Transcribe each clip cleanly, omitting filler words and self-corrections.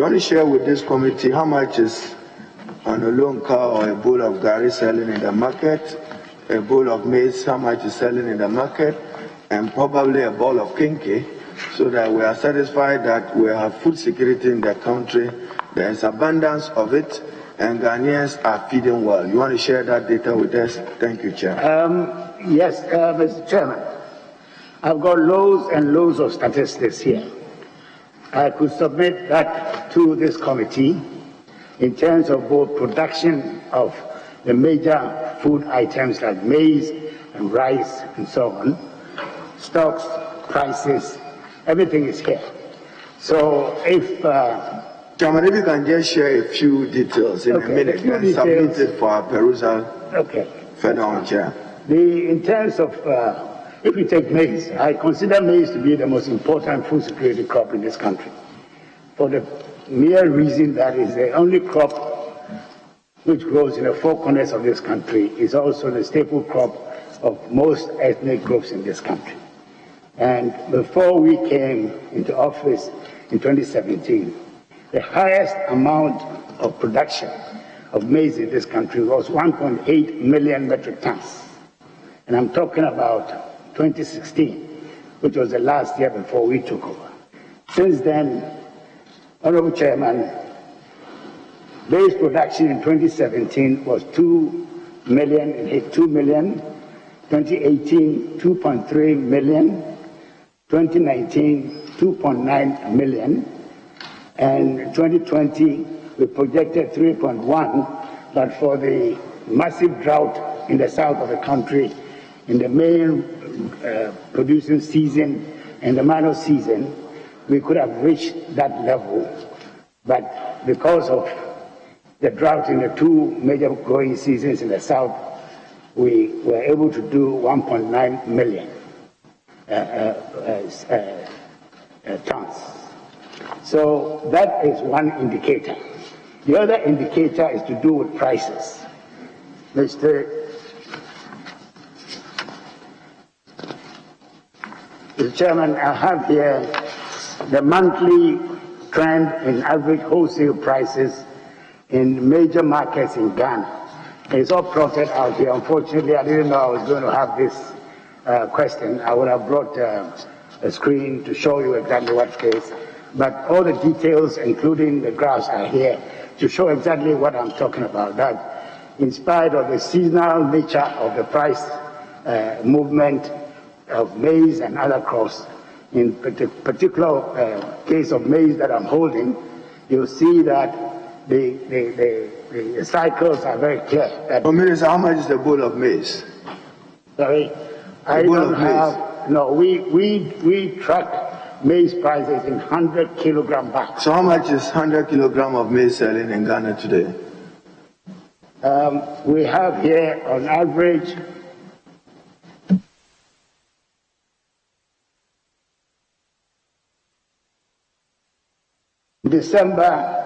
You want to share with this committee how much is on a loan car or a bowl of garri selling in the market, a bowl of maize, how much is selling in the market, and probably a bowl of kinky, so that we are satisfied that we have food security in the country, there is abundance of it, and Ghanaians are feeding well. You want to share that data with us? Thank you, Chair. Yes, Mr. Chairman. I've got loads and loads of statistics here. I could submit that to this committee in terms of both production of the major food items like maize and rice and so on, stocks, prices, everything is here. So if Chairman, if you can just share a few details in a minute and submit it for our perusal. Okay. Further on, Chair. In terms of, if we take maize, I consider maize to be the most important food security crop in this country, for the mere reason that it's the only crop which grows in the four corners of this country, is also the staple crop of most ethnic groups in this country. And before we came into office in 2017, the highest amount of production of maize in this country was 1.8 million metric tons. And I'm talking about 2016, which was the last year before we took over. Since then, Honorable Chairman, maize production in 2017 was 2 million, it hit 2 million, 2018, 2.3 million, 2019, 2.9 million, and 2020, we projected 3.1, but for the massive drought in the south of the country, in the main producing season and the minor season, we could have reached that level. But because of the drought in the two major growing seasons in the south, we were able to do 1.9 million tons. So that is one indicator. The other indicator is to do with prices. Mr. Chairman, I have here the monthly trend in average wholesale prices in major markets in Ghana. It's all plotted out here. Unfortunately, I didn't know I was going to have this question. I would have brought a screen to show you exactly what it is. But all the details, including the graphs, are here to show exactly what I'm talking about. That in spite of the seasonal nature of the price movement of maize and other crops, in particular case of maize that I'm holding, you'll see that the cycles are very clear. Minister, how much is the bowl of maize? Sorry, I don't have. No, we track maize prices in 100 kilogram bags. So how much is 100 kilogram of maize selling in Ghana today? We have here on average December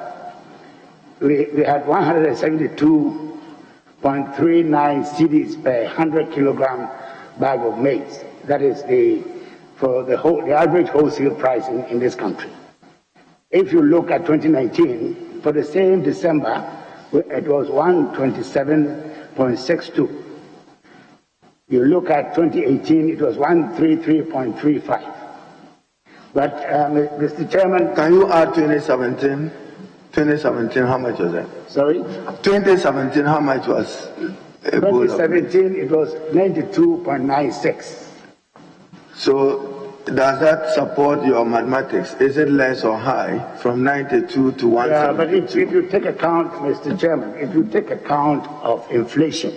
we had 172.39 cedis per 100 kilogram bag of maize. That is the average wholesale price in this country. If you look at 2019, for the same December, it was 127.62. You look at 2018, it was 133.35. But, Mr. Chairman... Can you add 2017? 2017, how much was that? Sorry? 2017, how much was a bowl of 2017, it was 92.96. So, does that support your mathematics? Is it less or high from 92 to 172? Yeah, but if you take account, Mr. Chairman, if you take account of inflation,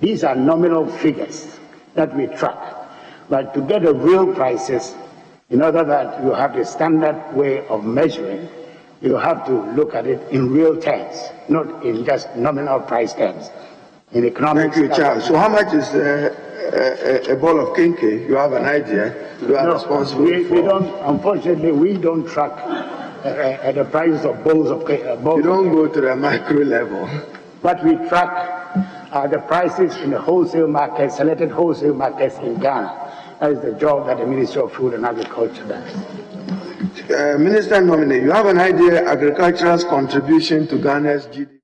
these are nominal figures that we track. But to get the real prices, in order that you have the standard way of measuring, you have to look at it in real terms, not in just nominal price terms. In economics. Thank you, Charles. So how much is a bowl of kinky? You have an idea? You are responsible we don't, unfortunately, we don't track the prices of bowls of kinky. You don't go to the micro level. What we track are the prices in the wholesale markets, selected wholesale markets in Ghana. That is the job that the Ministry of Food and Agriculture does. Minister nominee, you have an idea agriculture's contribution to Ghana's GDP?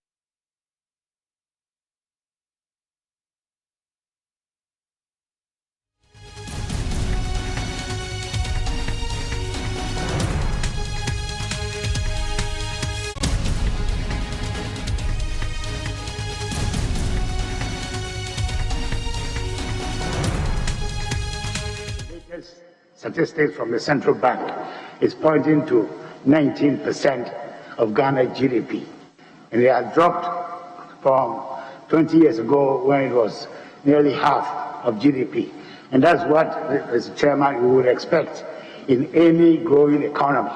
Statistics from the central bank is pointing to 19% of Ghana's GDP. And they have dropped from 20 years ago when it was nearly half of GDP. And that's what, as chairman, we would expect in any growing economy,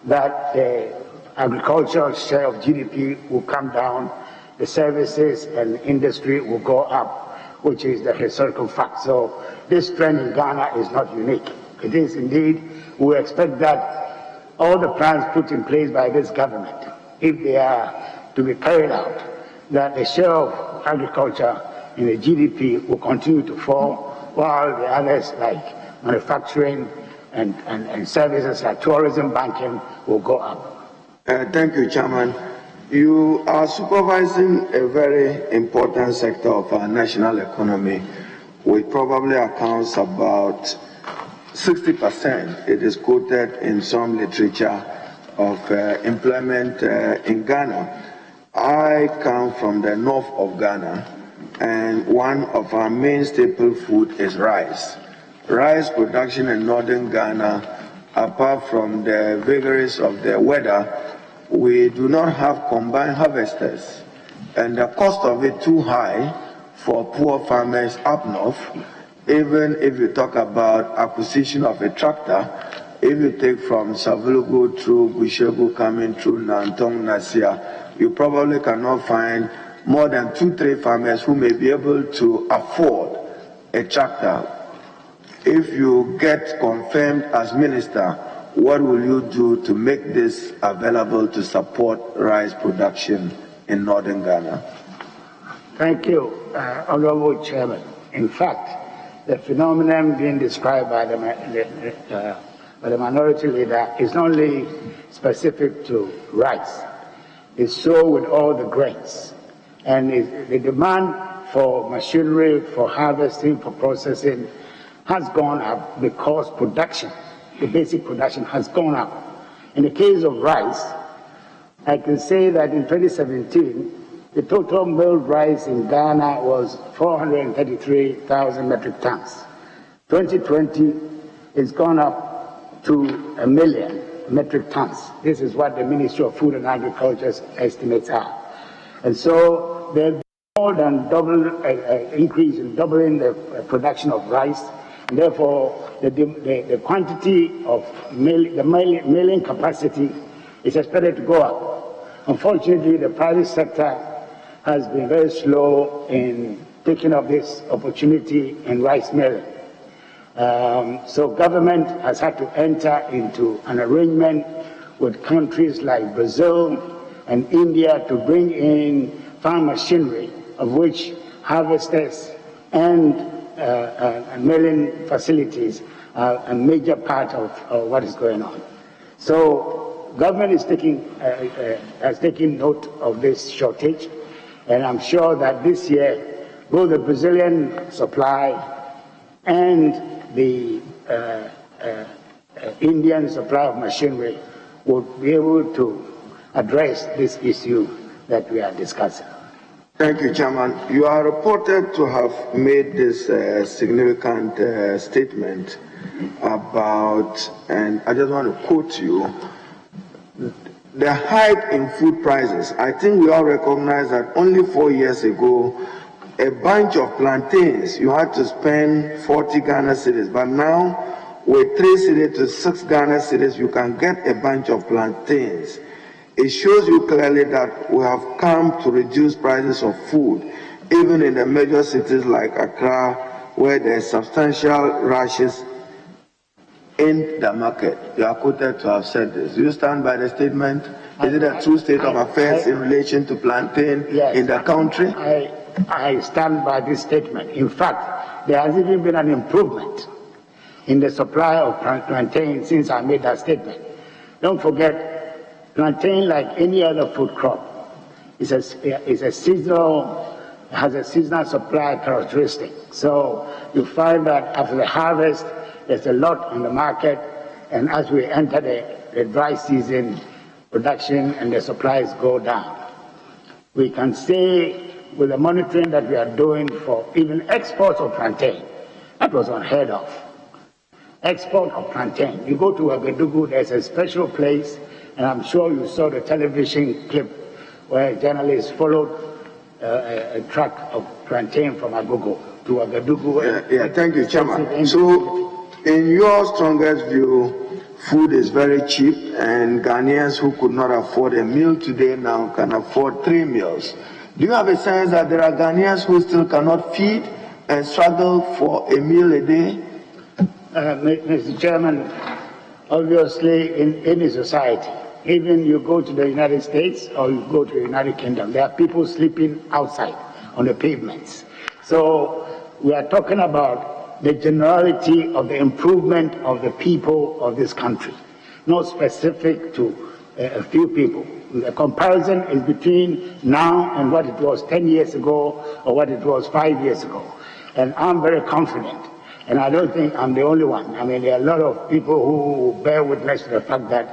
that the agricultural share of GDP will come down, the services and industry will go up, which is the historical fact. So this trend in Ghana is not unique. It is indeed. We expect that all the plans put in place by this government, if they are to be carried out, that the share of agriculture in the GDP will continue to fall, while the others like manufacturing and services like tourism, banking will go up. Thank you, Chairman. You are supervising a very important sector of our national economy, which probably accounts about 60%, it is quoted in some literature, of employment in Ghana. I come from the north of Ghana, and one of our main staple food is rice. Rice production in northern Ghana, apart from the vagaries of the weather, we do not have combined harvesters, and the cost of it too high for poor farmers up north. Even if you talk about acquisition of a tractor, if you take from Savulugu through Bushegu coming through Nantong, Nasia, you probably cannot find more than 2-3 farmers who may be able to afford a tractor. If you get confirmed as minister, what will you do to make this available to support rice production in northern Ghana? Thank you, Honorable Chairman. In fact, the phenomenon being described by the minority leader is not only specific to rice. It's so with all the grains. And the demand for machinery, for harvesting, for processing has gone up because production, the basic production has gone up. In the case of rice, I can say that in 2017, the total milled rice in Ghana was 433,000 metric tons. 2020, it's gone up to 1 million metric tons. This is what the Ministry of Food and Agriculture's estimates are. And so there's more than double increase in doubling the production of rice. And therefore, the quantity of the milling capacity is expected to go up. Unfortunately, the private sector has been very slow in taking up this opportunity in rice milling. So government has had to enter into an arrangement with countries like Brazil and India to bring in farm machinery, of which harvesters and milling facilities are a major part of what is going on. So government is has taken note of this shortage. And I'm sure that this year, both the Brazilian supply and the Indian supply of machinery will be able to address this issue that we are discussing. Thank you, Chairman. You are reported to have made this significant statement about, and I just want to quote you, the hike in food prices. I think we all recognize that only 4 years ago, a bunch of plantains, you had to spend 40 Ghana cedis, but now with 3 cedis to 6 Ghana cedis, you can get a bunch of plantains. It shows you clearly that we have come to reduce prices of food, even in the major cities like Accra, where there are substantial rushes in the market. You are quoted to have said this. Do you stand by the statement? Is it a true state of affairs in relation to plantain in the country? I stand by this statement. In fact, there has even been an improvement in the supply of plantain since I made that statement. Don't forget, plantain, like any other food crop, is a seasonal, has a seasonal supply characteristic. So you find that after the harvest, there's a lot on the market, and as we enter the dry season, production and the supplies go down. We can say with the monitoring that we are doing for even exports of plantain, that was unheard of. Export of plantain. You go to Agadugu, there's a special place, and I'm sure you saw the television clip where journalists followed a truck of plantain from Agogo to Agadugu. Yeah, thank you, Chairman. So, in your strongest view, food is very cheap, and Ghanaians who could not afford a meal today now can afford 3 meals. Do you have a sense that there are Ghanaians who still cannot feed and struggle for a meal a day? Mr. Chairman, obviously in any society, even you go to the United States or you go to the United Kingdom, there are people sleeping outside on the pavements. So we are talking about the generality of the improvement of the people of this country, not specific to a few people. The comparison is between now and what it was 10 years ago or what it was 5 years ago. And I'm very confident, and I don't think I'm the only one. I mean, there are a lot of people who bear witness to the fact that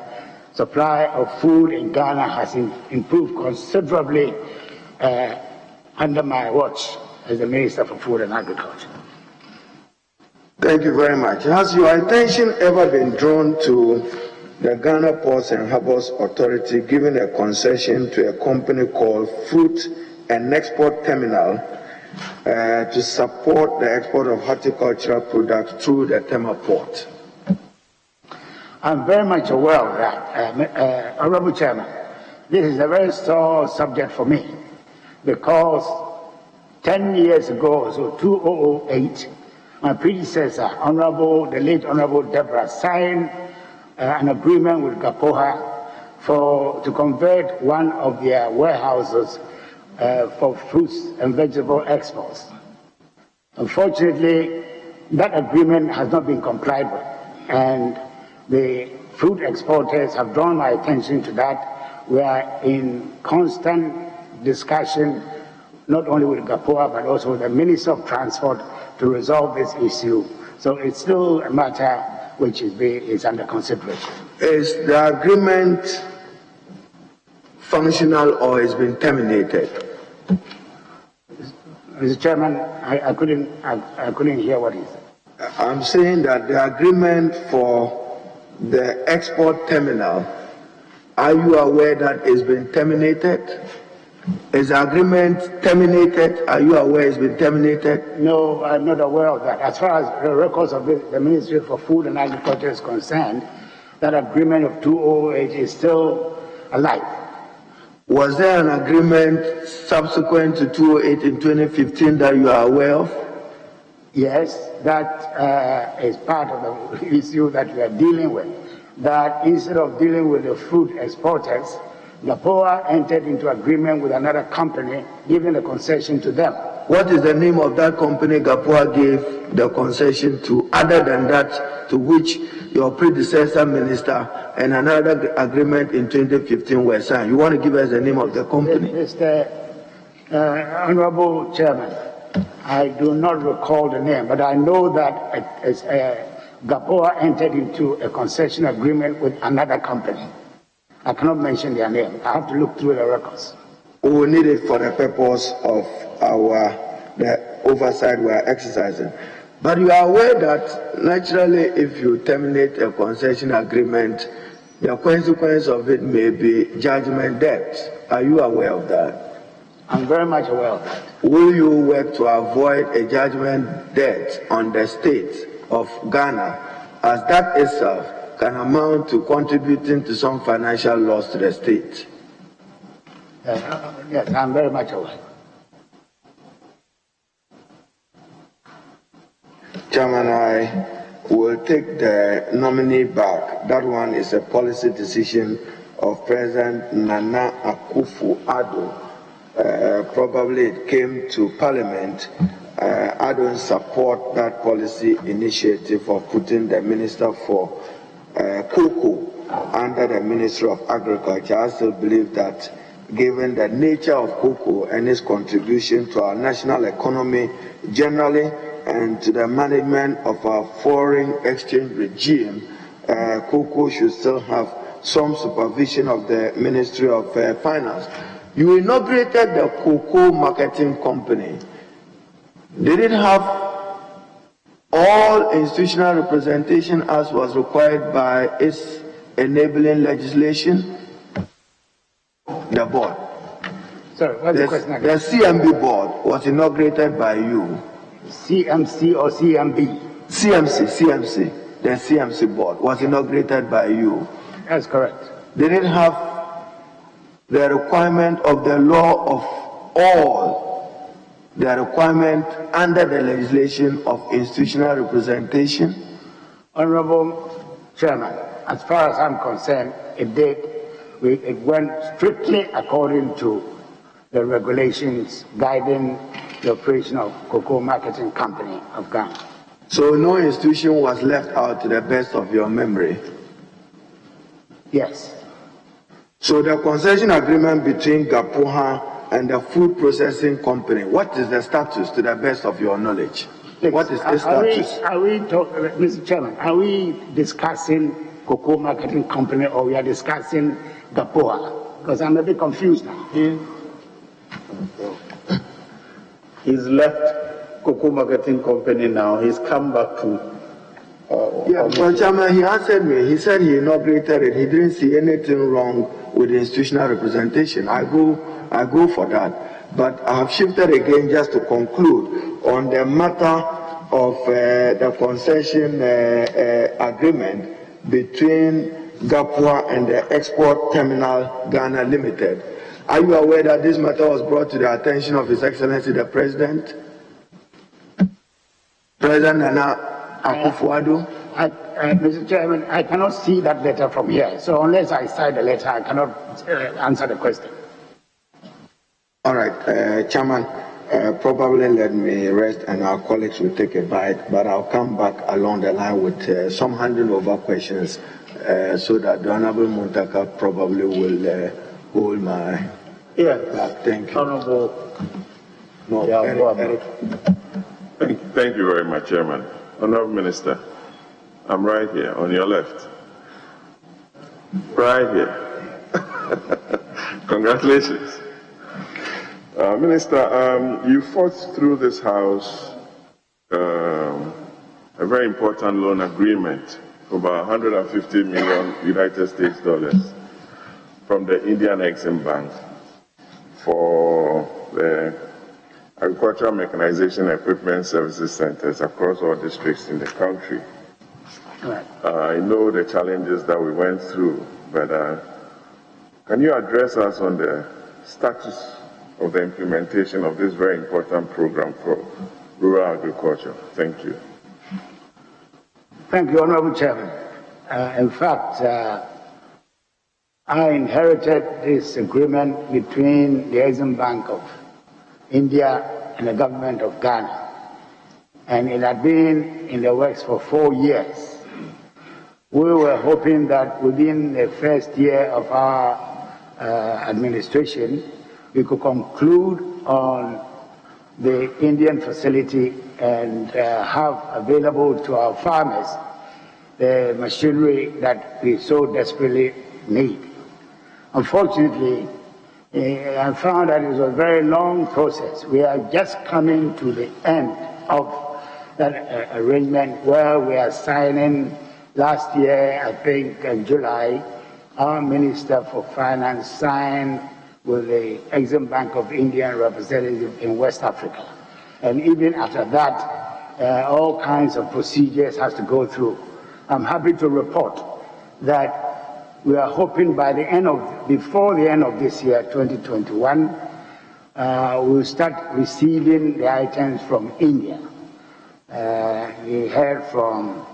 supply of food in Ghana has improved considerably under my watch as the Minister for Food and Agriculture. Thank you very much. Has your attention ever been drawn to the Ghana Ports and Harbours Authority giving a concession to a company called Fruit and Export Terminal to support the export of horticultural products through the Tema Port? I'm very much aware of that, Honorable Chairman. This is a very sore subject for me because 10 years ago, so 2008, my predecessor, the late Honorable Deborah, signed an agreement with GAPOHA to convert one of their warehouses for fruits and vegetable exports. Unfortunately, that agreement has not been complied with, and the fruit exporters have drawn my attention to that. We are in constant discussion, not only with GAPOHA, but also with the Minister of Transport to resolve this issue. So it's still a matter which is under consideration. Is the agreement functional or has been terminated? Mr. Chairman, I couldn't hear what he said. I'm saying that the agreement for the export terminal, are you aware that it's been terminated? Is the agreement terminated? Are you aware it's been terminated? No, I'm not aware of that. As far as the records of the Ministry for Food and Agriculture is concerned, that agreement of 2008 is still alive. Was there an agreement subsequent to 2008 in 2015 that you are aware of? Yes, that is part of the issue that we are dealing with. That instead of dealing with the fruit exporters, GAPOHA entered into agreement with another company, giving the concession to them. What is the name of that company GAPOHA gave the concession to, other than that to which your predecessor minister and another agreement in 2015 were signed? You want to give us the name of the company? Mr. Honorable Chairman, I do not recall the name, but I know that GAPOHA entered into a concession agreement with another company. I cannot mention their name. I have to look through the records. We will need it for the purpose of the oversight we are exercising. But you are aware that naturally if you terminate a concession agreement, the consequence of it may be judgment debt. Are you aware of that? I'm very much aware of that. Will you work to avoid a judgment debt on the state of Ghana, as that itself can amount to contributing to some financial loss to the state? Yes, I'm very much aware. Chairman, I will take the nominee back. That one is a policy decision of President Nana Akufo-Addo. Probably it came to Parliament. I don't support that policy initiative of putting the Minister for Cocoa under the Ministry of Agriculture. I still believe that given the nature of cocoa and its contribution to our national economy generally and to the management of our foreign exchange regime, cocoa should still have some supervision of the Ministry of Finance. You inaugurated the cocoa marketing company. Did it have all institutional representation as was required by its enabling legislation? The board. Sorry, what's the question again? The CMB board was inaugurated by you. CMC or CMB? CMC. The CMC board was inaugurated by you. That's correct. Did it have the requirement of the law of all, the requirement under the legislation of institutional representation? Honorable Chairman, as far as I'm concerned, it did. It went strictly according to the regulations guiding the operation of Cocoa Marketing Company of Ghana. So no institution was left out to the best of your memory? Yes. So the concession agreement between Gapoha and the food processing company, what is the status to the best of your knowledge? What is the status? Mr. Chairman, are we discussing Cocoa Marketing Company or we are discussing Gapoha? Because I'm a bit confused now. He's left Cocoa Marketing Company now. He's come back to. Well, Chairman, he answered me. He said he inaugurated it. He didn't see anything wrong with the institutional representation. I go for that. But I have shifted again just to conclude on the matter of the concession agreement between Gapoha and the Export Terminal Ghana Limited. Are you aware that this matter was brought to the attention of His Excellency the President? President Nana Akufo-Addo? Mr. Chairman, I cannot see that letter from here. So unless I cite the letter, I cannot answer the question. All right, Chairman, probably let me rest and our colleagues will take a bite, but I'll come back along the line with some handing over questions so that the Honorable Muntaka probably will hold my back. Thank you. Honorable. No, Thank you very much, Chairman. Honorable Minister, I'm right here on your left. Right here. Congratulations. Minister, you fought through this House a very important loan agreement for about 150 million United States dollars from the Indian Exim Bank for the agricultural mechanization equipment services centers across all districts in the country. Right. I know the challenges that we went through, but can you address us on the status of the implementation of this very important program for rural agriculture? Thank you. Thank you, Honorable Chairman. In fact, I inherited this agreement between the Exim Bank of India and the government of Ghana, and it had been in the works for 4 years. We were hoping that within the first year of our administration, we could conclude on the Indian facility and have available to our farmers the machinery that we so desperately need. Unfortunately, I found that it was a very long process. We are just coming to the end of that arrangement where we are signing. Last year, I think in July, our Minister for Finance signed with the Exim Bank of India representative in West Africa. And even after that, all kinds of procedures has to go through. I'm happy to report that we are hoping before the end of this year, 2021, we'll start receiving the items from India. We heard from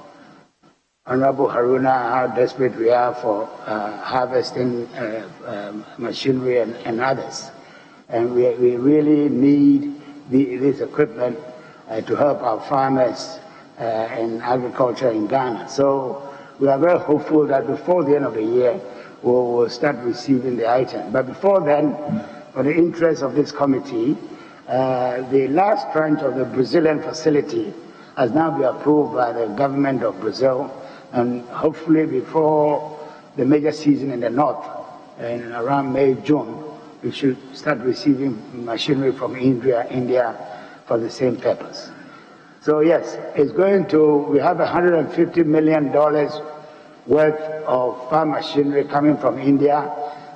Honorable Haruna how desperate we are for harvesting machinery and others. And we really need this equipment to help our farmers in agriculture in Ghana. So we are very hopeful that before the end of the year, we'll start receiving the item. But before then, for the interest of this committee, the last tranche of the Brazilian facility has now been approved by the government of Brazil, and hopefully before the major season in the north, and around May, June, we should start receiving machinery from India for the same purpose. So yes, it's we have $150 million worth of farm machinery coming from India,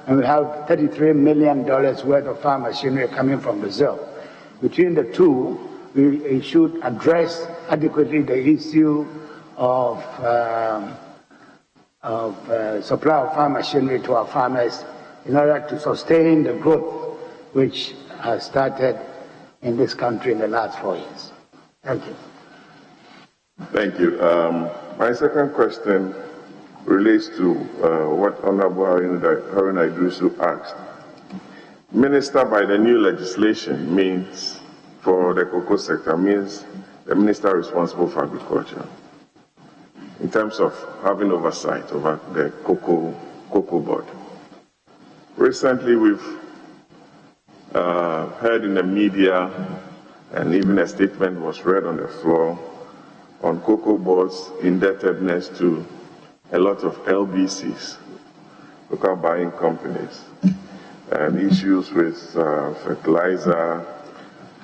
and we have $33 million worth of farm machinery coming from Brazil. Between the two, we should address adequately the issue of supply of farm machinery to our farmers in order to sustain the growth which has started in this country in the last 4 years. Thank you. Thank you. My second question relates to what Honorable Harun Idrisu asked. Minister by the new legislation means, for the cocoa sector, means the minister responsible for agriculture in terms of having oversight over the cocoa board. Recently, we've heard in the media, and even a statement was read on the floor, on cocoa board's indebtedness to a lot of LBCs, local buying companies, and issues with fertilizer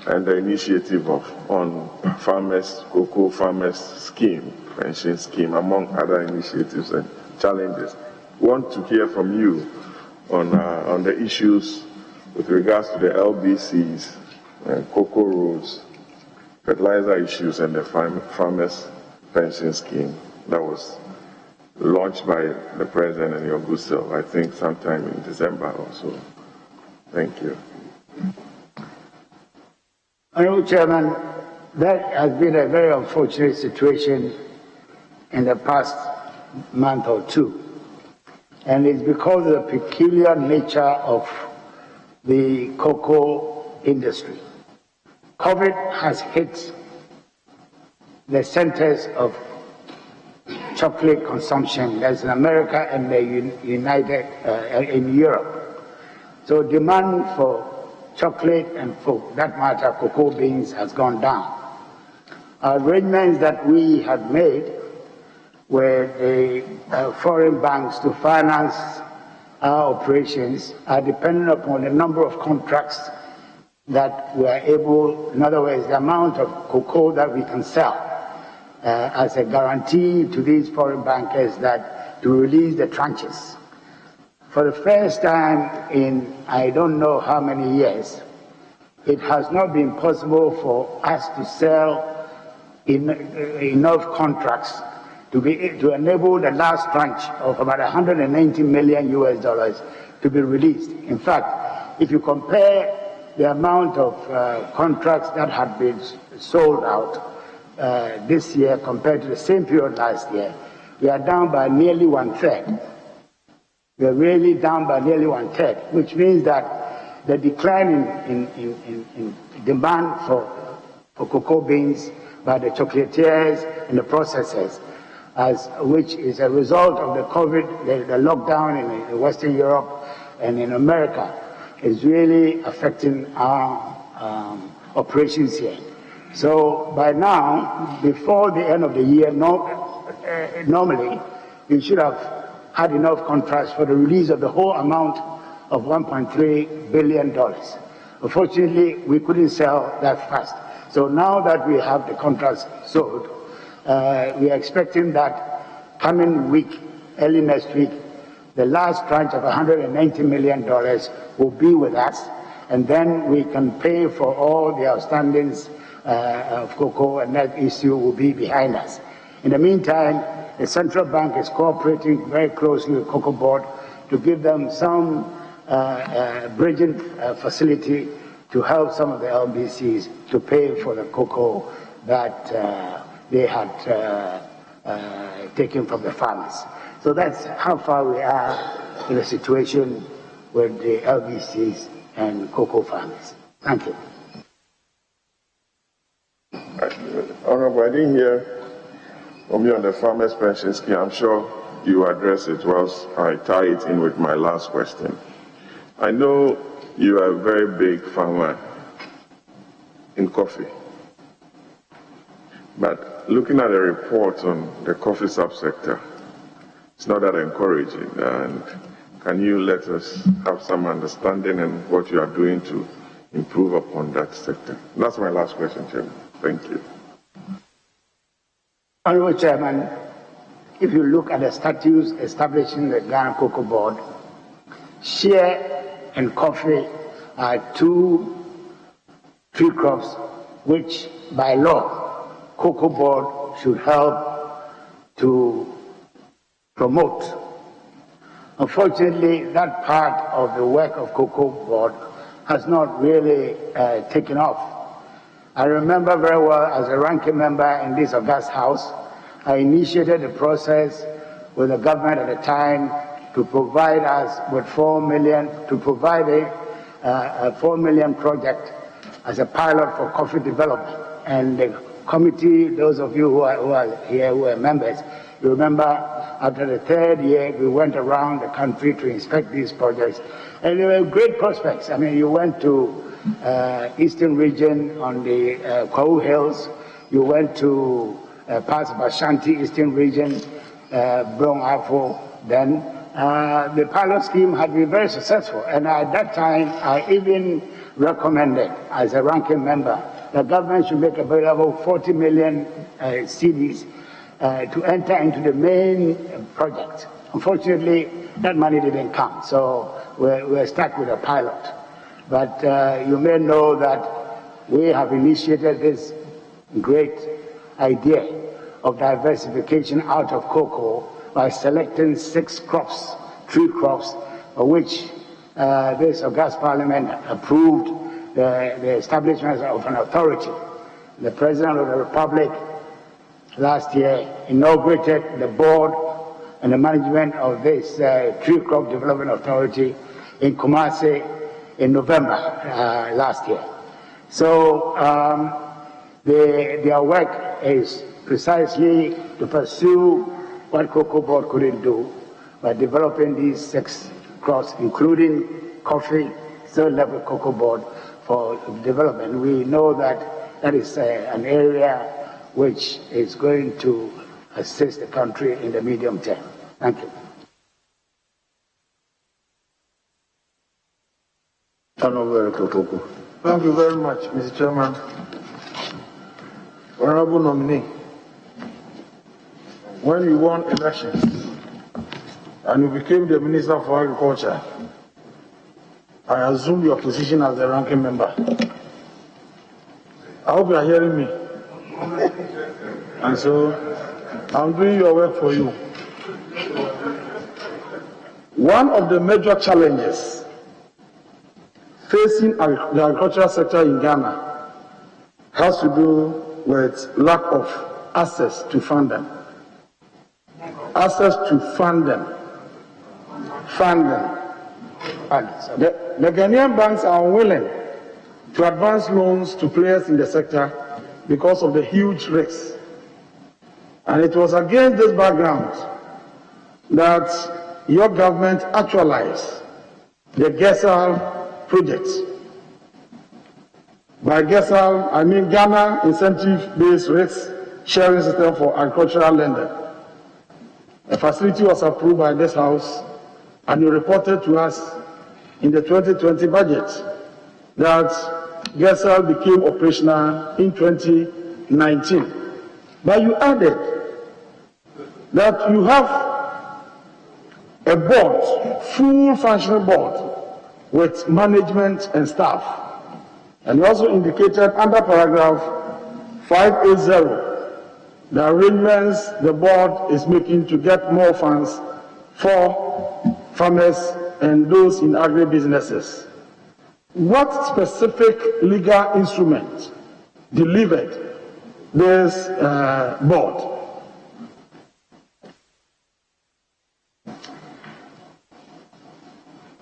and the initiative on cocoa farmers scheme, pension scheme, among other initiatives and challenges. We want to hear from you on the issues with regards to the LBCs, cocoa rules, fertilizer issues, and the farmers pension scheme that was launched by the President and your good self, I think sometime in December or so. Thank you. Honorable Chairman, that has been a very unfortunate situation in the past month or two. And it's because of the peculiar nature of the cocoa industry. COVID has hit the centers of chocolate consumption, that's in America and in Europe. So demand for chocolate and for that matter cocoa beans has gone down. Our arrangements that we had made with the foreign banks to finance our operations are dependent upon the number of contracts that we are able, in other words, the amount of cocoa that we can sell as a guarantee to these foreign bankers that to release the tranches. For the first time in I don't know how many years, it has not been possible for us to sell enough contracts to enable the last tranche of about $190 million to be released. In fact, if you compare the amount of contracts that had been sold out this year compared to the same period last year, we are down by nearly 1/3. We are really down by nearly 1/3, which means that the decline in demand for cocoa beans by the chocolatiers and the processors, which is a result of the COVID, the lockdown in Western Europe and in America, is really affecting our operations here. So by now, before the end of the year, normally we should have had enough contracts for the release of the whole amount of $1.3 billion. Unfortunately, we couldn't sell that fast. So now that we have the contracts sold, we are expecting that coming week, early next week, the last tranche of $190 million will be with us, and then we can pay for all the outstandings of cocoa, and that issue will be behind us. In the meantime, the central bank is cooperating very closely with Cocoa Board to give them some bridging facility to help some of the LBCs to pay for the cocoa that they had taken from the farmers. So that's how far we are in the situation with the LBCs and cocoa farmers. Thank you. Honorable, I didn't hear On the farmers' pension scheme, I'm sure you address it whilst I tie it in with my last question. I know you are a very big farmer in coffee, but looking at the report on the coffee subsector, it's not that encouraging. And can you let us have some understanding and what you are doing to improve upon that sector? That's my last question, Chairman. Thank you. Honorable Chairman, if you look at the statutes establishing the Ghana Cocoa Board, shea and coffee are two tree crops which, by law, Cocoa Board should help to promote. Unfortunately, that part of the work of Cocoa Board has not really taken off. I remember very well, as a ranking member in this august house, I initiated the process with the government at the time to provide us with 4 million, to provide a 4 million project as a pilot for coffee development. And the committee, those of you who are here, who are members, you remember after the third year, we went around the country to inspect these projects. And there were great prospects. I mean, you went to eastern region on the Kwau Hills, you went to parts of Ashanti, eastern region, Brong Afo, then the pilot scheme had been very successful. And at that time, I even recommended, as a ranking member, the government should make available 40 million cedis to enter into the main project. Unfortunately, that money didn't come, so we're stuck with a pilot. But you may know that we have initiated this great idea of diversification out of cocoa by selecting 6 crops, 3 crops, of which this august parliament approved the establishment of an authority. The President of the Republic last year inaugurated the board and the management of this tree crop development authority in Kumasi in November last year. So their work is precisely to pursue what Cocoa Board couldn't do by developing these 6 crops, including coffee, third level Cocoa Board for development. We know that that is an area which is going to assist the country in the medium term. Thank you. Thank you very much, Mr. Chairman. Honorable nominee, when you won elections and you became the Minister for Agriculture, I assumed your position as the ranking member. I hope you are hearing me. And so, I'm doing your work for you. One of the major challenges facing the agricultural sector in Ghana has to do with lack of access to funding. Access to funding. The Ghanaian banks are unwilling to advance loans to players in the sector because of the huge risks. And it was against this background that your government actualized the GESAL project. By GESAL, I mean Ghana Incentive-Based Risk Sharing System for Agricultural Lending. A facility was approved by this House, and you reported to us in the 2020 budget that GESAL became operational in 2019. But you added that you have a board, full functional board, with management and staff. And you also indicated under paragraph 580 the arrangements the board is making to get more funds for farmers and those in agribusinesses. What specific legal instrument delivered this board?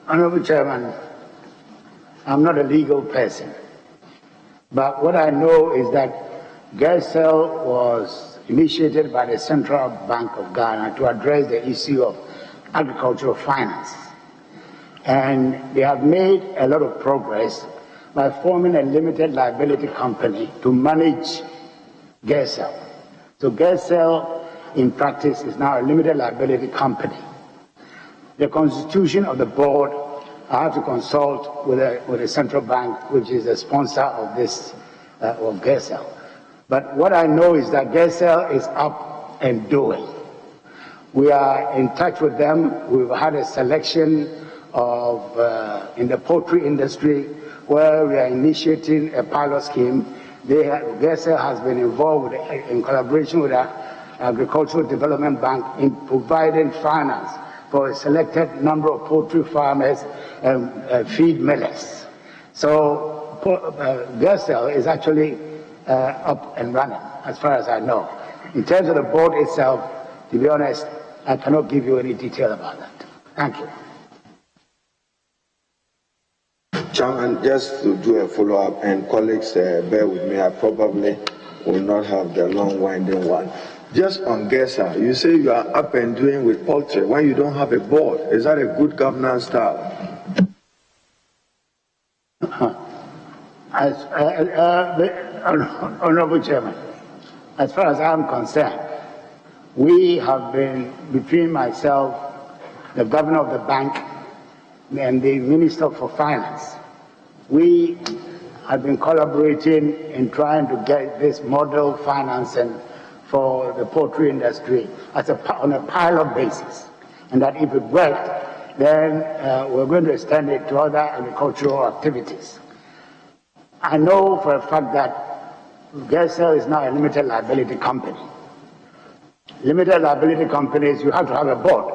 Honorable Chairman, I'm not a legal person, but what I know is that GESAL was initiated by the Central Bank of Ghana to address the issue of agricultural finance. And they have made a lot of progress by forming a limited liability company to manage GERSEL. So GERSEL, in practice, is now a limited liability company. The constitution of the board, I have to consult with the central bank, which is the sponsor of this, of GERSEL. But what I know is that GERSEL is up and doing. We are in touch with them. We've had a selection of, in the poultry industry, where we are initiating a pilot scheme. GERSEL has been involved in collaboration with the Agricultural Development Bank in providing finance for a selected number of poultry farmers and feed millers. So GERSEL is actually up and running, as far as I know. In terms of the board itself, to be honest, I cannot give you any detail about that. Thank you. Chairman, just to do a follow-up, and colleagues, bear with me, I probably will not have the long winding one. Just on GERSEL, you say you are up and doing with poultry when you don't have a board. Is that a good governance style? Honorable Chairman, as far as I'm concerned, we have been, between myself, the governor of the bank, and the Minister for Finance, we have been collaborating in trying to get this model financing for the poultry industry on a pilot basis. And that if it worked, then we're going to extend it to other agricultural activities. I know for a fact that GERSEL is now a limited liability company. Limited liability companies, you have to have a board.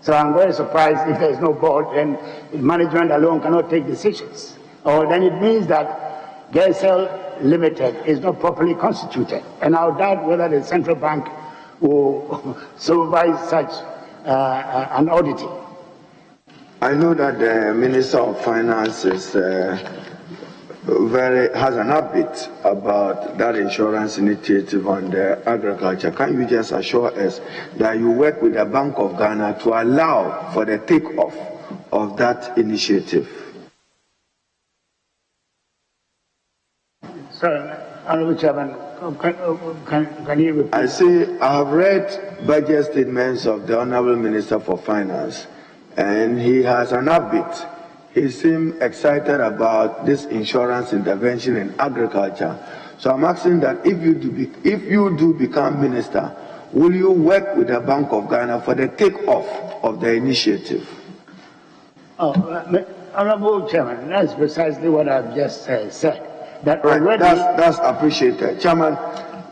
So I'm very surprised if there is no board, then management alone cannot take decisions. Or then it means that GERSEL Limited is not properly constituted. And I doubt whether the central bank will supervise such an auditing. I know that the Minister of Finance is has an update about that insurance initiative on the agriculture. Can you just assure us that you work with the Bank of Ghana to allow for the takeoff of that initiative? Sir, Honorable Chairman, can you repeat? I say I have read budget statements of the Honorable Minister for Finance, and he has an update. He seemed excited about this insurance intervention in agriculture. So I'm asking that if you do become minister, will you work with the Bank of Ghana for the takeoff of the initiative? Honorable Chairman, that's precisely what I've just said. That right, already... that's appreciated. Chairman,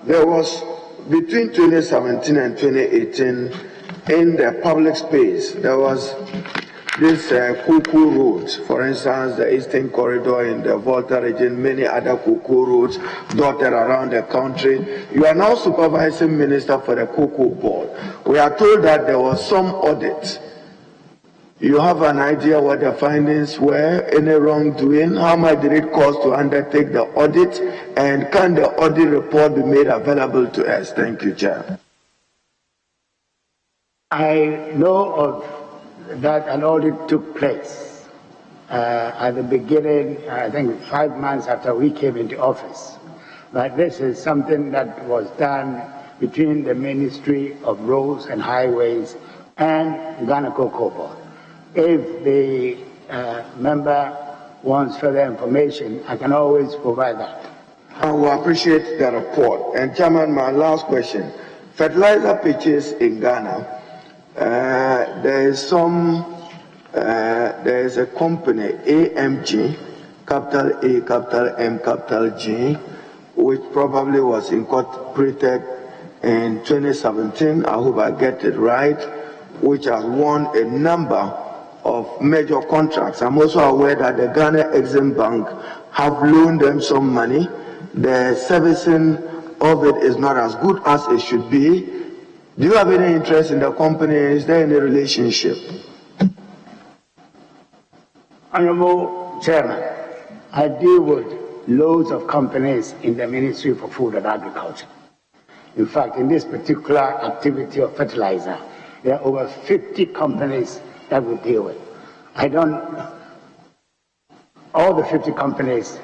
there was between 2017 and 2018 in the public space, there was this cocoa roads, for instance, the Eastern Corridor in the Volta region, many other cocoa roads dotted around the country. You are now supervising minister for the cocoa board. We are told that there was some audit. You have an idea what the findings were, any wrongdoing, how much did it cost to undertake the audit, and can the audit report be made available to us? Thank you, Chair. I know of that an audit took place at the beginning, I think 5 months after we came into office. But this is something that was done between the Ministry of Roads and Highways and Ghana-Cote board. If the member wants further information, I can always provide that. I will appreciate the report. And Chairman, my last question. Fertilizer pitches in Ghana, there is a company, AMG, capital A, capital M, capital G, which probably was incorporated in 2017, I hope I get it right, which has won a number of major contracts. I'm also aware that the Ghana Exim Bank have loaned them some money. The servicing of it is not as good as it should be. Do you have any interest in the company? Is there any relationship? Honorable Chairman, I deal with loads of companies in the Ministry for Food and Agriculture. In fact, in this particular activity of fertilizer, there are over 50 companies that we deal with. All the 50 companies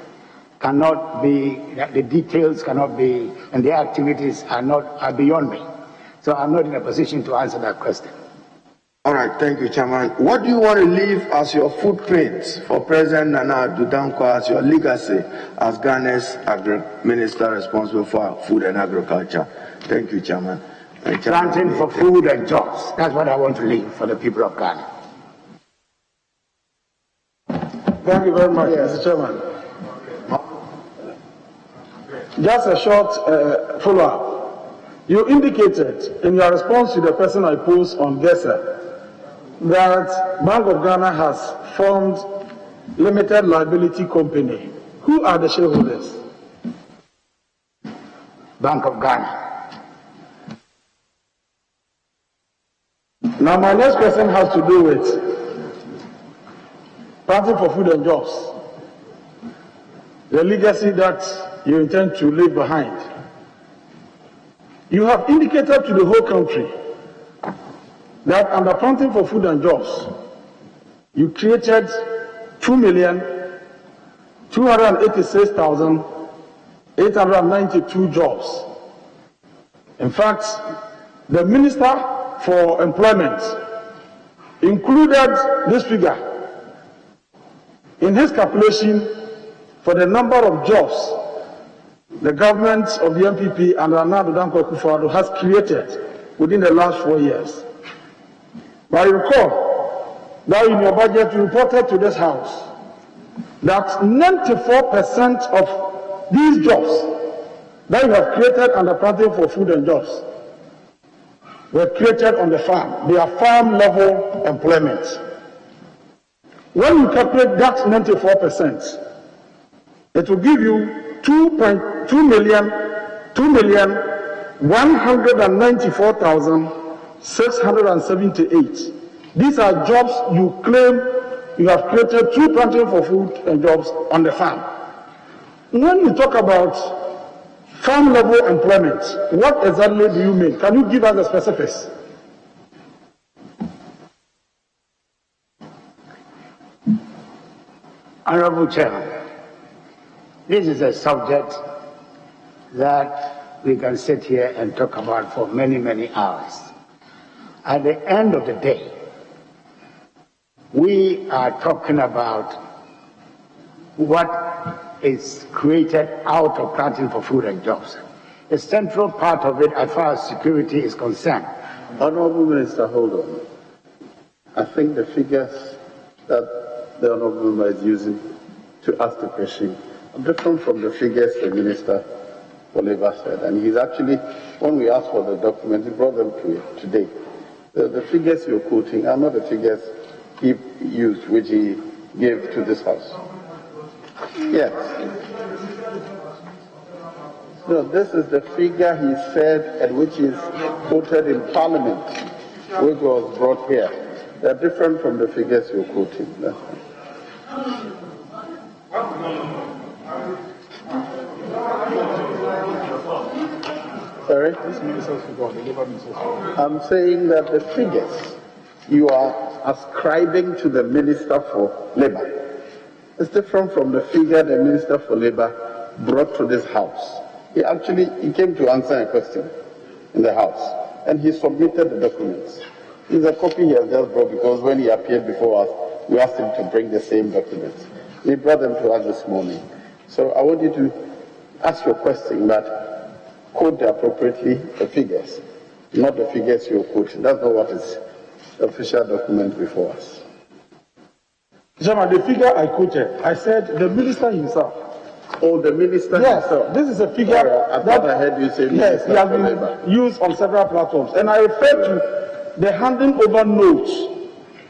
cannot be, the details cannot be, and their activities are beyond me. So I'm not in a position to answer that question. All right, thank you, Chairman. What do you want to leave as your footprint for President Nana Addo Dankwa as your legacy as Ghana's Minister responsible for food and agriculture? Thank you, Chairman. Planting for food and jobs. That's what I want to leave for the people of Ghana. Thank you very much, Mr. Chairman. Just a short follow-up. You indicated in your response to the person I posed on GESA that Bank of Ghana has formed limited liability company. Who are the shareholders? Bank of Ghana. Now my next question has to do with Planting for Food and Jobs, the legacy that you intend to leave behind. You have indicated to the whole country that under Planting for Food and Jobs, you created 2,286,892 jobs. In fact, the Minister for Employment included this figure in his calculation for the number of jobs the government of the MPP and Nana Addo Dankwa Akufo-Addo has created within the last 4 years. But I recall that in your budget you reported to this House that 94% of these jobs that you have created under Planting for Food and Jobs were created on the farm. They are farm level employment. When you calculate that 94%, it will give you 2,194,678. These are jobs you claim you have created through Planting for Food and Jobs on the farm. When you talk about farm level employment, what exactly do you mean? Can you give us the specifics? Honorable Chairman, this is a subject that we can sit here and talk about for many, many hours. At the end of the day, we are talking about what is created out of Planting for Food and Jobs. The central part of it, as far as security is concerned. Honorable Minister, hold on. I think the figures that the Honorable Member is using to ask the question are different from the figures the Minister for Labour said. And he's actually, when we asked for the document, he brought them to it today. The figures you're quoting are not the figures he used, which he gave to this House. Yes. No, this is the figure he said and which is quoted in Parliament, which was brought here. They're different from the figures you're quoting. Sorry? I'm saying that the figures you are ascribing to the Minister for Labour is different from the figure the Minister for Labour brought to this House. He came to answer a question in the House, and he submitted the documents. There's a copy he has just brought because when he appeared before us, we asked him to bring the same documents. He brought them to us this morning. So I want you to ask your question, but quote appropriately the figures, not the figures you're quoting. That's not what is the official document before us. Chairman, the figure I quoted, I said the Minister himself. Oh, the Minister himself. This is a figure I thought I heard you say yes, he has been used on several platforms. And I refer to the handing over notes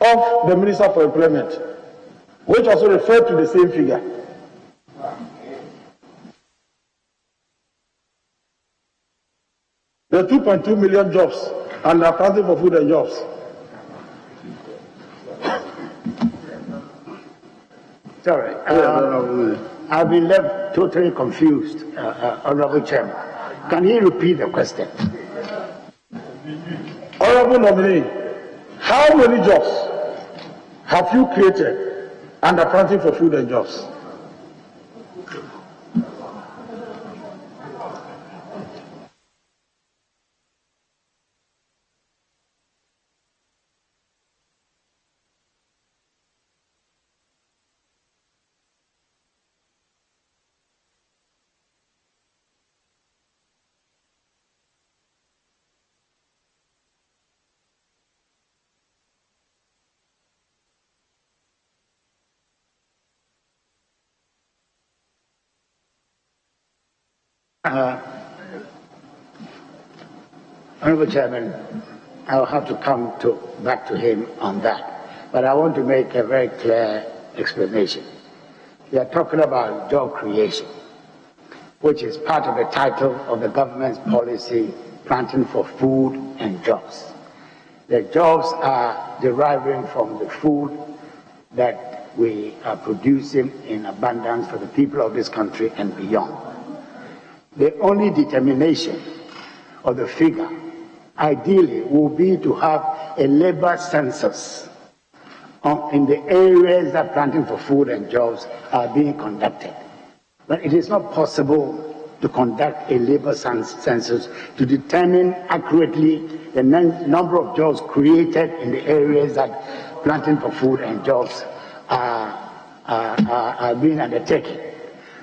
of the Minister for Employment, which also referred to the same figure. There are 2.2 million jobs under Planting for Food and Jobs. Sorry, I've been left totally confused, Honorable Chairman. Can he repeat the question? Honorable nominee, how many jobs have you created under planting for food and jobs? Honorable Chairman, I'll have to come back to him on that. But I want to make a very clear explanation. We are talking about job creation, which is part of the title of the government's policy, Planting for Food and Jobs. The jobs are deriving from the food that we are producing in abundance for the people of this country and beyond. The only determination of the figure, ideally, will be to have a labor census in the areas that Planting for Food and Jobs are being conducted. But it is not possible to conduct a labor census to determine accurately the number of jobs created in the areas that Planting for Food and Jobs are being undertaken.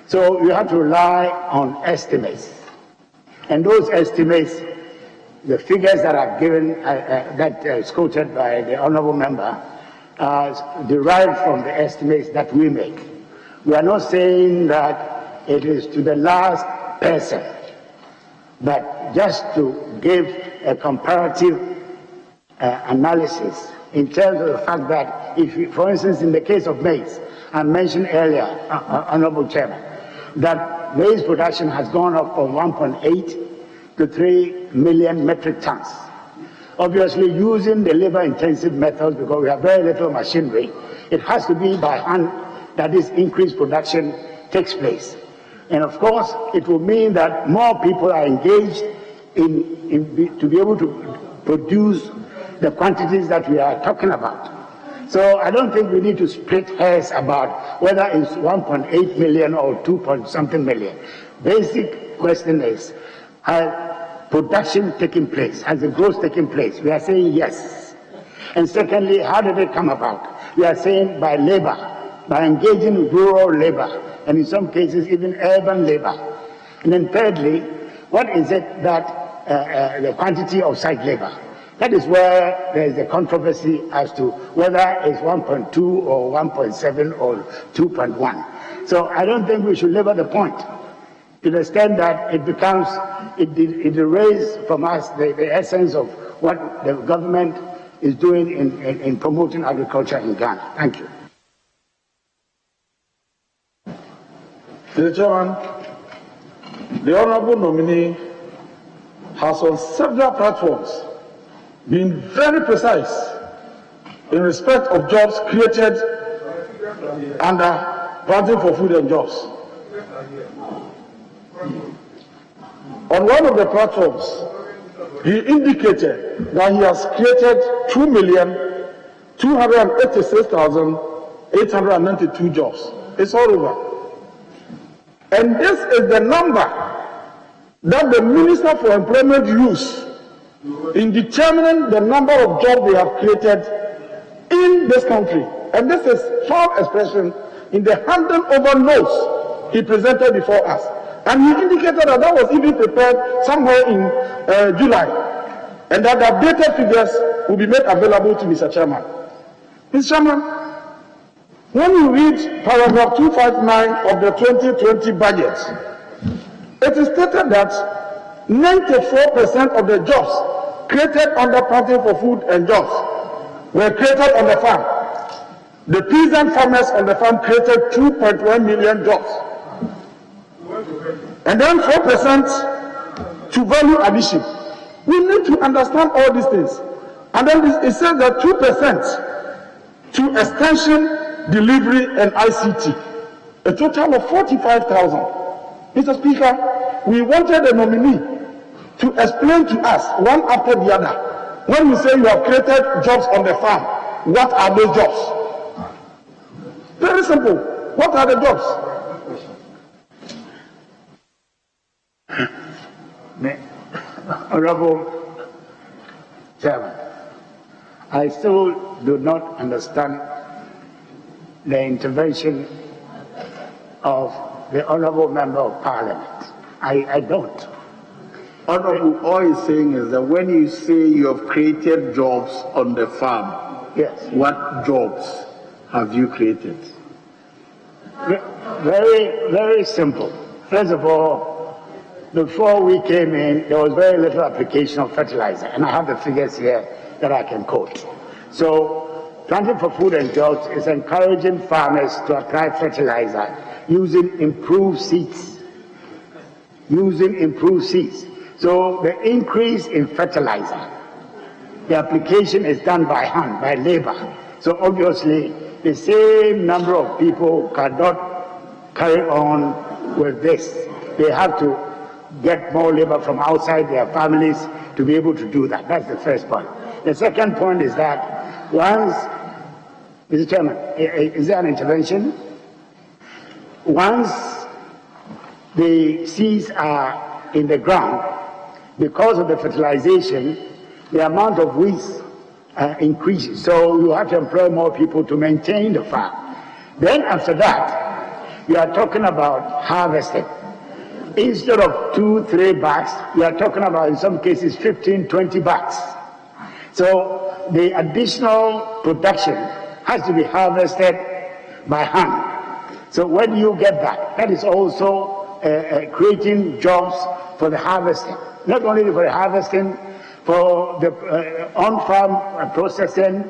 So you have to rely on estimates. And those estimates, the figures that are given, that is quoted by the honorable member, are derived from the estimates that we make. We are not saying that it is to the last person, but just to give a comparative analysis in terms of the fact that if, for instance, in the case of maize, I mentioned earlier, Honorable Chairman, that maize production has gone up from 1.8 to 3 million metric tons. Obviously, using the labor-intensive methods, because we have very little machinery, it has to be by hand that this increased production takes place. And of course, it will mean that more people are engaged to be able to produce the quantities that we are talking about. So I don't think we need to split hairs about whether it's 1.8 million or 2-point-something million. Basic question is, has production taking place? Has the growth taken place? We are saying yes. And secondly, how did it come about? We are saying by labor, by engaging rural labor, and in some cases even urban labor. And then thirdly, what is it that the quantity of site labor? That is where there is a controversy as to whether it's 1.2 or 1.7 or 2.1. So I don't think we should labor the point to the extent that it becomes, it erases from us the essence of what the government is doing in promoting agriculture in Ghana. Thank you. Mr. Chairman, the Honourable nominee has on several platforms been very precise in respect of jobs created under Planting for Food and Jobs. On one of the platforms, he indicated that he has created 2,286,892 jobs. It's all over. And this is the number that the Minister for Employment used in determining the number of jobs they have created in this country. And this is firm expression in the handed over notes he presented before us. And he indicated that that was even prepared somewhere in July, and that the updated figures will be made available to Mr. Chairman. Mr. Chairman, when you read paragraph 259 of the 2020 budget, it is stated that 94% of the jobs created under Planting for Food and Jobs were created on the farm. The peasant farmers on the farm created 2.1 million jobs. And then 4% to value addition. We need to understand all these things. And then it says that 2% to extension, delivery, and ICT. A total of 45,000. Mr. Speaker, we wanted a nominee to explain to us one after the other. When you say you have created jobs on the farm, what are those jobs? Very simple. What are the jobs? Honorable Chairman, I still do not understand the intervention of the Honorable Member of Parliament. I don't. Honorable, all he's saying is that when you say you have created jobs on the farm, Yes. what jobs have you created? Very, very simple. First of all, before we came in, there was very little application of fertilizer, and I have the figures here that I can quote. So, Planting for Food and Jobs is encouraging farmers to apply fertilizer using improved seeds. So the increase in fertilizer, the application is done by hand, by labor. So obviously, the same number of people cannot carry on with this. They have to get more labor from outside their families to be able to do that. That's the first point. The second point is that once, Mr. Chairman, is there an intervention? Once the seeds are in the ground, because of the fertilization, the amount of weeds increases. So you have to employ more people to maintain the farm. Then after that, you are talking about harvesting. Instead of 2-3 bags, we are talking about in some cases 15-20 bags. So the additional production has to be harvested by hand. So when do you get that? That is also creating jobs for the harvesting. Not only for the harvesting, for the on-farm processing,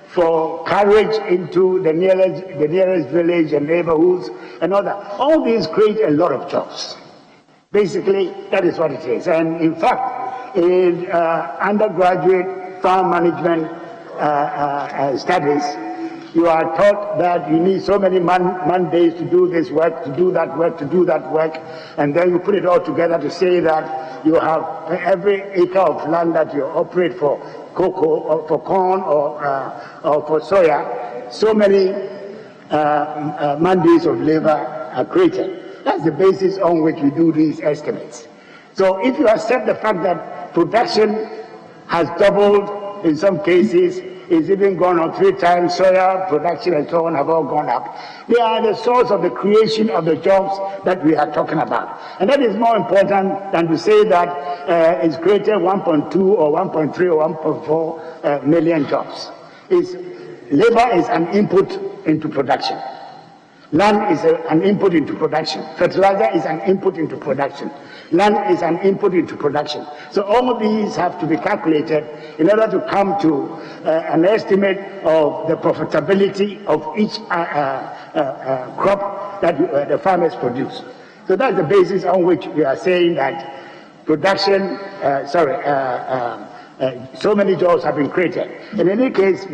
for carriage into the nearest village and neighborhoods and all that. All these create a lot of jobs. Basically, that is what it is. And in fact, in undergraduate farm management studies, you are taught that you need so many Mondays to do this work, to do that work, to do that work, and then you put it all together to say that you have every acre of land that you operate for cocoa or for corn or for soya, so many Mondays of labor are created. That's the basis on which we do these estimates. So if you accept the fact that production has doubled in some cases, it's even gone up 3 times, soya production and so on have all gone up. They are the source of the creation of the jobs that we are talking about. And that is more important than to say that it's created 1.2 or 1.3 or 1.4 million jobs. Labor is an input into production. Land is an input into production. Fertilizer is an input into production. Land is an input into production. So all of these have to be calculated in order to come to an estimate of the profitability of each crop that the farmers produce. So that's the basis on which we are saying that production, so many jobs have been created. In any case,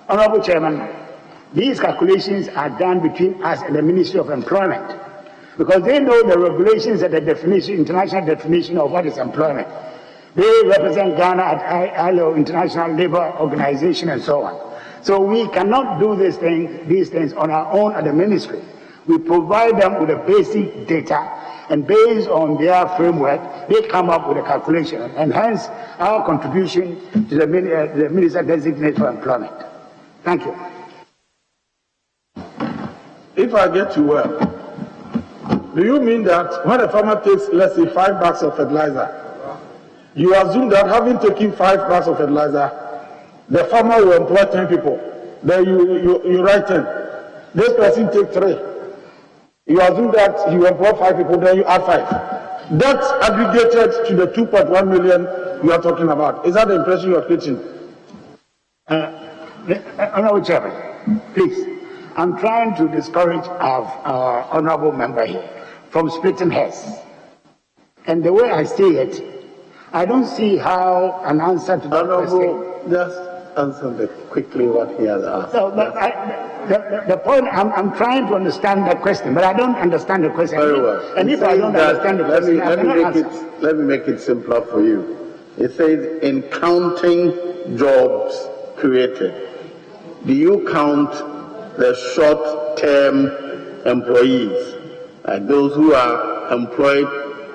Honorable Chairman, these calculations are done between us and the Ministry of Employment, because they know the regulations and the definition, international definition of what is employment. They represent Ghana at ILO, International Labour Organization, and so on. So we cannot do these things on our own at the ministry. We provide them with the basic data, and based on their framework, they come up with a calculation, and hence our contribution to the Minister Designate for Employment. Thank you. If I get you well, do you mean that when a farmer takes, let's say, 5 bags of fertilizer, you assume that having taken 5 bags of fertilizer, the farmer will employ 10 people. Then you write 10. This person takes 3. You assume that he will employ 5 people, then you add 5. That's aggregated to the 2.1 million you are talking about. Is that the impression you are creating? Honorable Chairman, please. I'm trying to discourage our honorable member here from splitting hairs. And the way I see it, I don't see how an answer to that question. Just answer quickly what he has asked. No, but the point, I'm trying to understand the question, but I don't understand the question. Very well. And if I don't understand the question, I cannot answer. Let me make it simpler for you. It says, in counting jobs created, do you count the short-term employees, like those who are employed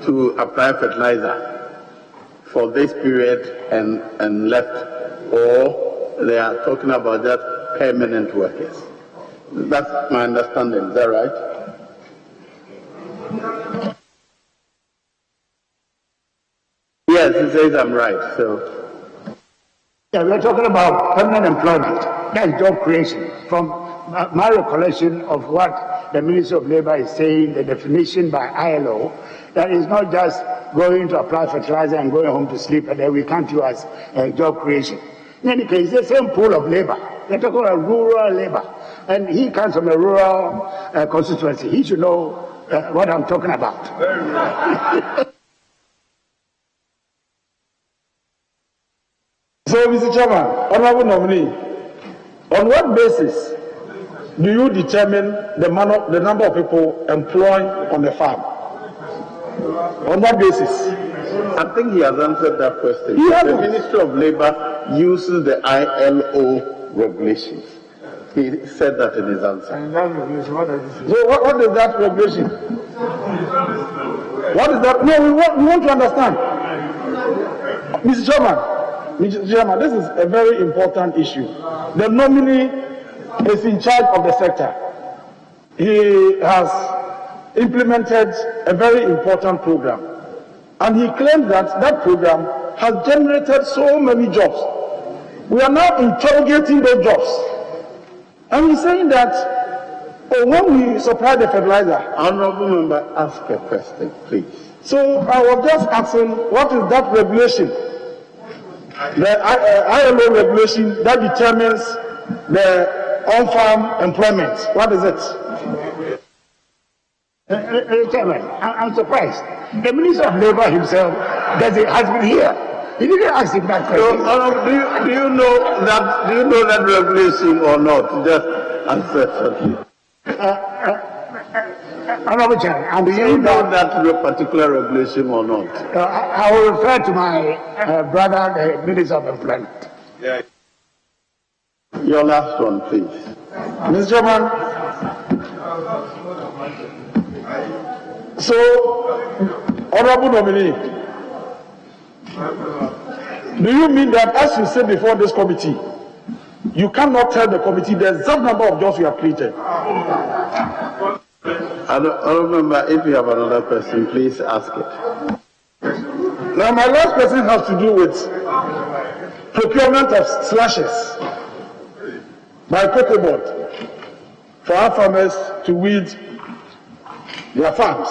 to apply fertilizer for this period and left, or they are talking about just permanent workers? That's my understanding. Is that right? Yes, he says I'm right. So, yeah, we're talking about permanent employment. That's job creation. From my recollection of what the Ministry of Labour is saying, the definition by ILO, that is not just going to apply fertilizer and going home to sleep, and then we count you as job creation. In any case, it's the same pool of labor. We're talking about rural labor. And he comes from a rural constituency. He should know what I'm talking about. So, Mr. Chairman, Honorable Nominee, on what basis do you determine the number of people employed on the farm? On what basis? I think he has answered that question. The Ministry of Labour uses the ILO regulations. He said that in his answer. So what is that regulation? What is that? No, we want to understand. Mr. Chairman, this is a very important issue. The nominee is in charge of the sector. He has implemented a very important program. And he claims that that program has generated so many jobs. We are now interrogating those jobs. And he's saying that when we supply the fertilizer. Honorable member, ask a question, please. So I was just asking, what is that regulation? The ILO regulation that determines the on-farm employment. What is it? Chairman, I'm surprised. The Minister of Labour himself has been here. He didn't ask him that question. So, do you know that regulation or not? Just answer shortly. Honorable Chairman, do you know that particular regulation or not? I will refer to my brother, the Minister of Employment. Yeah. Your last one, please. Mr. Chairman, so, Honorable Nominee, do you mean that as you said before this committee, you cannot tell the committee the exact number of jobs you have created? I don't remember. If you have another question, please ask it. Now, my last question has to do with procurement of slashes by Cocoa Board for our farmers to weed their farms.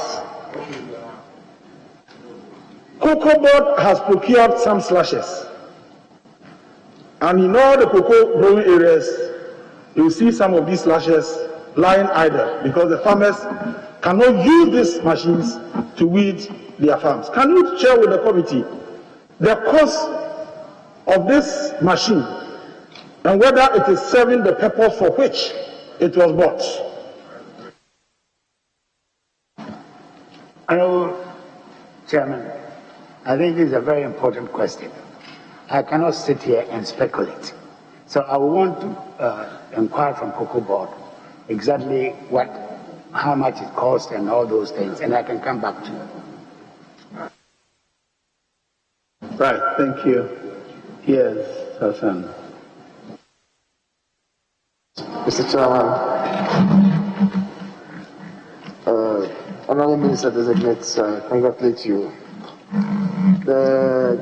Cocoa Board has procured some slashes, and in all the cocoa growing areas, you see some of these slashes lying idle because the farmers cannot use these machines to weed their farms. Can you share with the committee the cost of this machine and whether it is serving the purpose for which it was bought? Honorable Chairman, I think this is a very important question. I cannot sit here and speculate. So I want to inquire from Cocoa Board exactly how much it costs and all those things, and I can come back to you. Right, thank you. Yes, Hassan. Mr. Chairman, Honorable Minister Designate, congratulate you. The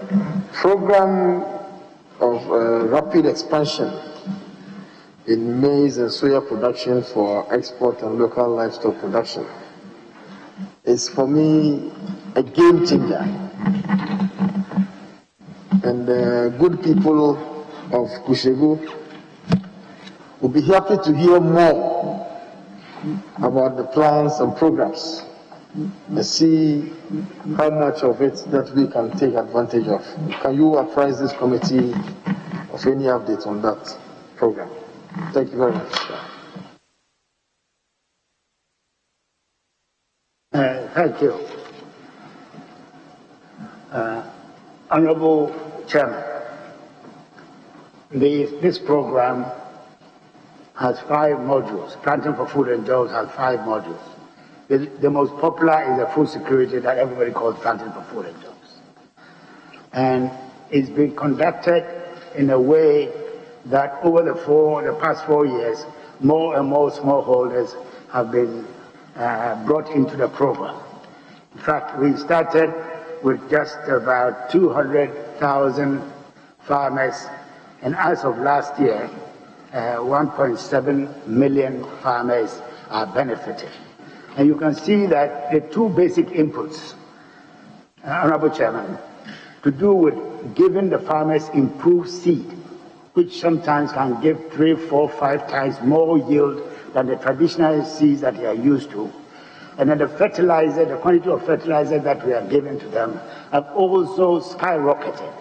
program of rapid expansion in maize and soya production for export and local livestock production is for me a game changer. And the good people of Kushegu will be happy to hear more about the plans and programs and see how much of it that we can take advantage of. Can you apprise this committee of any updates on that program. Thank you very much. Thank you. Honorable Chairman, this program has 5 modules. Planting for Food and Jobs has 5 modules. The most popular is the food security that everybody calls Planting for Food and Jobs. And it's been conducted in a way that over the past 4 years, more and more smallholders have been brought into the program. In fact, we started with just about 200,000 farmers, and as of last year, 1.7 million farmers are benefiting. And you can see that the 2 basic inputs, Honorable Chairman, to do with giving the farmers improved seed, which sometimes can give 3, 4, 5 times more yield than the traditional seeds that they are used to. And then the fertilizer, the quantity of fertilizer that we are giving to them have also skyrocketed.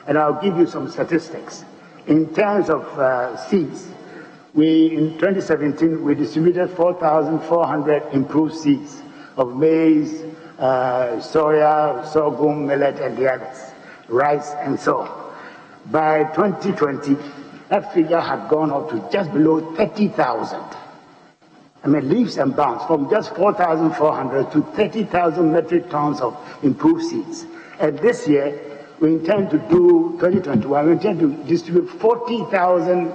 And I'll give you some statistics. In terms of seeds, in 2017, we distributed 4,400 improved seeds of maize, soya, sorghum, millet, and the others, rice, and so on. By 2020, that figure had gone up to just below 30,000. I mean, leaps and bounds from just 4,400 to 30,000 metric tons of improved seeds. And this year, we intend to do, 2021, we intend to distribute 40,000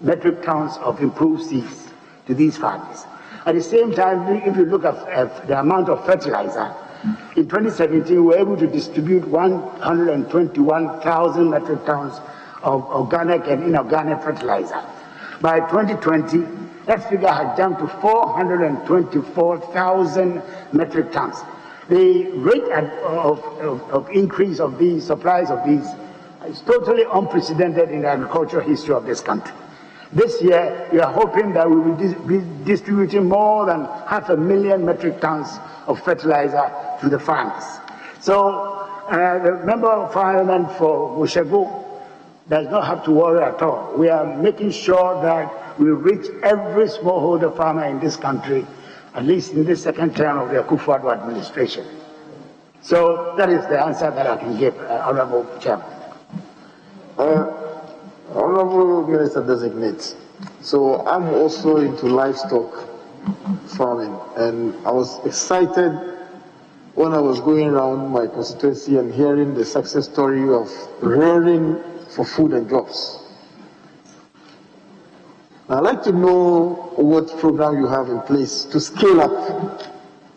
metric tons of improved seeds to these farmers. At the same time, if you look at the amount of fertilizer, in 2017, we were able to distribute 121,000 metric tons of organic and inorganic fertilizer. By 2020, that figure had jumped to 424,000 metric tons. The rate of increase of these supplies of these is totally unprecedented in the agricultural history of this country. This year, we are hoping that we will be distributing more than 500,000 metric tons of fertilizer to the farmers. So the Member of Parliament for Oshego does not have to worry at all. We are making sure that we reach every smallholder farmer in this country, at least in this second term of the Akufo-Addo administration. So that is the answer that I can give, Honorable Chairman. Honorable Minister Designate, so I'm also into livestock farming, and I was excited when I was going around my constituency and hearing the success story of rearing for food and jobs. I'd like to know what program you have in place to scale up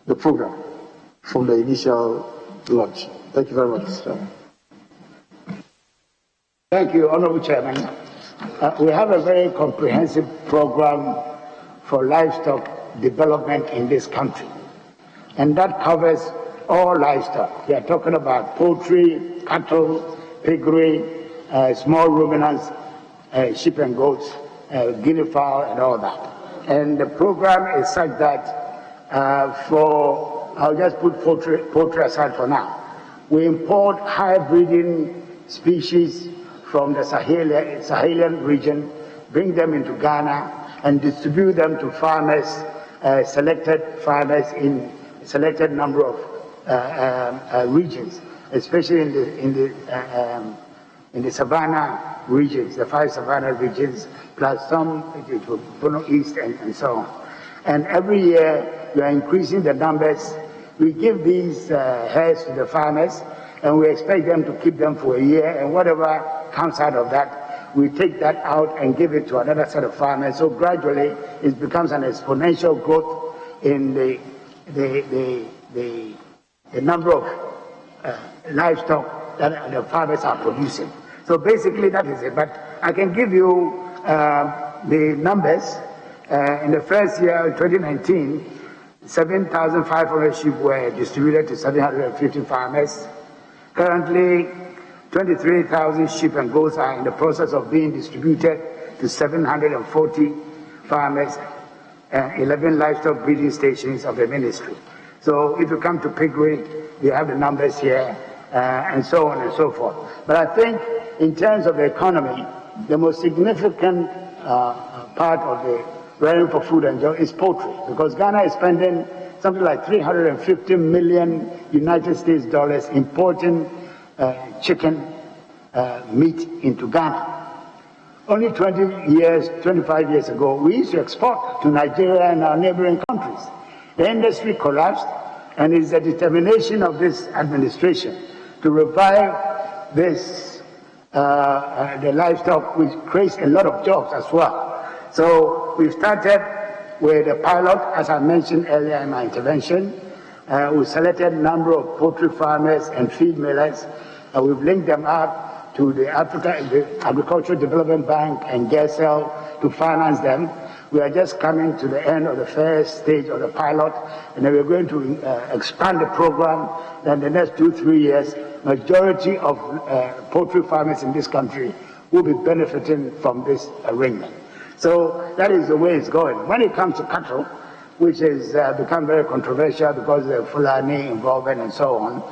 the program from the initial launch. Thank you very much, sir. Thank you, Honorable Chairman. We have a very comprehensive program for livestock development in this country, and that covers all livestock. We are talking about poultry, cattle, piggery, small ruminants, sheep and goats, guinea fowl, and all that. And the program is such that I'll just put poultry aside for now. We import high breeding species from the Sahelian region, bring them into Ghana, and distribute them to farmers, selected farmers in a selected number of regions, especially in the savannah regions, the 5 savannah regions, plus some to Bono East and so on. And every year we are increasing the numbers. We give these hares to the farmers, and we expect them to keep them for a year, and whatever comes out of that, we take that out and give it to another set of farmers. So gradually it becomes an exponential growth in the number of livestock that the farmers are producing. So basically that is it. But I can give you the numbers. In the first year, 2019, 7,500 sheep were distributed to 750 farmers. Currently, 23,000 sheep and goats are in the process of being distributed to 740 farmers and 11 livestock breeding stations of the ministry. So if you come to piggery, you have the numbers here, and so on and so forth. But I think in terms of the economy, the most significant part of the revenue for food and jobs is poultry, because Ghana is spending something like 350 million United States dollars importing chicken meat into Ghana. Only 25 years ago, we used to export to Nigeria and our neighboring countries. The industry collapsed, and it's the determination of this administration to revive this, the livestock, which creates a lot of jobs as well. So we've started with a pilot, as I mentioned earlier in my intervention. We selected a number of poultry farmers and feed millers. We've linked them up to the Agricultural Development Bank and GESEL to finance them. We are just coming to the end of the first stage of the pilot, and then we're going to expand the program. Then the next 2-3 years, majority of poultry farmers in this country will be benefiting from this arrangement. So that is the way it's going. When it comes to cattle, which has become very controversial because of the Fulani involvement and so on,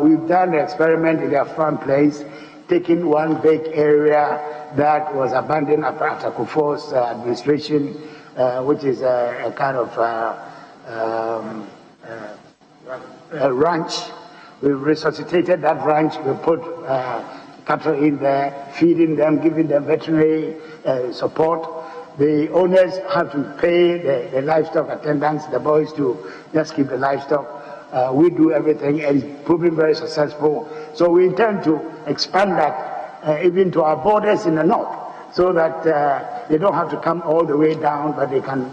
we've done the experiment in their farm place, taking one big area that was abandoned after Kufuor's administration, which is a kind of a ranch. We resuscitated that ranch. We put cattle in there, feeding them, giving them veterinary support. The owners have to pay the livestock attendants, the boys, to just keep the livestock. We do everything, and it's proving very successful. So we intend to expand that even to our borders in the north, so that they don't have to come all the way down, but they can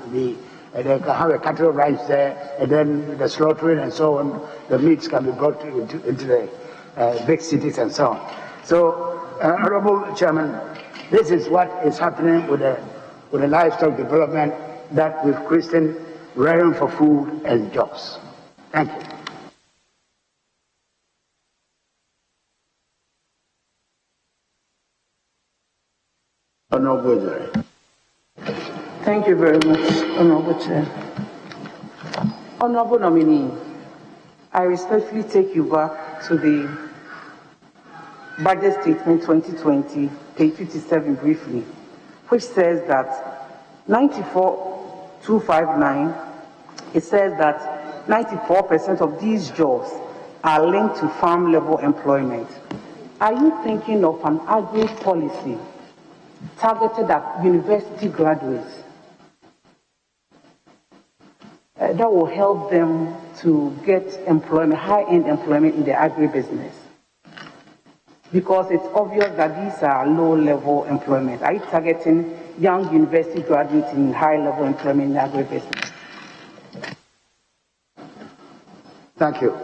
have a cattle ranch there, and then the slaughtering and so on, the meats can be brought into the big cities and so on. So, Honorable Chairman, this is what is happening with the livestock development that we've christened rearing for food and jobs. Thank you. Honorable Jerry. Thank you very much, Honorable Chair. Honorable nominee, I respectfully take you back to the Budget Statement 2020, page 57 briefly, which says that 94,259, it says that 94% of these jobs are linked to farm level employment. Are you thinking of an agri policy targeted at university graduates that will help them to get employment, high-end employment in the agribusiness? Because it's obvious that these are low-level employment. Are you targeting young university graduates in high-level employment in agribusiness? Thank you.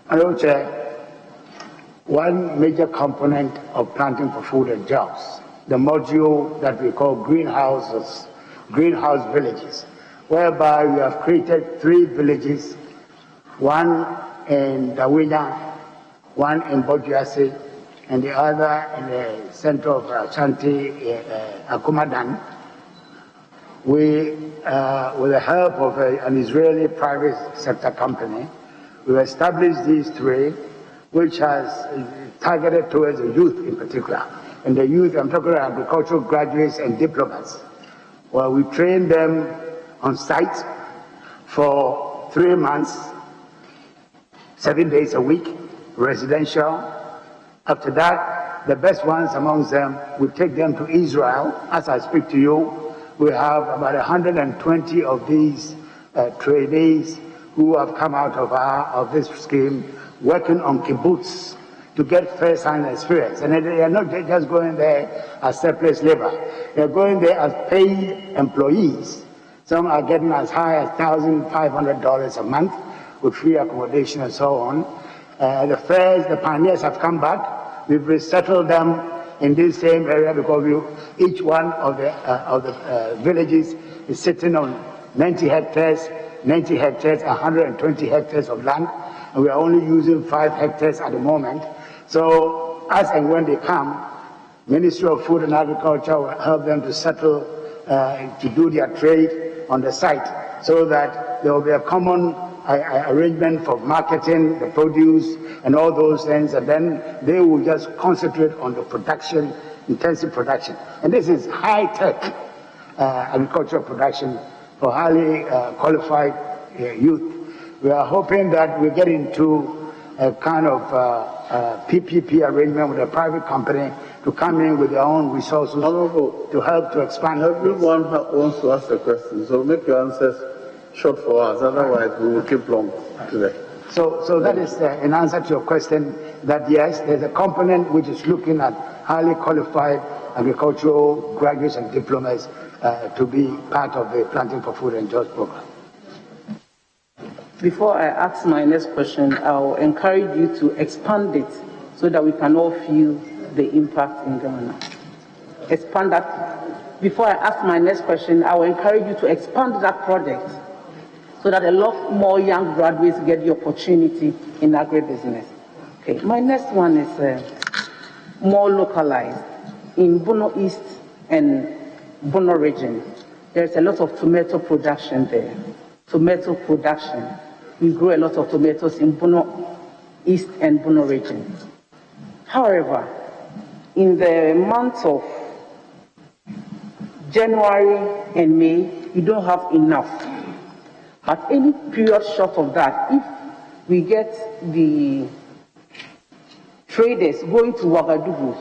Honorable Chair, one major component of planting for food and jobs, the module that we call greenhouse villages, whereby we have created 3 villages, one in Dawinya, one in Bojuase, and the other in the center of Ashanti, Akumadan. We, with the help of an Israeli private sector company, we established these 3, which has targeted towards the youth in particular. And the youth, I'm talking about agricultural graduates and diplomats. Well, we train them on site for 3 months, 7 days a week, residential. After that, the best ones amongst them, we take them to Israel. As I speak to you, we have about 120 of these trainees who have come out of this scheme, working on kibbutz to get first-hand experience. And they are not just going there as surplus labor. They're going there as paid employees. Some are getting as high as $1,500 a month with free accommodation and so on. The pioneers have come back. We've resettled them in this same area because each one of the villages is sitting on 90 hectares, 120 hectares of land, and we are only using 5 hectares at the moment. So as and when they come, Ministry of Food and Agriculture will help them to settle, to do their trade on the site, so that there will be a common arrangement for marketing the produce and all those things, and then they will just concentrate on the production intensive production. And this is high-tech agricultural production for highly qualified youth. We are hoping that we get into a kind of PPP arrangement with a private company to come in with their own resources to help to expand. Everyone wants to ask a question, so make your answers short for us, otherwise we will keep long today. So that is an answer to your question, that yes, there's a component which is looking at highly qualified agricultural graduates and diplomas to be part of the Planting for Food and Jobs program. Before I ask my next question, I'll encourage you to expand it so that we can all feel the impact in Ghana. Expand that. Before I ask my next question, I will encourage you to expand that project so that a lot more young graduates get the opportunity in agribusiness. Okay, my next one is more localized. In Bono East and Bono region, there's a lot of tomato production there. Tomato production. We grow a lot of tomatoes in Bono East and Bono region. However, in the months of January and May, we don't have enough. At any period short of that, if we get the traders going to Ouagadougou,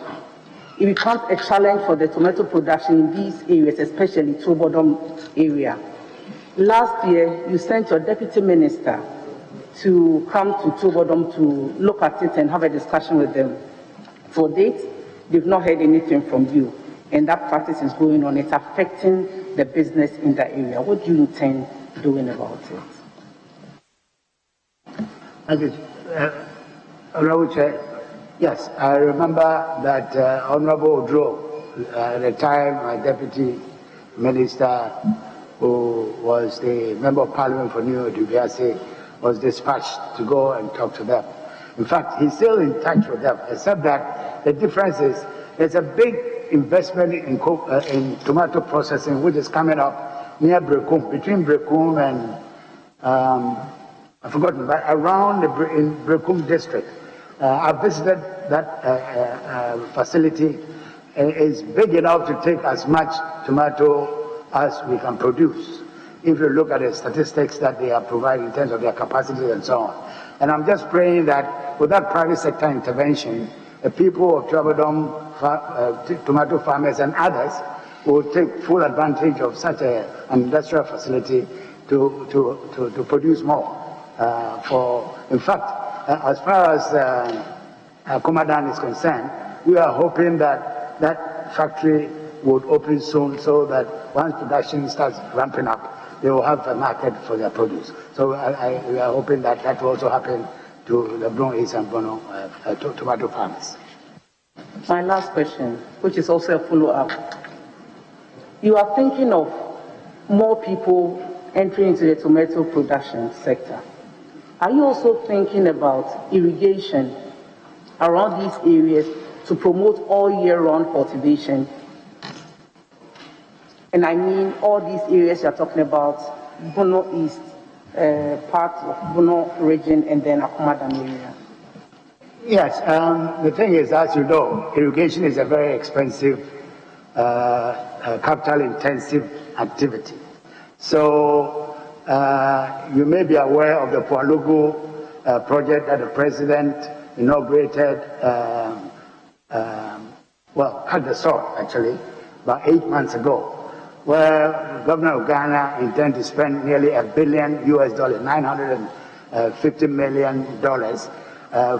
it becomes a challenge for the tomato production in these areas, especially Tobodom area. Last year, you sent your deputy minister to come to Tobodom to look at it and have a discussion with them. For date, they've not heard anything from you, and that practice is going on. It's affecting the business in that area. What do you intend doing about it? Thank you. Honorable Chair, yes, I remember that Honorable Odro, at the time, my deputy minister, who was the member of parliament for New Dubiase, was dispatched to go and talk to them. In fact, he's still in touch with them, except that the difference is there's a big investment in tomato processing, which is coming up near Brekum, between Brekum and, I've forgotten, but around in Brekum district. I visited that facility, and it's big enough to take as much tomato as we can produce, if you look at the statistics that they are providing in terms of their capacity and so on. And I'm just praying that with that private sector intervention, the people of Tobodom, tomato farmers and others will take full advantage of such an industrial facility to produce more. In fact, as far as Komadan is concerned, we are hoping that that factory would open soon, so that once production starts ramping up, they will have a market for their produce. So we are hoping that that will also happen to the Bono East and Bono tomato farmers. My last question, which is also a follow-up. You are thinking of more people entering into the tomato production sector. Are you also thinking about irrigation around these areas to promote all year-round cultivation? And I mean all these areas you're talking about, Bono East, part of Bono region, and then Akumadam area. Yes, the thing is, as you know, irrigation is a very expensive, capital-intensive activity. So you may be aware of the Pualugu project that the president inaugurated, had the sword actually, about 8 months ago, where the governor of Ghana intends to spend nearly $1 billion, $950 million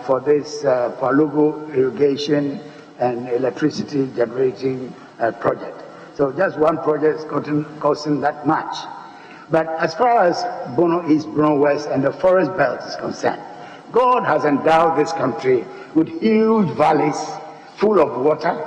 for this Pualugu irrigation and electricity generating project. So just one project is costing that much. But as far as Bono East, Bono West, and the forest belt is concerned, God has endowed this country with huge valleys full of water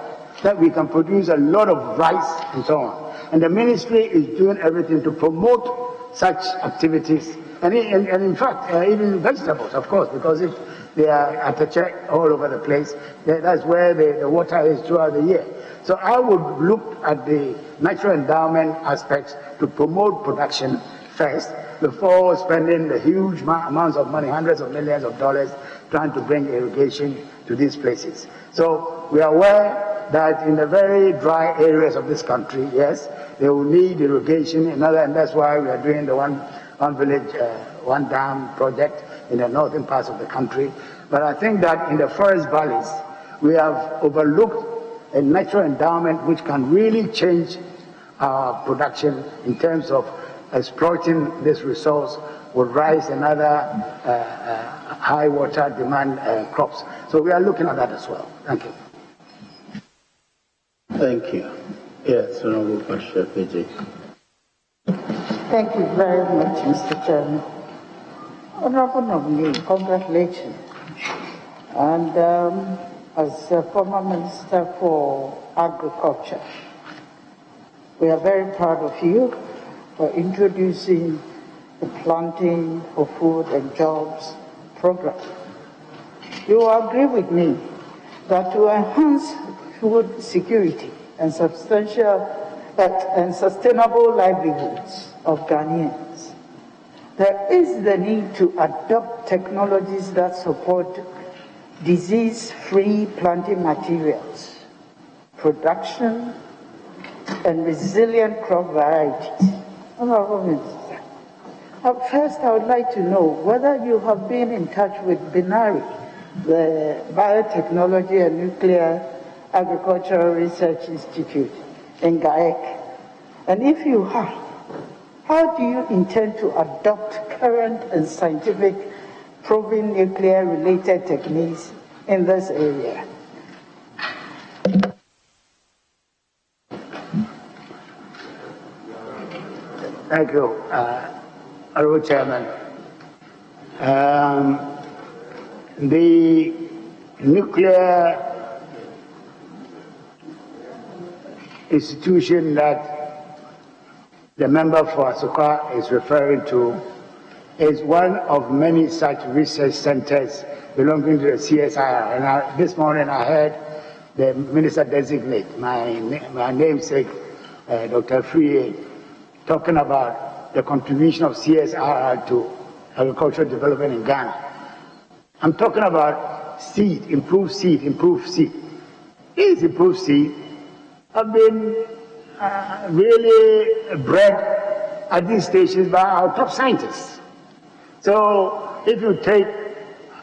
that we can produce a lot of rice and so on. And the ministry is doing everything to promote such activities, and in fact, even vegetables, of course, because if they are at the check all over the place, that's where the water is throughout the year. So I would look at the natural endowment aspects to promote production first, before spending the huge amounts of money, hundreds of millions of dollars, trying to bring irrigation to these places. So we are aware that in the very dry areas of this country, yes, they will need irrigation and that's why we are doing the one village, one dam project in the northern parts of the country. But I think that in the forest valleys, we have overlooked a natural endowment which can really change our production in terms of exploiting this resource would rise another high water demand crops. So we are looking at that as well. Thank you. Thank you. Yes, Honorable Pastor PJ. Thank you very much, Mr. Chairman. Honorable nominee, congratulations. And as a former Minister for Agriculture, we are very proud of you for introducing the Planting for Food and Jobs program. You will agree with me that to enhance food security and sustainable livelihoods of Ghanaians, there is the need to adopt technologies that support disease-free planting materials, production, and resilient crop varieties. Honorable Minister, first I would like to know whether you have been in touch with BINARI, the Biotechnology and Nuclear Agricultural Research Institute in GAEC. And if you have, how do you intend to adopt current and scientific proven nuclear-related techniques in this area? Thank you, Honorable Chairman. The nuclear institution that the member for Asokwa is referring to is one of many such research centers belonging to the CSIR. And this morning I heard the Minister Designate, my namesake, Dr. Afriyie, talking about the contribution of CSIR to agricultural development in Ghana. I'm talking about seed, improved seed, improved seed. These improved seed have been really bred at these stations by our top scientists. So if you take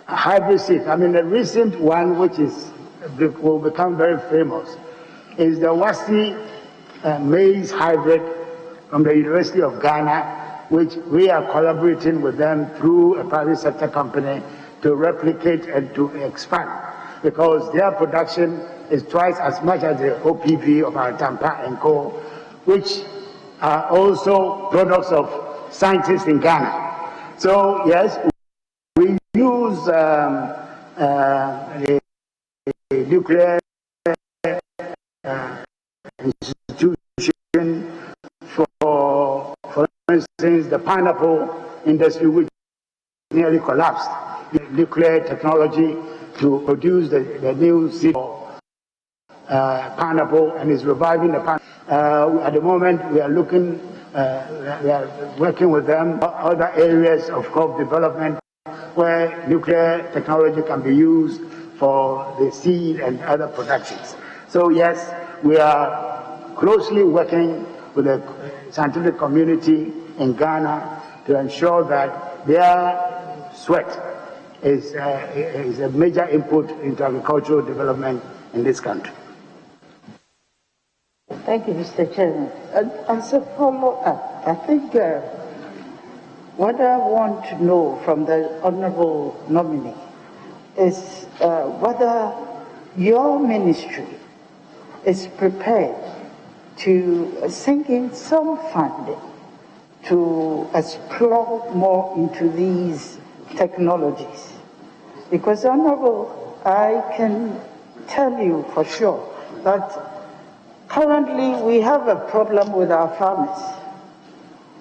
hybrid seed, I mean the recent one which will become very famous is the Wasi Maize hybrid from the University of Ghana, which we are collaborating with them through a private sector company to replicate and to expand, because their production is twice as much as the OPV of our Tampa and Co., which are also products of scientists in Ghana. So yes, we use the nuclear institution for instance, the pineapple industry, which nearly collapsed. Nuclear technology to produce the new seed pineapple, and is reviving the pineapple. At the moment, we are looking, we are working with them other areas of crop development where nuclear technology can be used for the seed and other productions. So yes, we are closely working with the scientific community in Ghana to ensure that their sweat is a major input into agricultural development in this country. Thank you, Mr. Chairman. As a follow-up, I think what I want to know from the Honourable nominee is whether your ministry is prepared to sink in some funding to explore more into these technologies. Because, Honourable, I can tell you for sure that currently we have a problem with our farmers,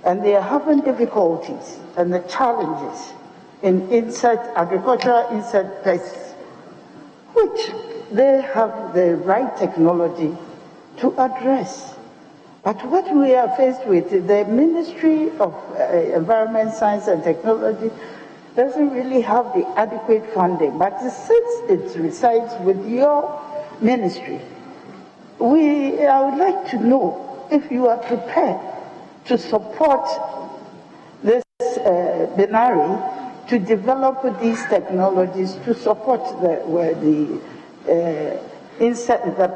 and they are having difficulties and the challenges in agricultural insect pests, which they have the right technology to address. But what we are faced with, the Ministry of Environment, Science and Technology doesn't really have the adequate funding. But since it resides with your ministry, I would like to know if you are prepared to support this Benari to develop these technologies to support the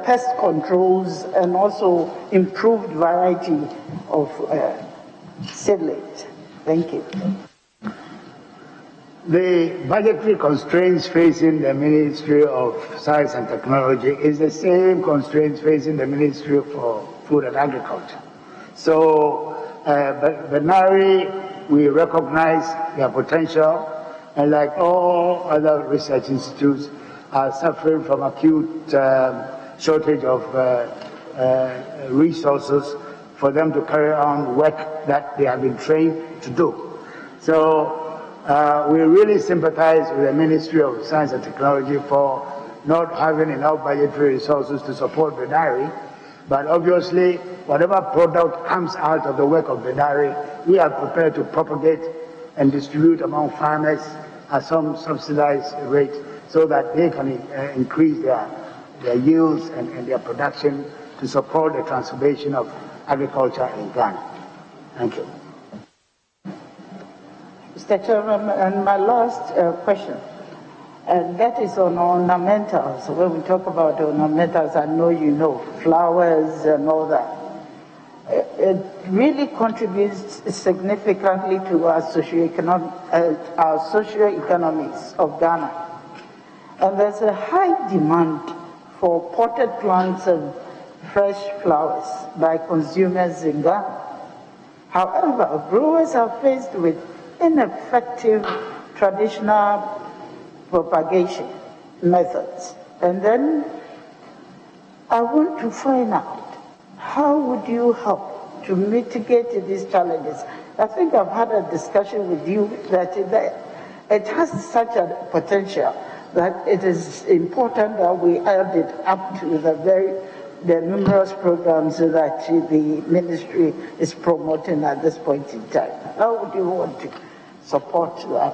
pest controls and also improved variety of seedlings. Thank you. The budgetary constraints facing the Ministry of Science and Technology is the same constraints facing the Ministry for Food and Agriculture. So, Benari, we recognize their potential, and like all other research institutes, are suffering from acute shortage of resources for them to carry on work that they have been trained to do. So, we really sympathize with the Ministry of Science and Technology for not having enough budgetary resources to support Benari, but obviously whatever product comes out of the work of Benari, we are prepared to propagate and distribute among farmers at some subsidized rate so that they can increase their yields and their production to support the transformation of agriculture in Ghana. Thank you. Mr. Chairman, and my last question, and that is on ornamentals. When we talk about ornamentals, I know you know, flowers and all that. It really contributes significantly to our socio-economies of Ghana. And there's a high demand for potted plants and fresh flowers by consumers in Ghana. However, growers are faced with ineffective traditional propagation methods. And then I want to find out, how would you help to mitigate these challenges? I think I've had a discussion with you that it has such a potential that it is important that we add it up to the numerous programs that the ministry is promoting at this point in time. How would you want to support that?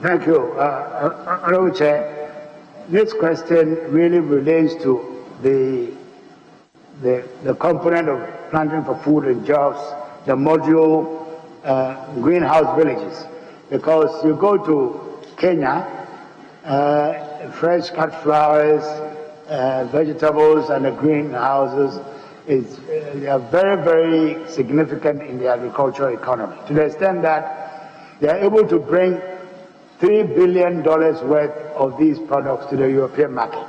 Thank you. Honourable Chair, this question really relates to the component of planting for food and jobs, the module greenhouse villages. Because you go to Kenya, fresh cut flowers, vegetables and the greenhouses they are very, very significant in the agricultural economy, to the extent that they are able to bring $3 billion worth of these products to the European market.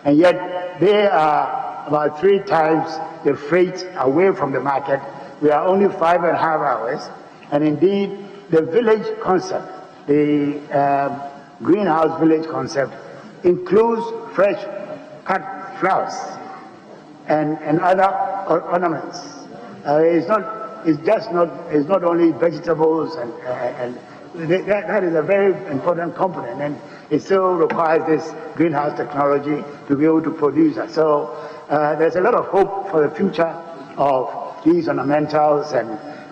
And yet they are about 3 times the freight away from the market. We are only 5.5 hours. And indeed, the village concept, the greenhouse village concept, includes fresh cut flowers and other ornaments. It's not only vegetables and that is a very important component, and it still requires this greenhouse technology to be able to produce that. So there's a lot of hope for the future of these ornamentals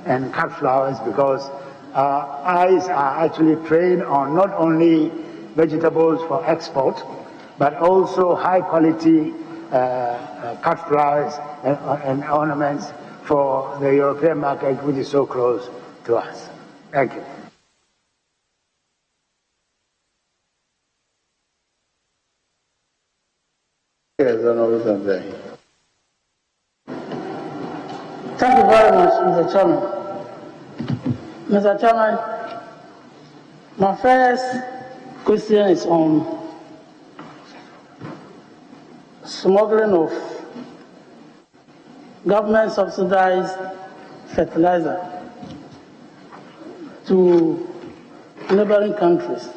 and cut flowers, because our eyes are actually trained on not only vegetables for export, but also high quality cut flowers and ornaments for the European market, which is so close to us. Thank you. Yes, Honourable. Thank you very much, Mr. Chairman. Mr. Chairman, my first question is on smuggling of government subsidized fertilizer to neighboring countries.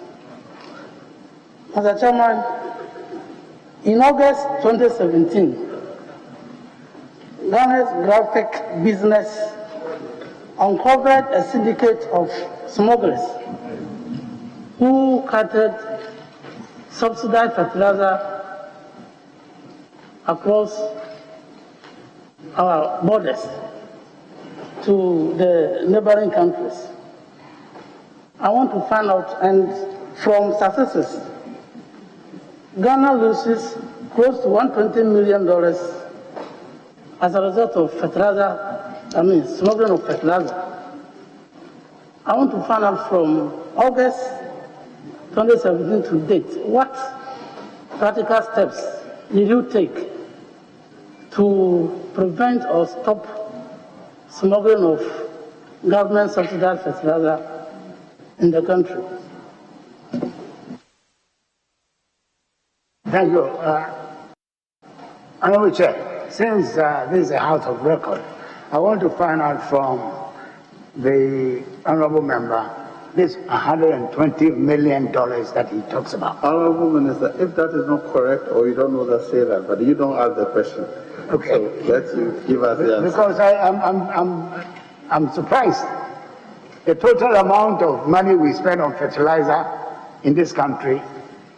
Mr. Chairman, in August 2017, Ghana's Agribusiness uncovered a syndicate of smugglers who carted subsidized fertilizer across our borders to the neighboring countries. I want to find out, and from statistics, Ghana loses close to $120 million as a result of smuggling of fertilizer. I want to find out from August 2017 to date, what practical steps did you take to prevent or stop smuggling of government subsidized fertilizer in the country? Thank you. Honorable Chair, since this is a House of Record, I want to find out from the Honorable Member this $120 million that he talks about. Honorable Minister, if that is not correct or you don't know that, say that, but you don't ask the question. Okay. So let you give us the answer. Because I'm surprised. The total amount of money we spend on fertilizer in this country,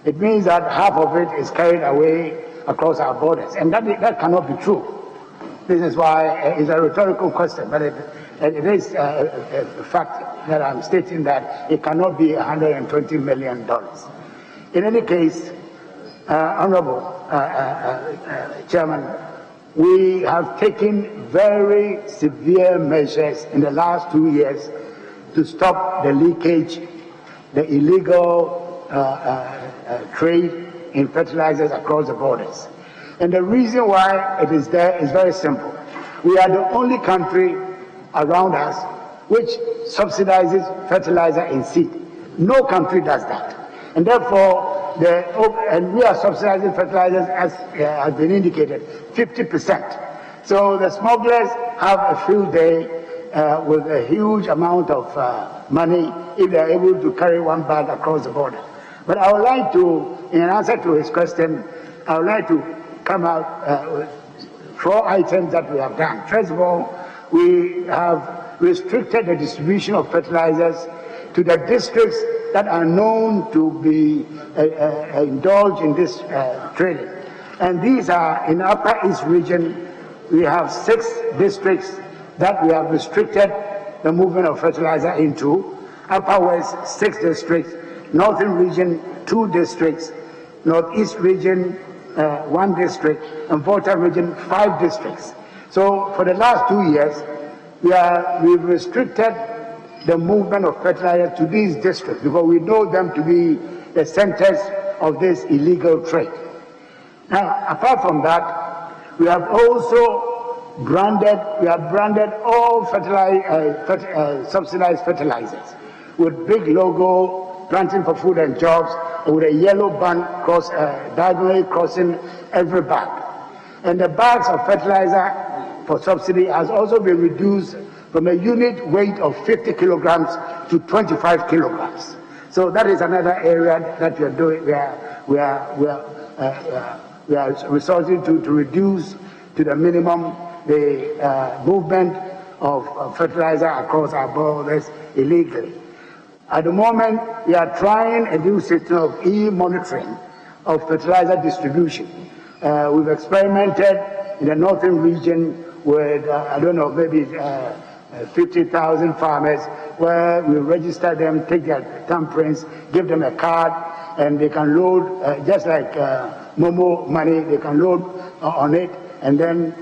it means that half of it is carried away across our borders. And that cannot be true. This is why it's a rhetorical question, but it is a fact that I'm stating that it cannot be $120 million. In any case, Honorable Chairman, we have taken very severe measures in the last 2 years to stop the leakage, the illegal trade in fertilizers across the borders. And the reason why it is there is very simple. We are the only country around us which subsidizes fertilizer in seed. No country does that. And therefore, and we are subsidizing fertilizers, as has been indicated, 50%. So the smugglers have a field day with a huge amount of money if they are able to carry one bag across the border. But I would like to, in answer to his question, I would like to come out with 4 items that we have done. First of all, we have restricted the distribution of fertilizers to the districts that are known to be indulged in this trading. And these are in Upper East region. We have 6 districts that we have restricted the movement of fertilizer into. Upper West, 6 districts. Northern region, 2 districts. Northeast region, 1 district. And Volta region, 5 districts. So for the last 2 years, we've restricted the movement of fertilizer to these districts because we know them to be the centers of this illegal trade. Now, apart from that, we have also branded all subsidized fertilizers with big logo, Planting for Food and Jobs, with a yellow band diagonally crossing every bag. And the bags of fertilizer for subsidy has also been reduced from a unit weight of 50 kilograms to 25 kilograms. So that is another area that we are doing. We are resorting to reduce to the minimum the movement of fertilizer across our borders illegally. At the moment, we are trying a new system of e-monitoring of fertilizer distribution. We've experimented in the northern region with, maybe 50,000 farmers, where we register them, take their thumbprints, give them a card, and they can load, just like Momo money, they can load on it, and then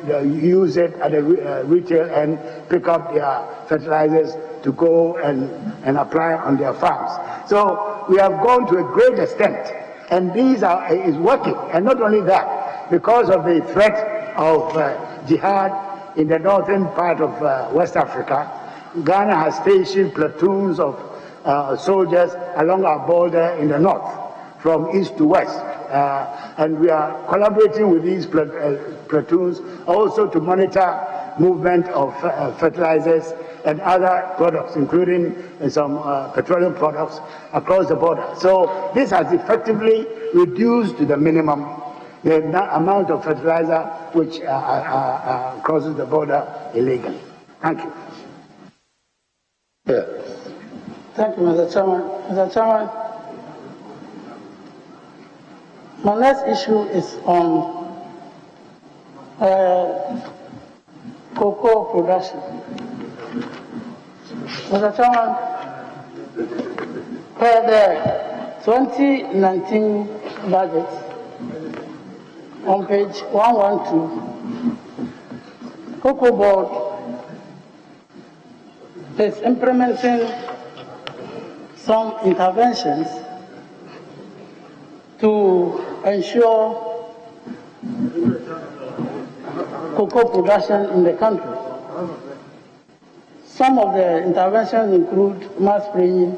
use it at the retail and pick up their fertilizers to go and apply on their farms. So we have gone to a great extent, and is working. And not only that, because of the threat of jihad in the northern part of West Africa, Ghana has stationed platoons of soldiers along our border in the north, from east to west. And we are collaborating with these platoons also to monitor movement of fertilizers and other products, including some petroleum products across the border. So this has effectively reduced to the minimum the amount of fertilizer which crosses the border illegally. Thank you. Yeah. Thank you, Mr. Chairman. Mr. Chairman, my next issue is on cocoa production. Mr. Chairman, per the 2019 budget, on page 112, Cocoa Board is implementing some interventions to ensure cocoa production in the country. Some of the interventions include mass spraying,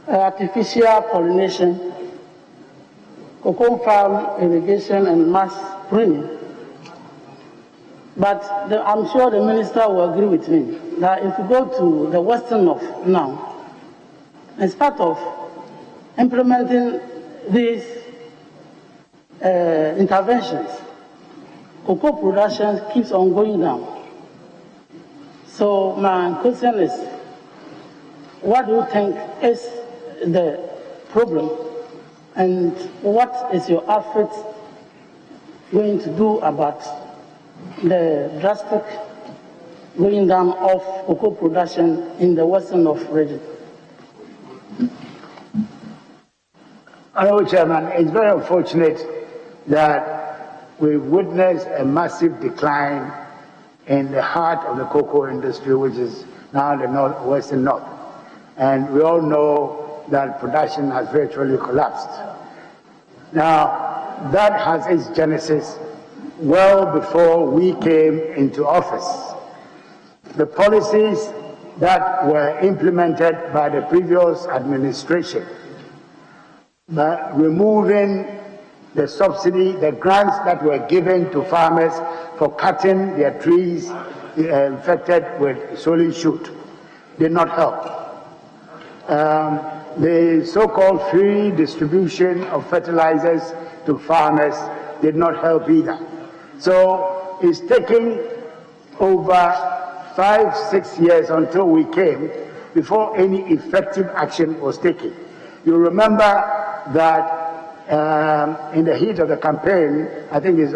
artificial pollination, cocoa farm irrigation, and mass pruning. But I'm sure the minister will agree with me that if you go to the Western North now, as part of implementing these interventions, cocoa production keeps on going down. So my question is, what do you think is the problem, and what is your effort going to do about the drastic going down of cocoa production in the Western North region? Honourable Chairman, it's very unfortunate that we witnessed a massive decline in the heart of the cocoa industry, which is now the Western North. And we all know that production has virtually collapsed. Now, that has its genesis well before we came into office. The policies that were implemented by the previous administration, by removing the subsidy, the grants that were given to farmers for cutting their trees infected with swollen shoot, did not help. The so-called free distribution of fertilizers to farmers did not help either. So it's taking over 5-6 years until we came before any effective action was taken. You remember that in the heat of the campaign, I think it's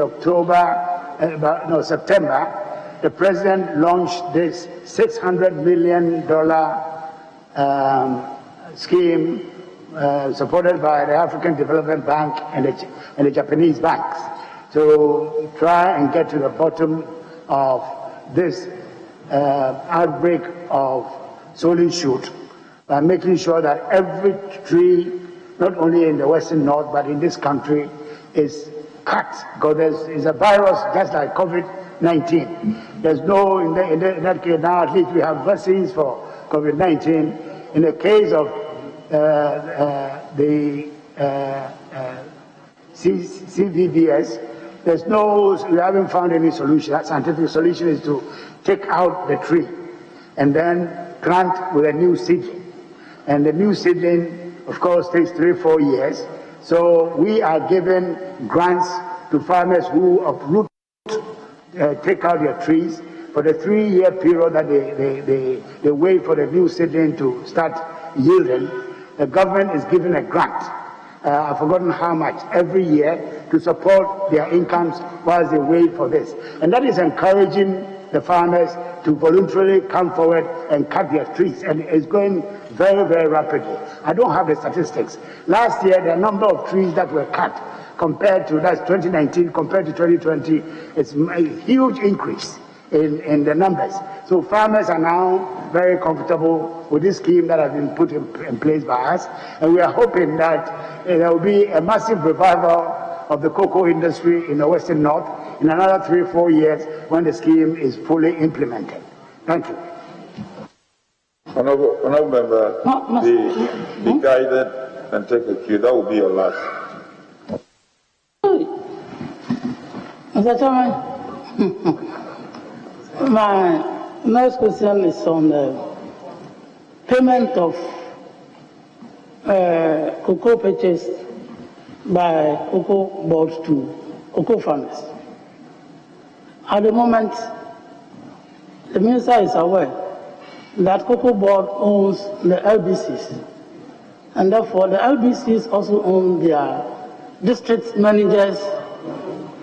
September, the president launched this $600 million scheme supported by the African Development Bank and the Japanese banks to try and get to the bottom of this outbreak of swollen shoot by making sure that every tree, not only in the Western North, but in this country, is cut. Because there's a virus just like COVID-19. There's no, in that case now at least we have vaccines for COVID-19. In the case of the CVVS, we haven't found any solution. That scientific solution is to take out the tree and then plant with a new seedling. And the new seedling, of course, takes 3-4 years. So we are giving grants to farmers who uproot, take out their trees for the 3-year period that they wait for the new seedling to start yielding. The government is giving a grant, I've forgotten how much, every year to support their incomes whilst they wait for this. And that is encouraging the farmers to voluntarily come forward and cut their trees. And it's going very, very rapidly. I don't have the statistics. Last year, the number of trees that were cut compared to, that's 2019, compared to 2020, it's a huge increase in the numbers. So farmers are now very comfortable with this scheme that has been put in place by us. And we are hoping that there will be a massive revival of the cocoa industry in the Western North in another 3-4 years when the scheme is fully implemented. Thank you. Honourable Member, be guided and take a cue. That will be your last. Mr. Chairman, my next question is on the payment of cocoa purchased by cocoa boards to cocoa farmers. At the moment, the minister is aware that cocoa board owns the LBCs, and therefore the LBCs also own their district managers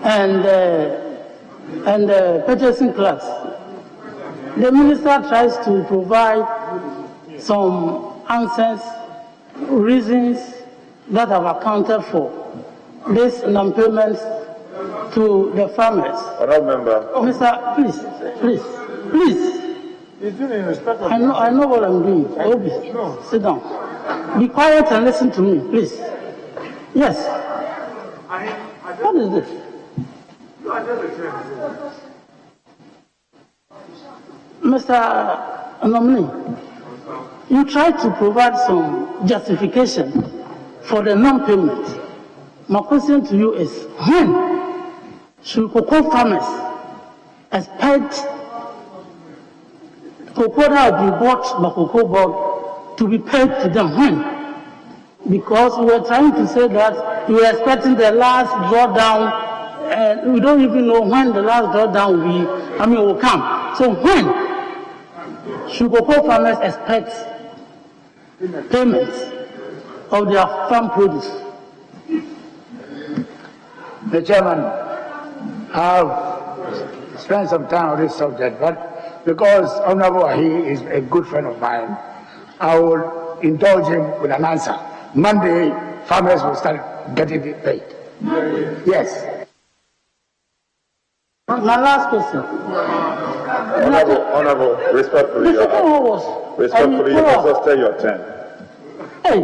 and the purchasing clerks. The minister tries to provide some answers, reasons that have accounted for this non-payments to the farmers. Honourable Member. Oh, Mr. Please. I know what I'm doing. Obi, sit down. Be quiet and listen to me, please. Yes. What is this? Mr. Nominee, you tried to provide some justification for the non-payment. My question to you is, when should cocoa farmers expect cocoa that will be bought by Cocoa Board to be paid to them? When? Because we were trying to say that we were expecting the last drawdown, and we don't even know when the last drawdown will come. So when should cocoa farmers expect payments of their farm produce? The Chairman, I've spent some time on this subject, but because Honorable Ahi is a good friend of mine, I will indulge him with an answer. Monday, farmers will start getting paid. Yes. My last question. Honorable, respectfully, you must extend your turn. Hey.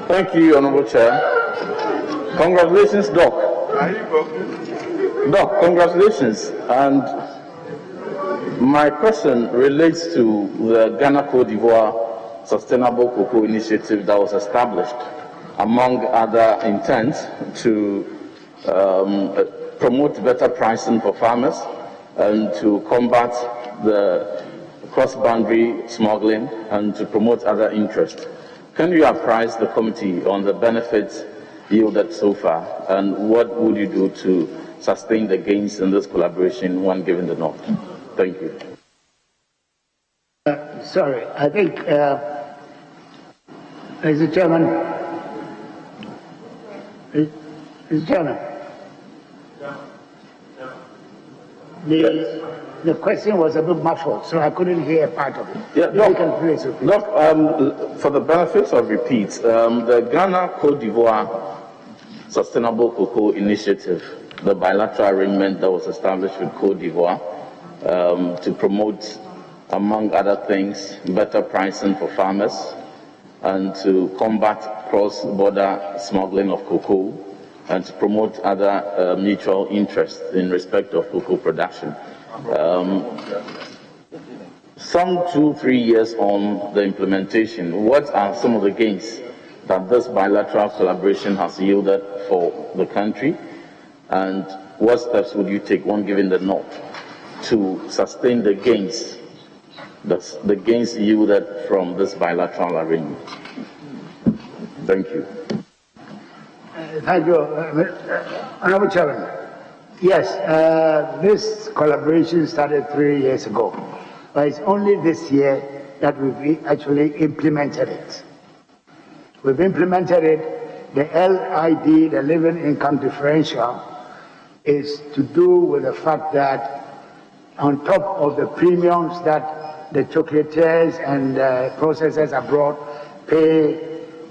Thank you, Honorable Chair. Congratulations, Doc. Doc, congratulations. And my question relates to the Ghana-Cote d'Ivoire Sustainable Cocoa Initiative that was established, among other intents, to promote better pricing for farmers and to combat the cross-boundary smuggling and to promote other interests. Can you apprise the committee on the benefits yielded so far, and what would you do to sustain the gains in this collaboration when given the nod? Thank you. Sorry, I think, Mr. Chairman, the question was a bit muffled, so I couldn't hear part of it. Yeah, Doc, for the benefits of repeats, the Ghana-Cote d'Ivoire Sustainable Cocoa Initiative, the bilateral arrangement that was established with Cote d'Ivoire to promote, among other things, better pricing for farmers and to combat cross-border smuggling of cocoa and to promote other mutual interests in respect of cocoa production. Some 2-3 years on the implementation, what are some of the gains that this bilateral collaboration has yielded for the country, and what steps would you take when given the nod to sustain the gains, the gains yielded from this bilateral arrangement? Thank you. Thank you, Honorable Chairman. Yes, this collaboration started 3 years ago, but it's only this year that we've actually implemented it. We've implemented it. The LID, the Living Income Differential, is to do with the fact that on top of the premiums that the chocolatiers and processors abroad pay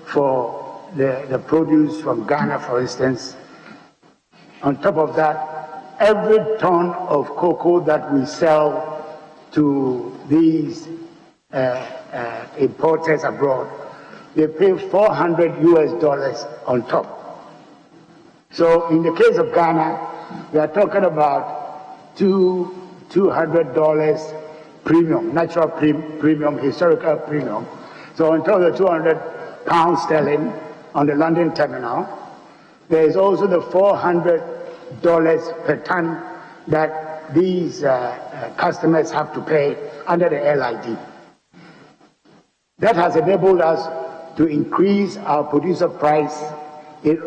for the produce from Ghana, for instance, on top of that, every ton of cocoa that we sell to these importers abroad, they pay $400 on top. So in the case of Ghana, we are talking about $200 premium, natural premium, historical premium. So on top of the 200 pounds sterling on the London terminal, there is also the $400 per ton that these customers have to pay under the LID. That has enabled us to increase our producer price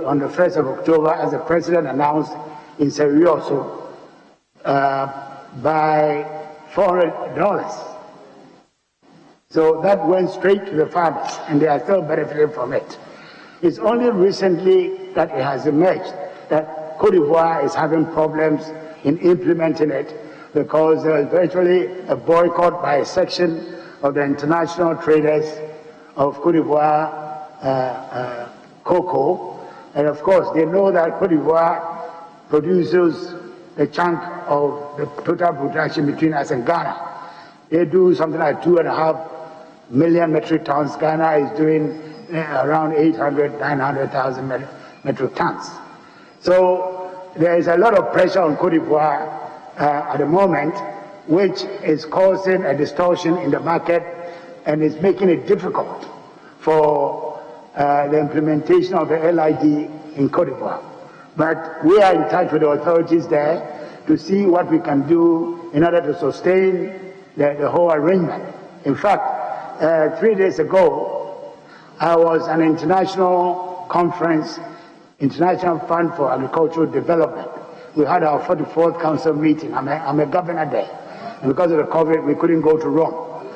on the 1st of October, as the President announced in Serioso, by $400. So that went straight to the farmers, and they are still benefiting from it. It's only recently that it has emerged that Cote d'Ivoire is having problems in implementing it because there is virtually a boycott by a section of the international traders of Cote d'Ivoire cocoa. And of course, they know that Cote d'Ivoire produces a chunk of the total production between us and Ghana. They do something like 2.5 million metric tons. Ghana is doing around 800, 900,000 metric tons. So there is a lot of pressure on Cote d'Ivoire at the moment, which is causing a distortion in the market and is making it difficult for the implementation of the LID in Cote d'Ivoire. But we are in touch with the authorities there to see what we can do in order to sustain the whole arrangement. In fact, 3 days ago, I was at an international conference, International Fund for Agricultural Development. We had our 44th council meeting. I'm a governor there. And because of the COVID, we couldn't go to Rome.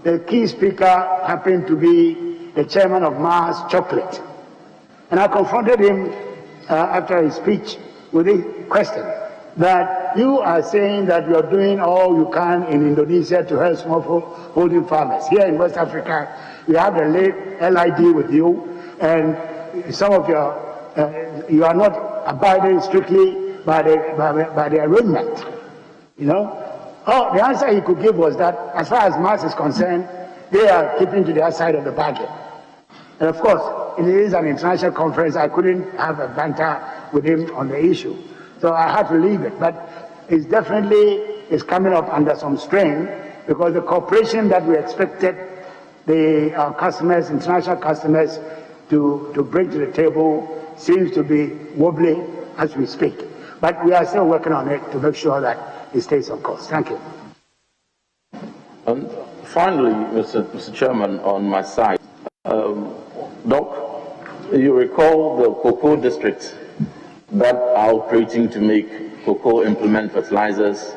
The key speaker happened to be the chairman of Maize Chocolate. And I confronted him after his speech with a question that you are saying that you are doing all you can in Indonesia to help smallholding farmers. Here in West Africa, we have the LID with you, and some of you are not abiding strictly by the arrangement. You know? Oh, the answer he could give was that as far as Maize is concerned, they are keeping to their side of the bargain. And of course, it is an international conference. I couldn't have a banter with him on the issue. So I had to leave it. But it's definitely coming up under some strain because the cooperation that we expected our customers, international customers, to bring to the table seems to be wobbly as we speak. But we are still working on it to make sure that it stays on course. Thank you. And finally, Mr. Chairman, on my side, Doc, you recall the cocoa districts that are operating to make cocoa implement fertilizers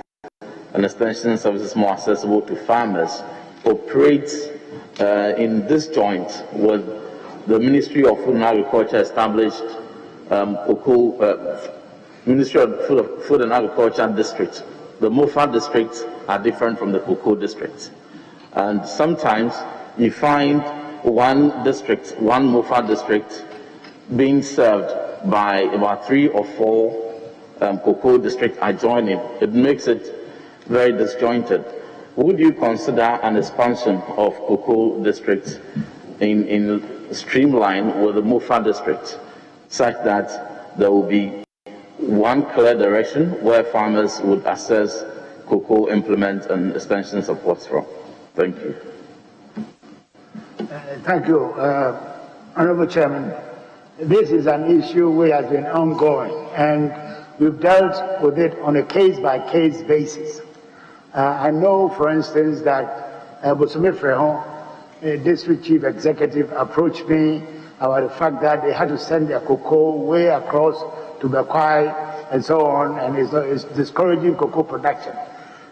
and extension services more accessible to farmers operate in this joint with the Ministry of Food and Agriculture established Ministry of Food and Agriculture district. The MOFA districts are different from the cocoa districts. And sometimes you find one district, one MOFA district, being served by about 3 or 4 cocoa districts adjoining. It makes it very disjointed. Would you consider an expansion of cocoa districts in streamline with the MOFA district, such that there will be one clear direction where farmers would access cocoa implement and extension supports from? Thank you. Thank you, Honorable Chairman. This is an issue which has been ongoing, and we've dealt with it on a case-by-case basis. I know, for instance, that Bosome Frehon, District Chief Executive, approached me about the fact that they had to send their cocoa way across to Bekwai and so on, and it's discouraging cocoa production.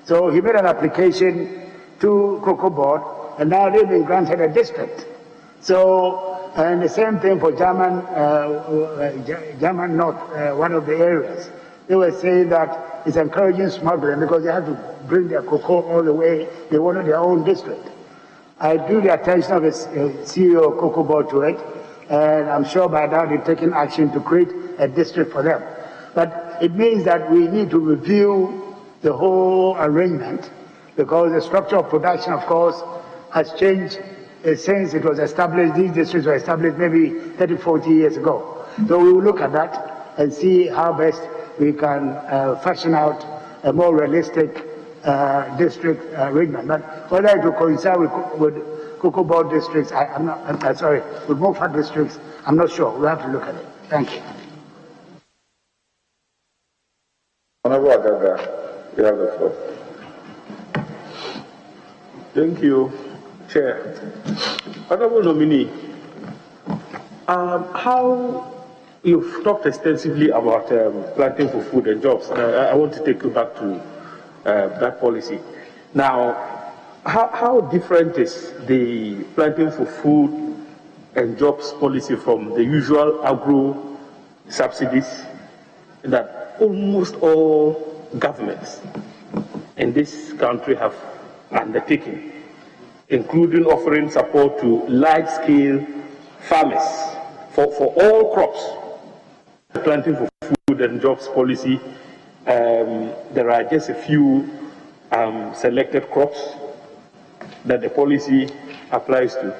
So he made an application to Cocoa Board, and now they've been granted a district. So, and the same thing for German North, one of the areas. They were saying that it's encouraging smuggling because they have to bring their cocoa all the way. They wanted their own district. I drew the attention of the CEO of Cocoa Board to it, and I'm sure by now they're taking action to create a district for them. But it means that we need to review the whole arrangement because the structure of production, of course, has changed since it was established. These districts were established maybe 30, 40 years ago. So we will look at that and see how best we can fashion out a more realistic district arrangement. But whether it will coincide with Cocoa Board districts, I'm sorry, with MOFA districts, I'm not sure. We'll have to look at it. Thank you. Honorable Agaga, you have the floor. Thank you, Chair. Honorable nominee, how you've talked extensively about planting for food and jobs, and I want to take you back to that policy. Now, how different is the planting for food and jobs policy from the usual agro subsidies that almost all governments in this country have undertaken, including offering support to large-scale farmers for all crops. Planting for Food and Jobs policy, there are just a few selected crops that the policy applies to.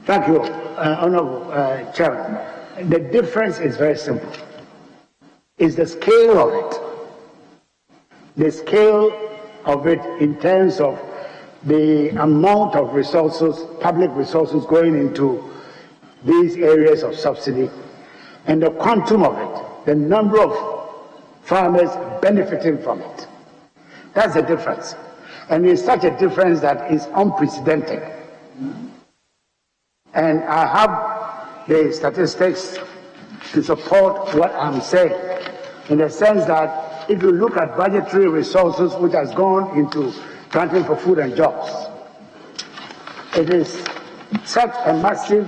Thank you, Honorable Chairman. The difference is very simple. It's the scale of it. The scale of it in terms of the amount of resources, public resources going into these areas of subsidy, and the quantum of it, the number of farmers benefiting from it. That's the difference. And it's such a difference that is unprecedented. And I have the statistics to support what I'm saying, in the sense that if you look at budgetary resources which has gone into planting for food and jobs, it is such a massive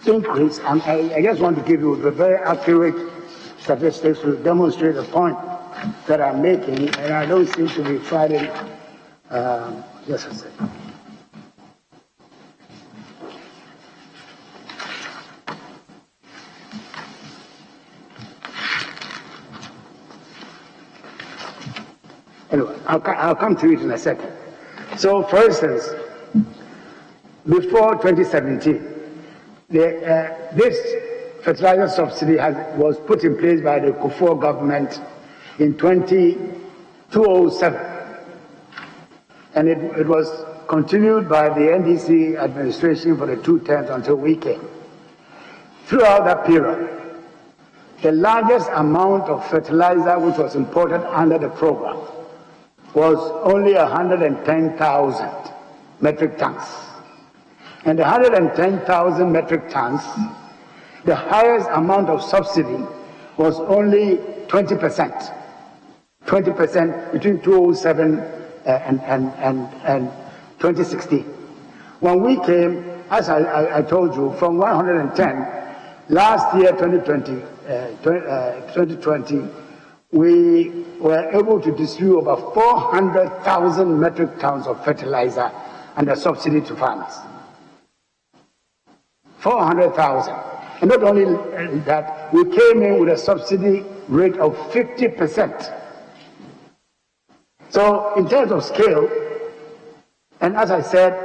increase, and I just want to give you the very accurate statistics to demonstrate the point that I'm making, and I don't seem to be fighting. Just a second. Anyway, I'll come to it in a second. So, for instance, before 2017, this fertilizer subsidy was put in place by the Kufuor government in 2007, and it was continued by the NDC administration for the 2 terms until we came. Throughout that period, the largest amount of fertilizer which was imported under the program was only 110,000 metric tons. And the 110,000 metric tons, the highest amount of subsidy was only 20%. 20% between 2007 and 2016. When we came, as I told you, from 110, last year, 2020, we were able to distribute over 400,000 metric tons of fertilizer under subsidy to farmers. 400,000. And not only that, we came in with a subsidy rate of 50%. So in terms of scale, and as I said,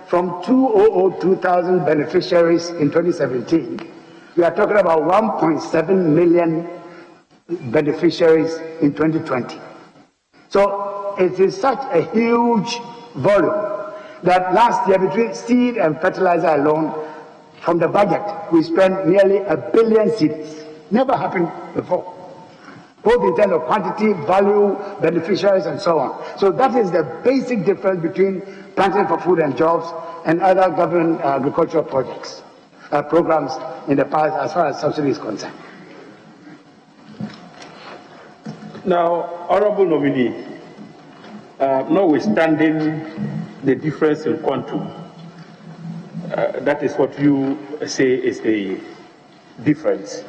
from 202,000 beneficiaries in 2017, we are talking about 1.7 million beneficiaries in 2020. So it is such a huge volume that last year, between seed and fertilizer alone, from the budget, we spent nearly 1 billion cedis. Never happened before, both in terms of quantity, value, beneficiaries, and so on. So that is the basic difference between planting for food and jobs and other government agricultural projects, programs in the past as far as subsidy is concerned. Now, Honorable Nominee, notwithstanding the difference in quantum, that is what you say is the difference.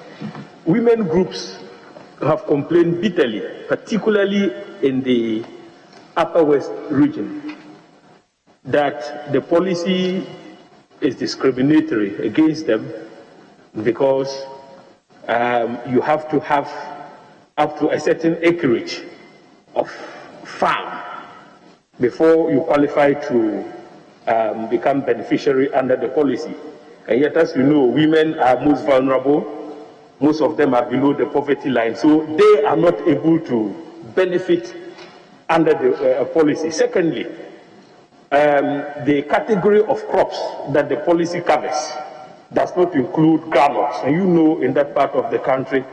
Women groups have complained bitterly, particularly in the Upper West region, that the policy is discriminatory against them because you have to have up to a certain acreage of farm before you qualify to become beneficiary under the policy. And yet, as you know, women are most vulnerable. Most of them are below the poverty line, so they are not able to benefit under the policy. Secondly, the category of crops that the policy covers does not include groundnuts. And you know, in that part of the country,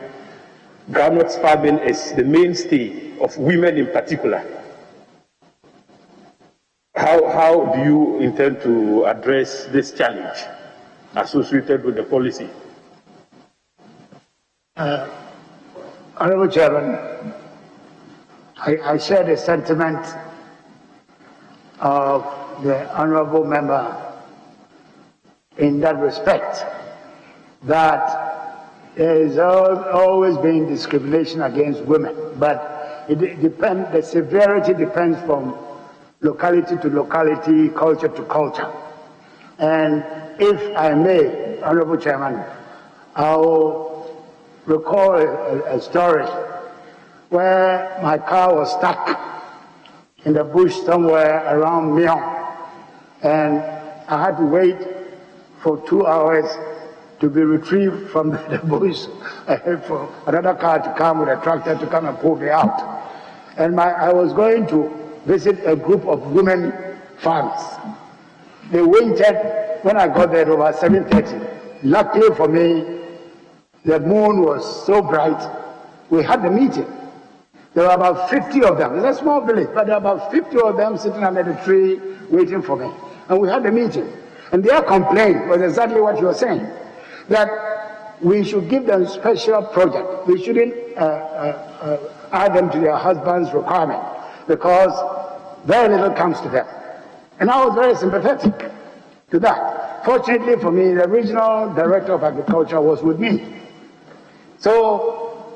groundnuts farming is the mainstay of women in particular. How do you intend to address this challenge associated with the policy? Honorable Chairman, I share the sentiment of the Honorable Member in that respect, that there is always been discrimination against women, but the severity depends from locality to locality, culture to culture. And if I may, Honorable Chairman, I'll recall a story where my car was stuck in the bush somewhere around Mion, and I had to wait for 2 hours to be retrieved from the bush for another car to come with a tractor to come and pull me out. And I was going to visit a group of women farmers. They waited. When I got there, it was 7:30. Luckily for me, the moon was so bright, we had the meeting. There were about 50 of them. It's a small village, but there were about 50 of them sitting under the tree waiting for me. And we had the meeting. And their complaint was exactly what you were saying, that we should give them special project. We shouldn't add them to their husband's requirement, because very little comes to them. And I was very sympathetic to that. Fortunately for me, the regional director of agriculture was with me. So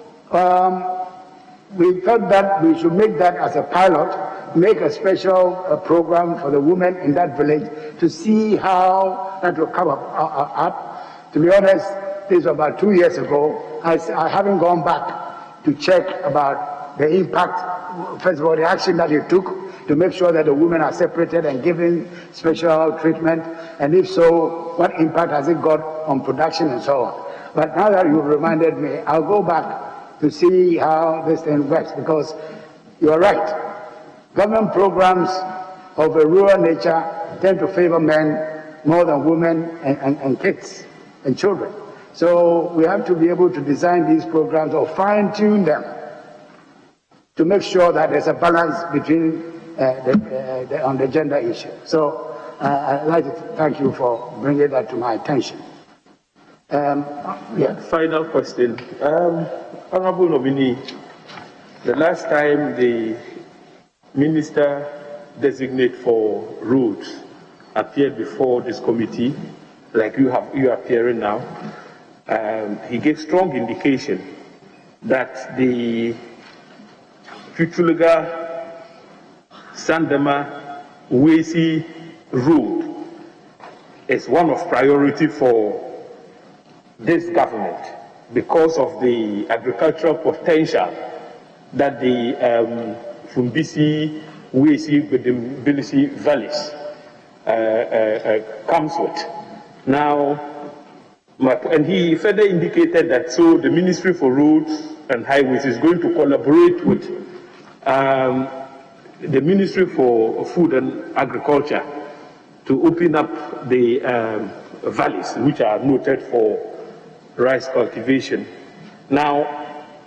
we felt that we should make that as a pilot, make a special program for the women in that village to see how that will come up. To be honest, this was about 2 years ago. I haven't gone back to check about the impact, first of all, the action that it took to make sure that the women are separated and given special treatment, and if so, what impact has it got on production and so on. But now that you've reminded me, I'll go back to see how this thing works, because you are right. Government programs of a rural nature tend to favor men more than women and kids and children. So we have to be able to design these programs or fine-tune them to make sure that there's a balance between on the gender issue. So I'd like to thank you for bringing that to my attention. Final question. Honorable Nominee, the last time the Minister Designate for Roads appeared before this committee, like you are appearing now, he gave strong indication that the Futulega Sandema Wesi road is one of priority for this government because of the agricultural potential that the Fumbisi, Wesi, Bedimbilisi valleys comes with. Now, and he further indicated that so the Ministry for Roads and Highways is going to collaborate with the Ministry for Food and Agriculture to open up the valleys which are noted for rice cultivation. Now,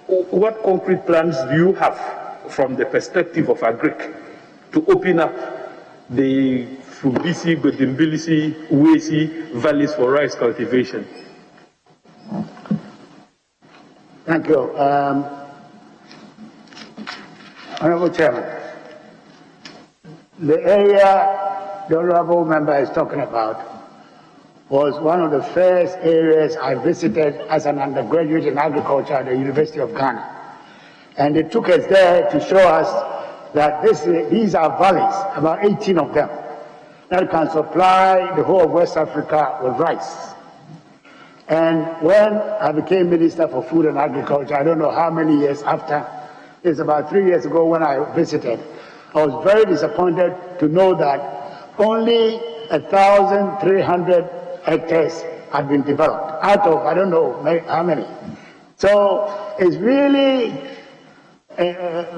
what concrete plans do you have from the perspective of Agric to open up the Fumbisi, Bedimbilisi, Wesi valleys for rice cultivation? Thank you. Honorable Chairman, the area the Honorable Member is talking about was one of the first areas I visited as an undergraduate in agriculture at the University of Ghana. And they took us there to show us that these are valleys, about 18 of them, that can supply the whole of West Africa with rice. And when I became Minister for Food and Agriculture, I don't know how many years after, it's about 3 years ago when I visited, I was very disappointed to know that only 1,300 hectares had been developed out of I don't know how many. So it's really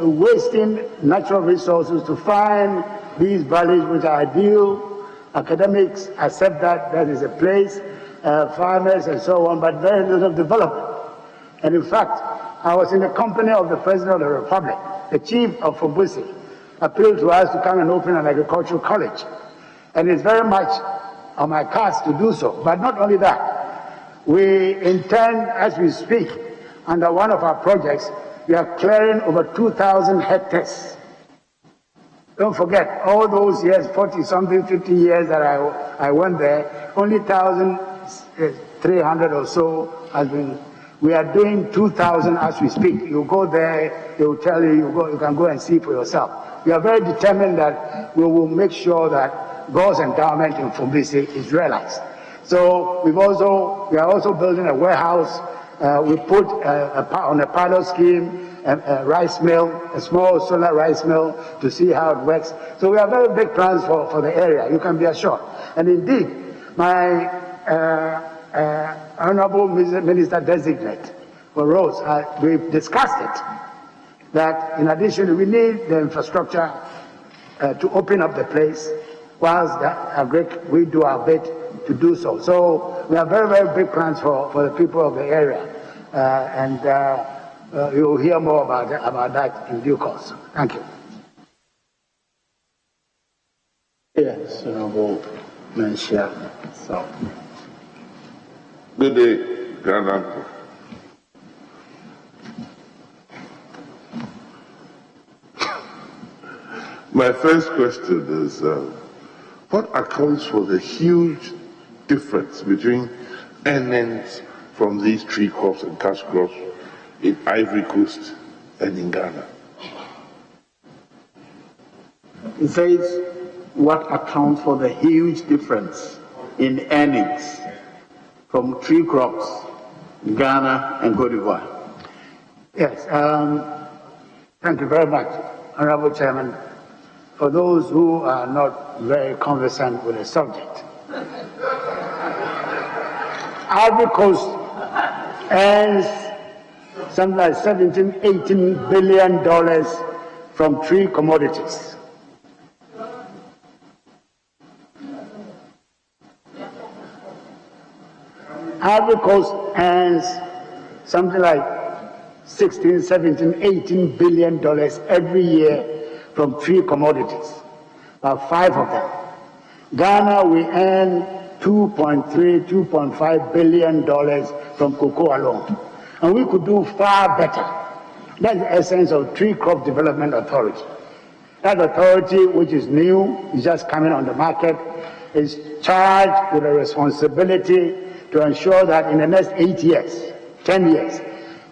wasting natural resources to find these valleys which are ideal. Academics accept that that is a place, farmers and so on, but very little development. And in fact, I was in the company of the President of the Republic. The chief of Fumbisi appealed to us to come and open an agricultural college. And it's very much on my cards to do so. But not only that, we intend, as we speak, under one of our projects, we are clearing over 2,000 hectares. Don't forget, all those years, 40-something, 50 years that I went there, only 1,300 or so has been. We are doing 2,000 as we speak. You go there, they will tell you, you can go and see for yourself. We are very determined that we will make sure that God's endowment in Fumbisi is realized. So we are also building a warehouse. We put on a pilot scheme a rice mill, a small solar rice mill, to see how it works. So we have very big plans for the area, you can be assured. And indeed, my Honorable Minister Designate for roads, we've discussed it, that in addition we need the infrastructure to open up the place, whilst we do our bit to do so. So we have very, very big plans for the people of the area, and you'll hear more about that in due course. Thank you. Yes, Honorable Minister. So. Good day, Grand Uncle. My first question is, what accounts for the huge difference between earnings from these tree crops and cash crops in Ivory Coast and in Ghana? It says, what accounts for the huge difference in earnings from tree crops, Ghana and Cote d'Ivoire? Yes, thank you very much, Honorable Chairman. For those who are not very conversant with the subject, Ivory Coast earns something like $17–18 billion from tree commodities. Ivory Coast earns something like $16–17–18 billion every year from tree commodities, about 5 of them. Ghana, we earn $2.3–2.5 billion from cocoa alone. And we could do far better. That's the essence of Tree Crop Development Authority. That authority, which is new, is just coming on the market, is charged with a responsibility to ensure that in the next 8 years, 10 years,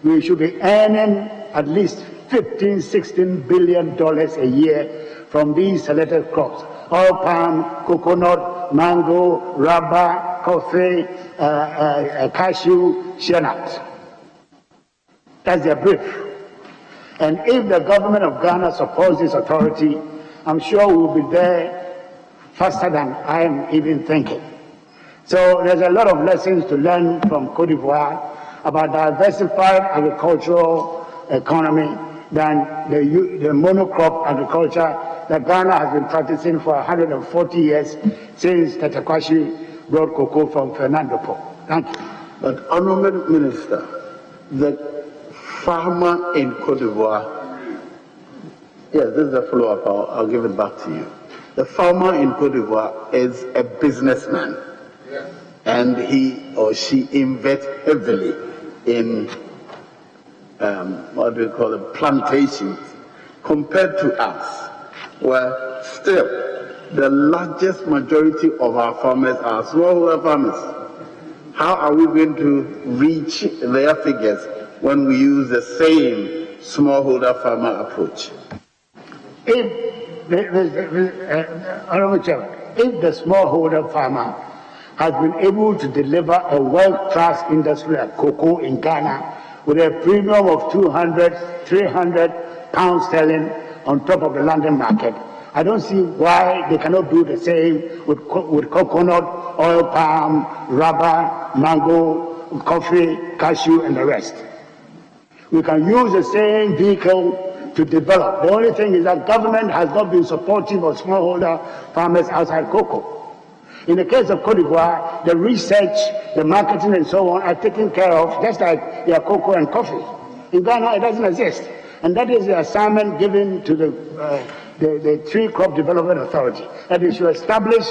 we should be earning at least $15–16 billion a year from these selected crops: oil palm, coconut, mango, rubber, coffee, cashew, shea nut. That's their brief. And if the government of Ghana supports this authority, I'm sure we'll be there faster than I'm even thinking. So there's a lot of lessons to learn from Cote d'Ivoire about diversified agricultural economy than the monocrop agriculture that Ghana has been practicing for 140 years since Tetekwashi brought cocoa from Fernando Po. Thank you. But Honorable Minister, the farmer in Cote d'Ivoire, yes, this is a follow-up, I'll give it back to you. The farmer in Cote d'Ivoire is a businessman, and he or she invests heavily in what do we call it, plantations, compared to us, where still the largest majority of our farmers are smallholder farmers. How are we going to reach their figures when we use the same smallholder farmer approach? Honorable Chairman, if the smallholder farmer has been able to deliver a world-class industry like cocoa in Ghana with a premium of 200–300 pounds sterling on top of the London market, I don't see why they cannot do the same with coconut, oil palm, rubber, mango, coffee, cashew, and the rest. We can use the same vehicle to develop. The only thing is that government has not been supportive of smallholder farmers outside cocoa. In the case of Cote d'Ivoire, the research, the marketing, and so on are taken care of, just like their cocoa and coffee. In Ghana, it doesn't exist. And that is the assignment given to the Tree Crop Development Authority, that is to establish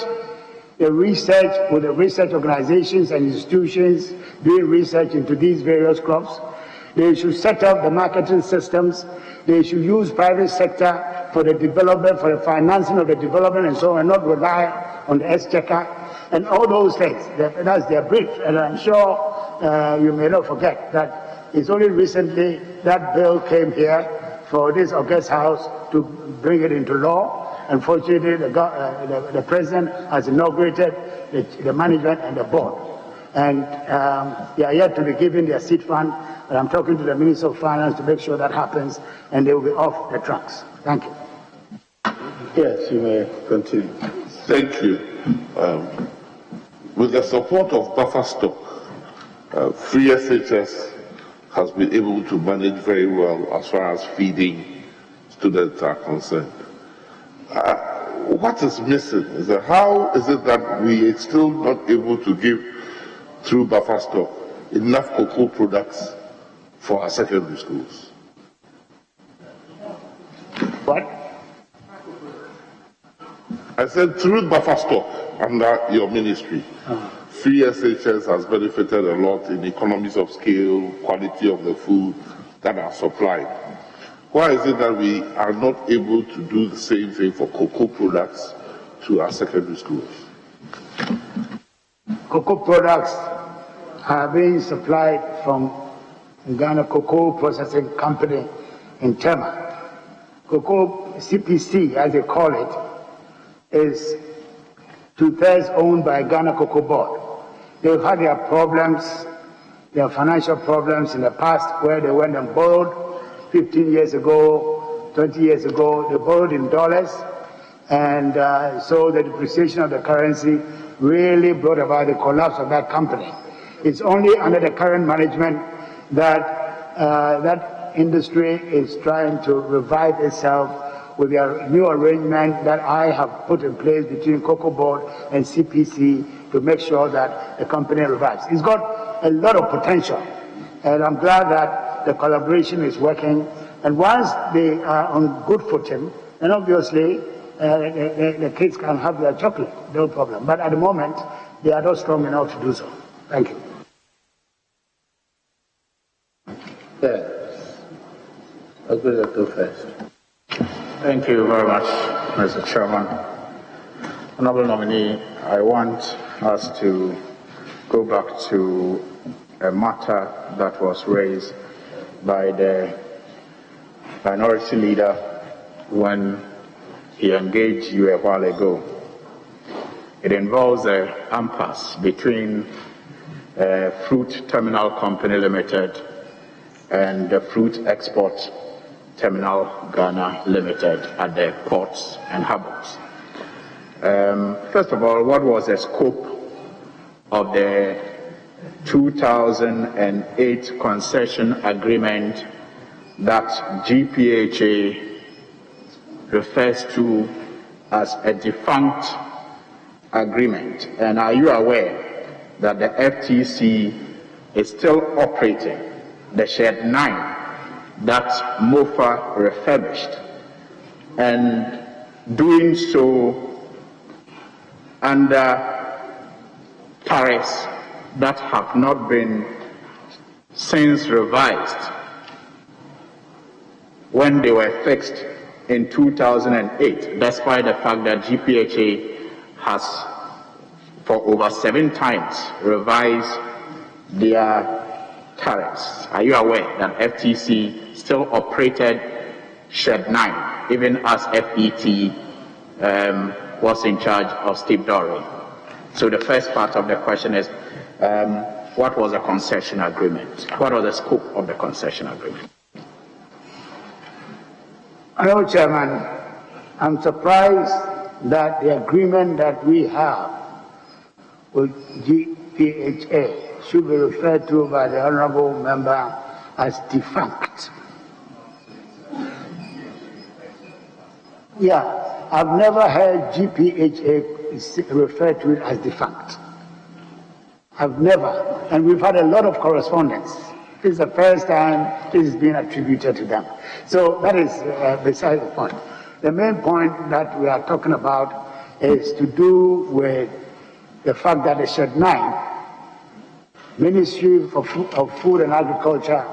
the research with the research organizations and institutions doing research into these various crops, They should set up the marketing systems. They should use private sector for the development, for the financing of the development and so on, and not rely on the exchequer and all those things. That's their brief. And I'm sure you may not forget that it's only recently that bill came here for this August House to bring it into law. Unfortunately, the President has inaugurated the management and the board. And they are yet to be given their seed fund. And I'm talking to the Minister of Finance to make sure that happens, and they will be off the tracks. Thank you. Yes, you may continue. Thank you. With the support of buffer stock, Free SHS has been able to manage very well as far as feeding students are concerned. What is missing is that how is it that we are still not able to give, through buffer stock, enough cocoa products for our secondary schools? What? I said through buffer stock under your ministry, Free SHS has benefited a lot in economies of scale, quality of the food that are supplied. Why is it that we are not able to do the same thing for cocoa products to our secondary schools? Cocoa products are being supplied from Ghana Cocoa Processing Company in Tema. Cocoa CPC, as they call it, is 2/3 owned by Ghana Cocoa Board. They've had their problems, their financial problems in the past, where they went and borrowed 15 years ago, 20 years ago. They borrowed in dollars, and so the depreciation of the currency really brought about the collapse of that company. It's only under the current management that that industry is trying to revive itself with their new arrangement that I have put in place between Cocoa Board and CPC to make sure that the company revives. It's got a lot of potential, and I'm glad that the collaboration is working. And once they are on good footing, then obviously the kids can have their chocolate, no problem. But at the moment, they are not strong enough to do so. Thank you. Yes. I'll go first. Thank you very much, Mr. Chairman. Honorable nominee, I want us to go back to a matter that was raised by the minority leader when he engaged you a while ago. It involves an impasse between Fruit Terminal Company Limited and the Fruit Export Terminal Ghana Limited at the ports and harbors. First of all, what was the scope of the 2008 concession agreement that GPHA refers to as a defunct agreement? And are you aware that the FTC is still operating the Shed 9 that MOFA refurbished, and doing so under tariffs that have not been since revised when they were fixed in 2008, despite the fact that GPHA has for over 7 times revised their tariffs? Are you aware that FTC still operated Shed 9, even as FET was in charge of Steve Dorey? So the first part of the question is, what was the concession agreement? What was the scope of the concession agreement? Hello, Chairman. I'm surprised that the agreement that we have with GPHA should be referred to by the honorable member as defunct. Yeah, I've never heard GPHA referred to it as defunct. I've never, and we've had a lot of correspondence. This is the first time this is being attributed to them. So that is beside the point. The main point that we are talking about is to do with the fact that the Shed 9, Ministry of Food and Agriculture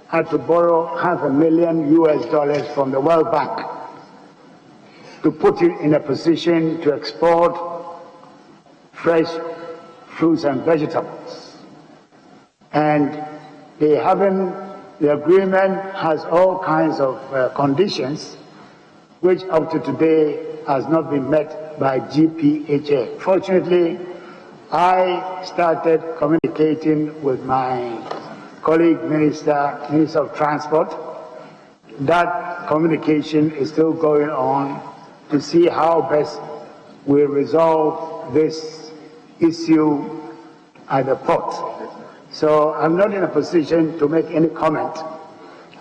had to borrow $500,000 US from the World Bank to put it in a position to export fresh fruits and vegetables. And the agreement has all kinds of conditions which up to today has not been met by GPHA. Fortunately, I started communicating with my colleague Minister of Transport. That communication is still going on to see how best we resolve this issue at the port. So I'm not in a position to make any comment,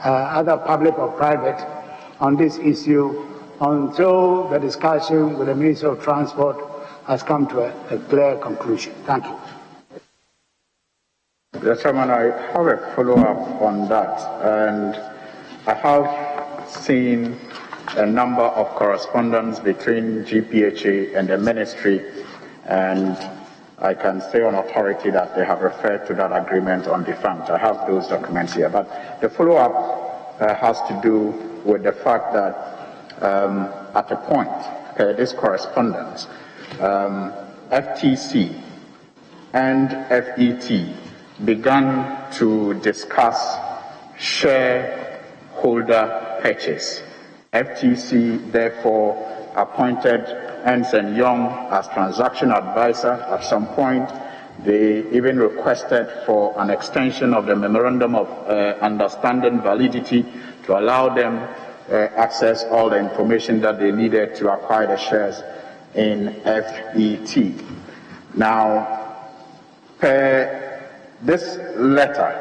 either public or private, on this issue until the discussion with the Minister of Transport has come to a clear conclusion. Thank you. Mr. Chairman, I have a follow-up on that, and I have seen a number of correspondence between GPHA and the ministry, and I can say on authority that they have referred to that agreement on defunct. I have those documents here, but the follow-up has to do with the fact that at a point, this correspondence, FTC and FET began to discuss shareholder purchase. FTC therefore appointed Ernst & Young as transaction advisor. At some point, they even requested for an extension of the memorandum of understanding validity to allow them access all the information that they needed to acquire the shares in FET. Now, per this letter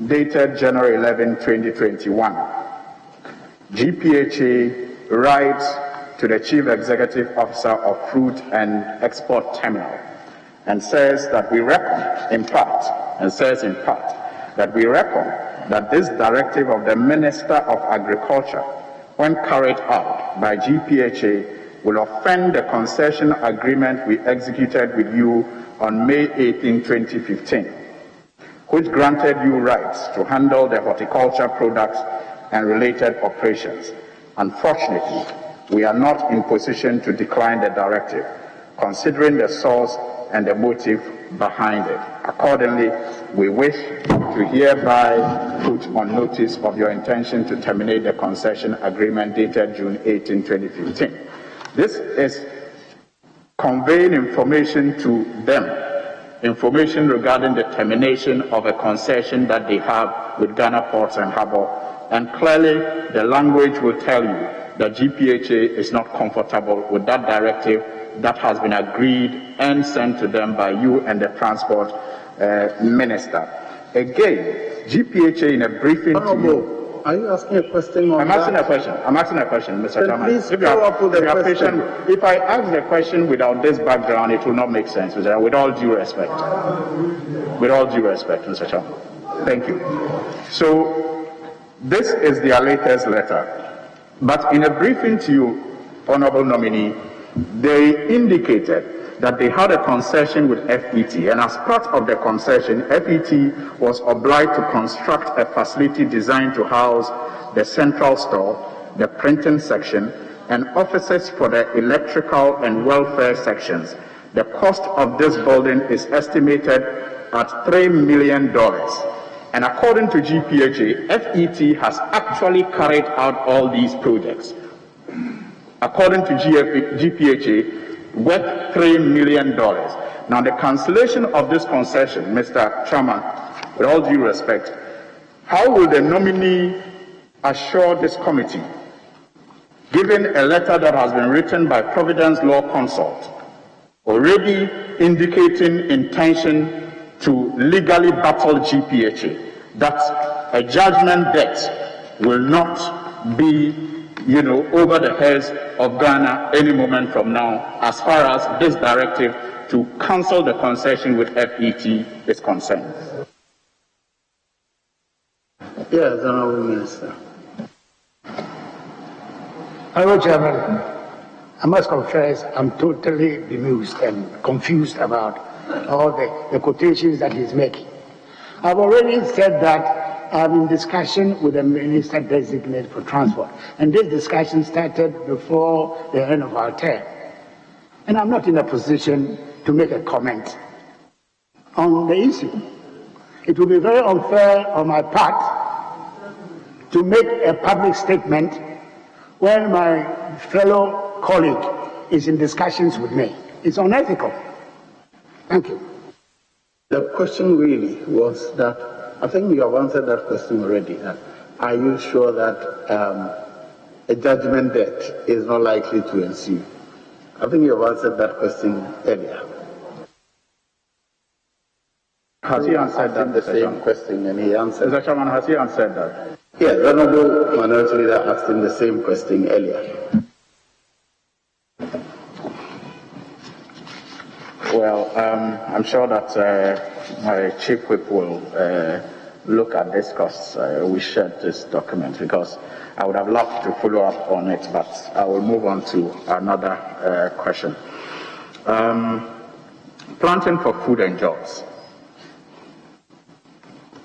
dated January 11, 2021, GPHA writes to the Chief Executive Officer of Fruit and Export Terminal and says that we reckon, in part, that we reckon that this directive of the Minister of Agriculture, when carried out by GPHA, will offend the concession agreement we executed with you on May 18, 2015, which granted you rights to handle the horticulture products and related operations. Unfortunately, we are not in position to decline the directive, considering the source and the motive behind it. Accordingly, we wish to hereby put on notice of your intention to terminate the concession agreement dated June 18, 2015. This is conveying information to them, information regarding the termination of a concession that they have with Ghana Ports and Harbour, and clearly the language will tell you that GPHA is not comfortable with that directive that has been agreed and sent to them by you and the Transport Minister. Again, GPHA in a briefing to you. Are you asking a question on I'm asking a question, Mr. Chairman. Please follow up with the question. If I ask the question without this background, it will not make sense, Mr. Chairman, with all due respect. With all due respect, Mr. Chairman. Thank you. So, this is their latest letter. But in a briefing to you, Honorable Nominee, they indicated that they had a concession with FET, and as part of the concession, FET was obliged to construct a facility designed to house the central store, the printing section, and offices for the electrical and welfare sections. The cost of this building is estimated at $3 million. And according to GPHA, FET has actually carried out all these projects. According to GPHA, worth $3 million. Now, the cancellation of this concession, Mr. Chairman, with all due respect, how will the nominee assure this committee, given a letter that has been written by Providence Law Consult, already indicating intention to legally battle GPHA, that a judgment debt will not be over the heads of Ghana any moment from now, as far as this directive to cancel the concession with FET is concerned? Yes, Honourable Minister. Honourable Chairman, I must confess I'm totally bemused and confused about all the quotations that he's making. I've already said that I'm in discussion with the Minister Designate for Transport, and this discussion started before the end of our term. And I'm not in a position to make a comment on the issue. It would be very unfair on my part to make a public statement when my fellow colleague is in discussions with me. It's unethical. Thank you. The question really was that, I think you have answered that question already. That are you sure that a judgment debt is not likely to ensue? I think you have answered that question earlier. Has he answered that? The same question, and he answered. Mr. Chairman, has he answered that? Yes, the Honourable Minority Leader asked him the same question earlier. Well, I'm sure that my chief whip will look at this because we shared this document, because I would have loved to follow up on it, but I will move on to another question. Planting for food and jobs.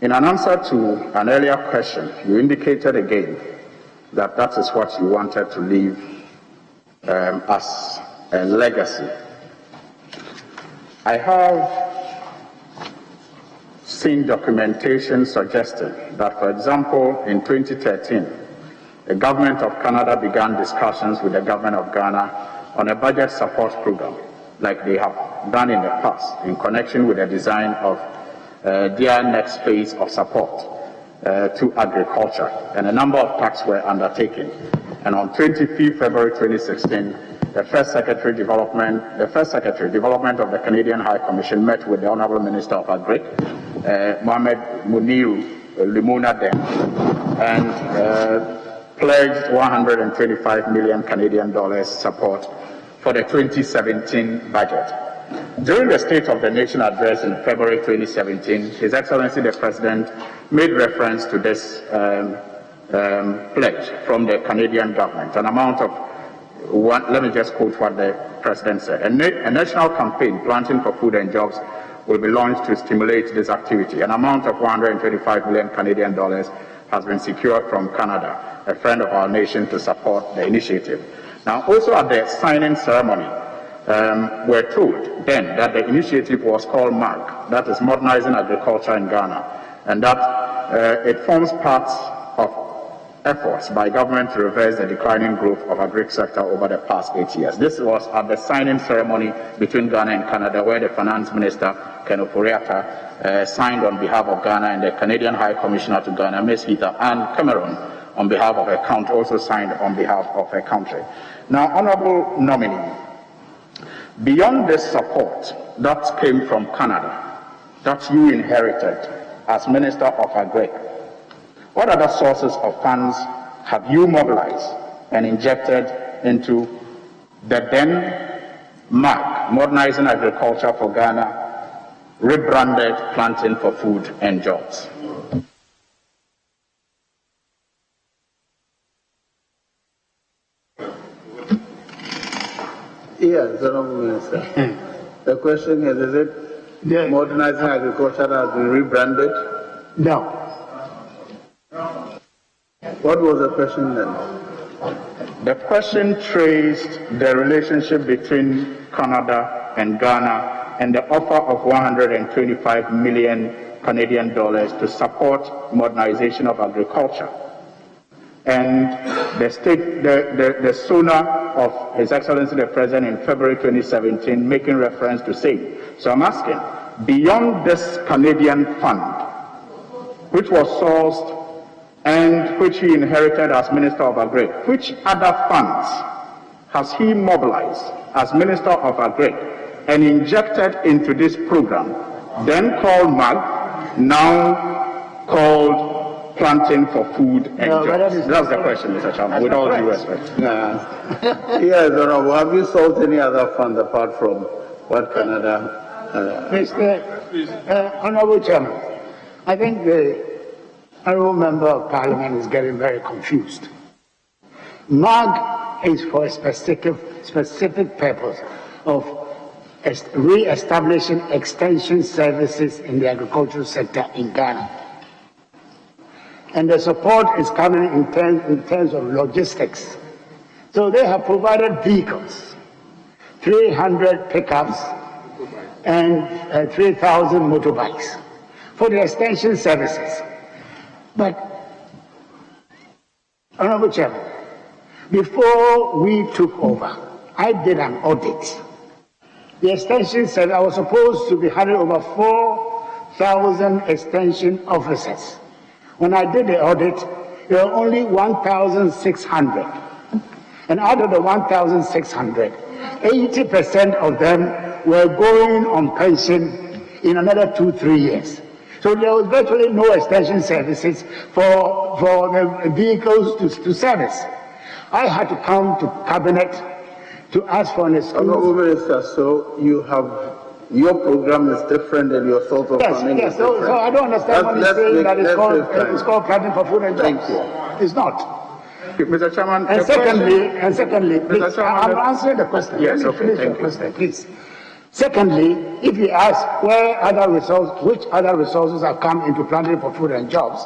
In an answer to an earlier question, you indicated again that that is what you wanted to leave as a legacy. I have seen documentation suggesting that, for example, in 2013, the government of Canada began discussions with the government of Ghana on a budget support program, like they have done in the past, in connection with the design of their next phase of support to agriculture, and a number of tasks were undertaken. And on 25th February 2016, the first Secretary Development of the Canadian High Commission met with the Honourable Minister of Agri, Mohamed Muniru Limuna then, and pledged 125 million Canadian dollars support for the 2017 budget. During the State of the Nation address in February 2017, His Excellency the President made reference to this pledge from the Canadian government, an amount of let me just quote what the President said. A national campaign, Planting for Food and Jobs, will be launched to stimulate this activity. An amount of 125 million Canadian dollars has been secured from Canada, a friend of our nation, to support the initiative. Now, also at the signing ceremony, we're told then that the initiative was called MAG, that is Modernizing Agriculture in Ghana, and that it forms part of efforts by government to reverse the declining growth of agri sector over the past 8 years. This was at the signing ceremony between Ghana and Canada, where the Finance Minister, Ken Ofori-Atta, signed on behalf of Ghana, and the Canadian High Commissioner to Ghana, Ms. Heather, and Cameroon, on behalf of her country, also signed on behalf of her country. Now, Honourable Nominee, beyond this support that came from Canada, that you inherited as Minister of Agri, what other sources of funds have you mobilized and injected into the then MAG, Modernizing Agriculture for Ghana, rebranded Planting for Food and Jobs? Yes, Honourable Minister. The question is it Modernizing Agriculture that has been rebranded? No. What was the question then? The question traced the relationship between Canada and Ghana and the offer of 125 million Canadian dollars to support modernization of agriculture, and the SONA of His Excellency the President in February 2017 making reference to same. So I'm asking, beyond this Canadian fund, which was sourced and which he inherited as Minister of Agri, which other funds has he mobilized as Minister of Agri and injected into this program, then called MAG, now called Planting for Food and Jobs? That's the question, Mr. Chairman, with all due respect. Yes, Honourable, have you sought any other funds apart from what Canada... Mr. Honourable Chairman, I think the Honourable Member of Parliament is getting very confused. MAG is for a specific purpose of re-establishing extension services in the agricultural sector in Ghana. And the support is coming in terms of logistics. So they have provided vehicles, 300 pickups and 3,000 motorbikes for the extension services. But, Honorable Chairman, before we took over, I did an audit. The extension service, I was supposed to be handing over 4,000 extension officers. When I did the audit, there were only 1,600. And out of the 1,600, 80% of them were going on pension in another 2-3 years. So there was virtually no extension services for the vehicles to service. I had to come to Cabinet to ask for an excuse. Honourable Minister, so you have, your program is different than your sort of funding is different. So I don't understand when you're saying that it's called planting for food and jobs. It's not. Mr. Chairman, and secondly, please, I'm answering the question. Yes, okay, thank you. Please. Secondly, if you ask which other resources have come into planting for food and jobs,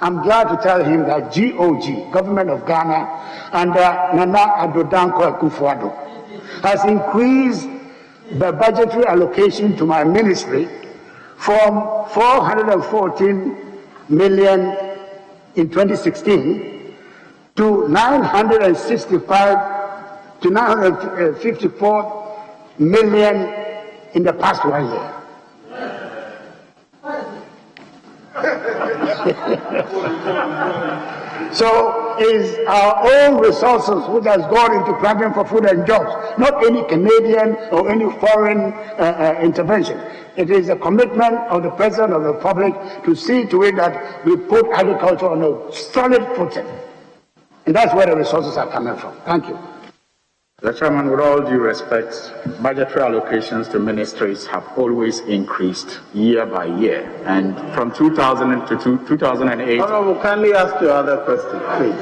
I'm glad to tell him that GOG, Government of Ghana, under Nana Addo Akufo-Addo, has increased the budgetary allocation to my ministry from 414 million in 2016 to 965 to 954 million in the past 1 year. So it's our own resources which has gone into planting for food and jobs, not any Canadian or any foreign intervention. It is a commitment of the President of the Republic to see to it that we put agriculture on a solid footing. And that's where the resources are coming from. Thank you. Mr. Chairman, with all due respect, budgetary allocations to ministries have always increased year by year. And from 2000 to 2008... Honourable, kindly ask your other question, please.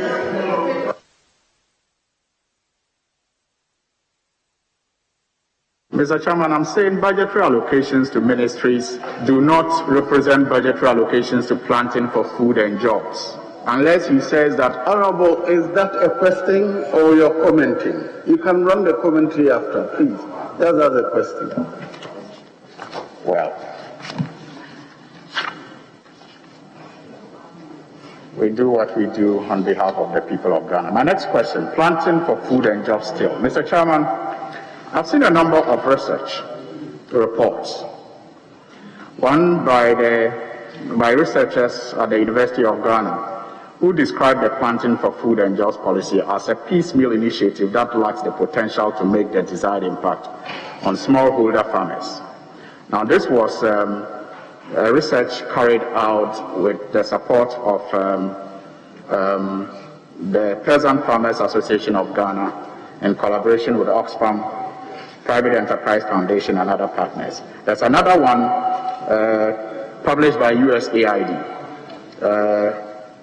Mr. Chairman, I'm saying budgetary allocations to ministries do not represent budgetary allocations to planting for food and jobs. Unless he says that... Honourable, is that a question or you're commenting? You can run the commentary after, please. That's the question. Well, we do what we do on behalf of the people of Ghana. My next question, planting for food and jobs still. Mr. Chairman, I've seen a number of research reports. One by researchers at the University of Ghana, who described the planting for food and jobs policy as a piecemeal initiative that lacks the potential to make the desired impact on smallholder farmers. Now, this was research carried out with the support of the Peasant Farmers Association of Ghana in collaboration with Oxfam, Private Enterprise Foundation, and other partners. There's another one published by USAID,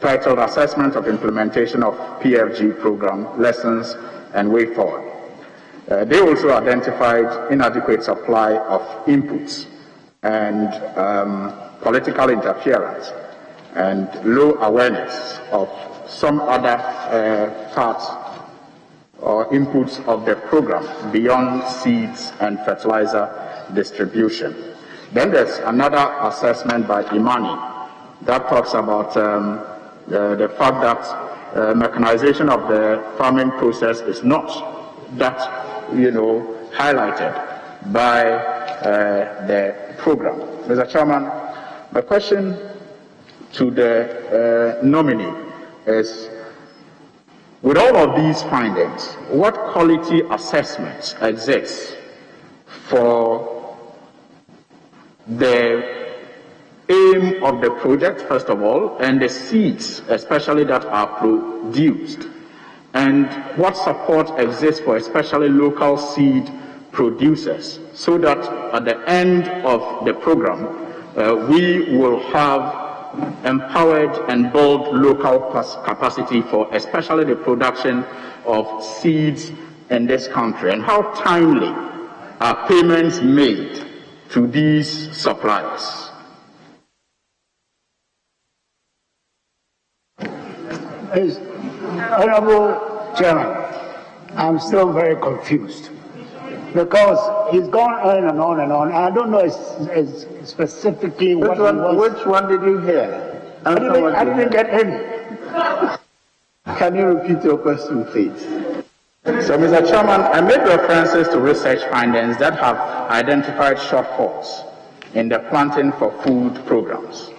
titled Assessment of Implementation of PFG Program, Lessons and Way Forward. They also identified inadequate supply of inputs and political interference and low awareness of some other parts or inputs of the program beyond seeds and fertilizer distribution. Then there's another assessment by Imani that talks about the fact that mechanization of the farming process is not that, highlighted by the program. Mr. Chairman, my question to the nominee is, with all of these findings, what quality assessments exist for the aim of the project, first of all, and the seeds, especially that are produced, and what support exists for especially local seed producers, so that at the end of the program, we will have empowered and build local capacity for especially the production of seeds in this country, and how timely are payments made to these suppliers? Honorable Chairman, I'm still very confused because he's gone on and on and on. I don't know specifically what he was. Which one did you hear? I didn't get any. Can you repeat your question, please? So, Mr. Chairman, I made references to research findings that have identified shortfalls in the planting for food programs.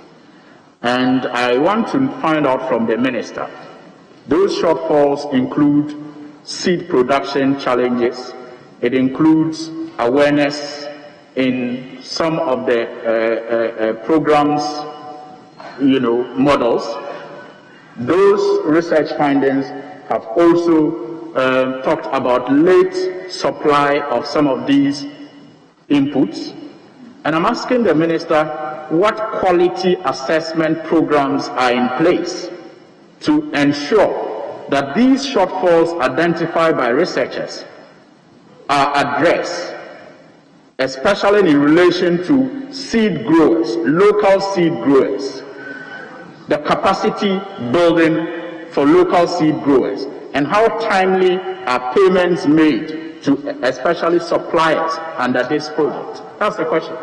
And I want to find out from the minister. Those shortfalls include seed production challenges. It includes awareness in some of the programs, models. Those research findings have also talked about late supply of some of these inputs. And I'm asking the minister what quality assessment programs are in place to ensure that these shortfalls identified by researchers are addressed, especially in relation to seed growers, local seed growers, the capacity building for local seed growers, and how timely are payments made to especially suppliers under this project? That's the question.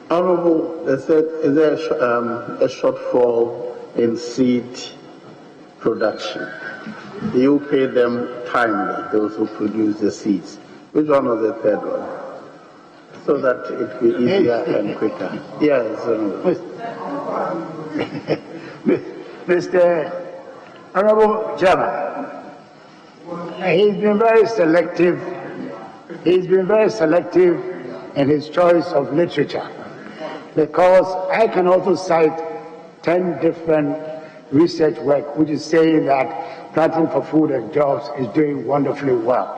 Honorable, they said, is there a shortfall in seed production? Do you pay them timely, those who produce the seeds? Which one was the third one? So that it will be easier and quicker. Yes, Mr. Honorable Chairman, he's been very selective. He's been very selective in his choice of literature, because I can also cite 10 different research work which is saying that planting for food and jobs is doing wonderfully well.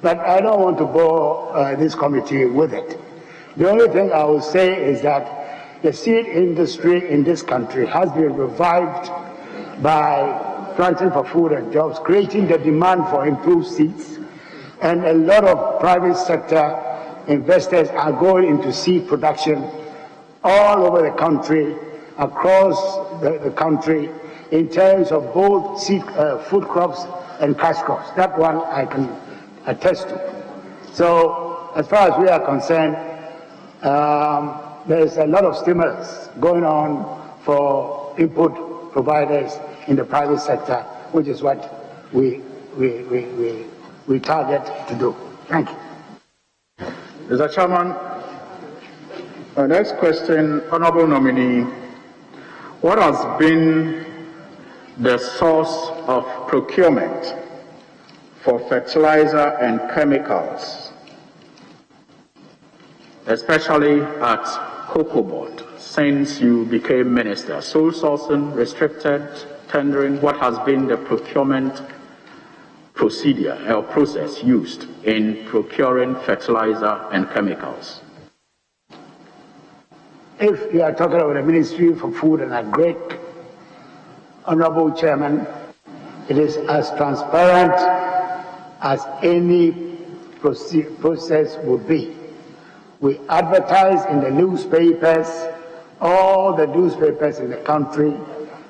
But I don't want to bore this committee with it. The only thing I will say is that the seed industry in this country has been revived by planting for food and jobs, creating the demand for improved seeds, and a lot of private sector investors are going into seed production all over the country, across the country, in terms of both seed, food crops and cash crops. That one I can attest to. So, as far as we are concerned, there's a lot of stimulus going on for input providers in the private sector, which is what we target to do. Thank you. Mr. Chairman, next question, Honorable Nominee. What has been the source of procurement for fertilizer and chemicals, especially at Cocoa Board, since you became minister? Sole sourcing, restricted tendering, what has been the procurement procedure or process used in procuring fertilizer and chemicals? If you are talking about the Ministry for Food and Agri, Honorable Chairman, it is as transparent as any process would be. We advertise in the newspapers, all the newspapers in the country.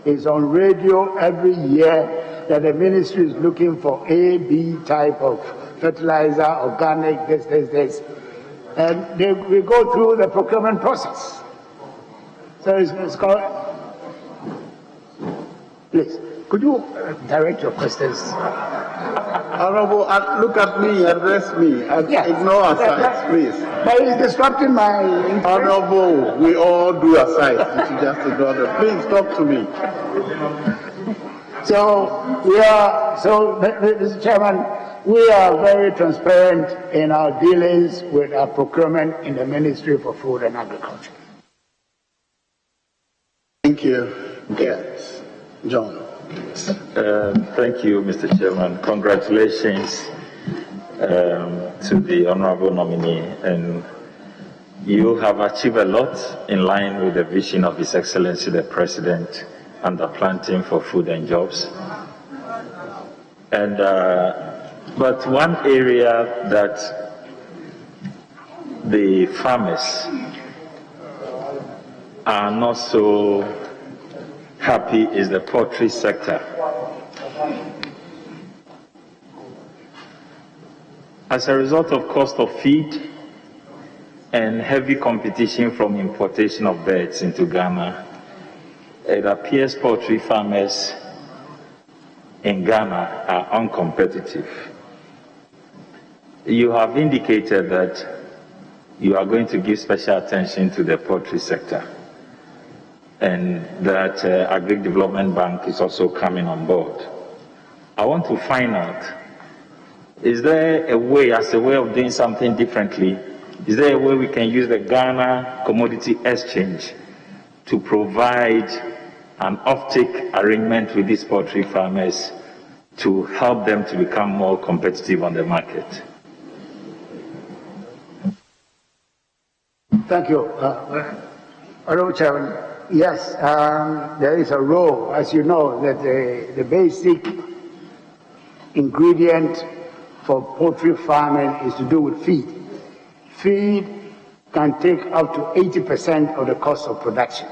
Is on radio every year that the ministry is looking for A, B type of fertilizer, organic, this. And we go through the procurement process. So it's called... Please, could you direct your questions? Honorable, look at me, address me. Ignore asides, please. But it's disrupting my... Honorable, we all do asides. You should just ignore them. Please talk to me. Mr. Chairman, we are very transparent in our dealings with our procurement in the Ministry for Food and Agriculture. Thank you. Yes. John. Thank you, Mr. Chairman. Congratulations to the honorable nominee, and you have achieved a lot in line with the vision of His Excellency the President under planting for food and jobs. And but one area that the farmers are not so happy is the poultry sector. As a result of cost of feed and heavy competition from importation of birds into Ghana, it appears poultry farmers in Ghana are uncompetitive. You have indicated that you are going to give special attention to the poultry sector, and that Agric Development Bank is also coming on board. I want to find out, is there a way, as a way of doing something differently, is there a way we can use the Ghana Commodity Exchange to provide an offtake arrangement with these poultry farmers to help them to become more competitive on the market? Thank you. Honorable Chairman, yes, there is a role, as you know, that the basic ingredient for poultry farming is to do with feed. Feed can take up to 80% of the cost of production.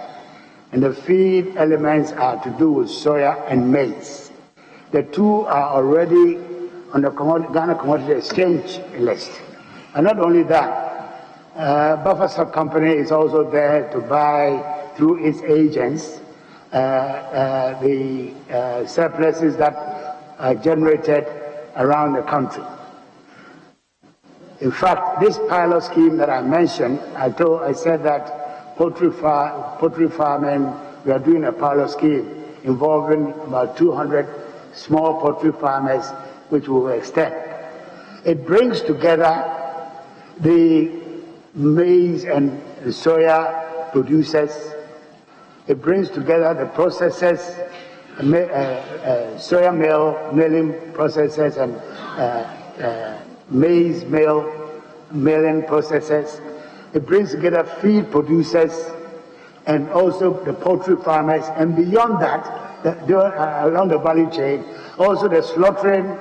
And the feed elements are to do with soya and maize. The two are already on the Ghana Commodity Exchange list. And not only that, Buffer Stock Company is also there to buy through its agents the surpluses that are generated around the country. In fact, this pilot scheme that I mentioned, I said that poultry farming, we are doing a pilot scheme involving about 200 small poultry farmers, which we will extend. It brings together the maize and the soya producers. It brings together the processors, soya meal milling processors and maize meal milling processors. It brings together feed producers and also the poultry farmers, and beyond that, along the value chain, also the slaughtering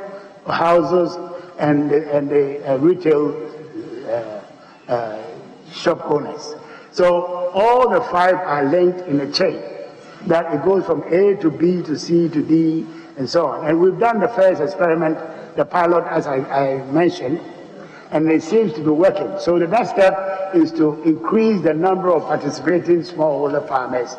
houses and the retail shop owners. So all the five are linked in a chain that it goes from A to B to C to D and so on. And we've done the first experiment, the pilot, as I mentioned, and it seems to be working. So the next step is to increase the number of participating smallholder farmers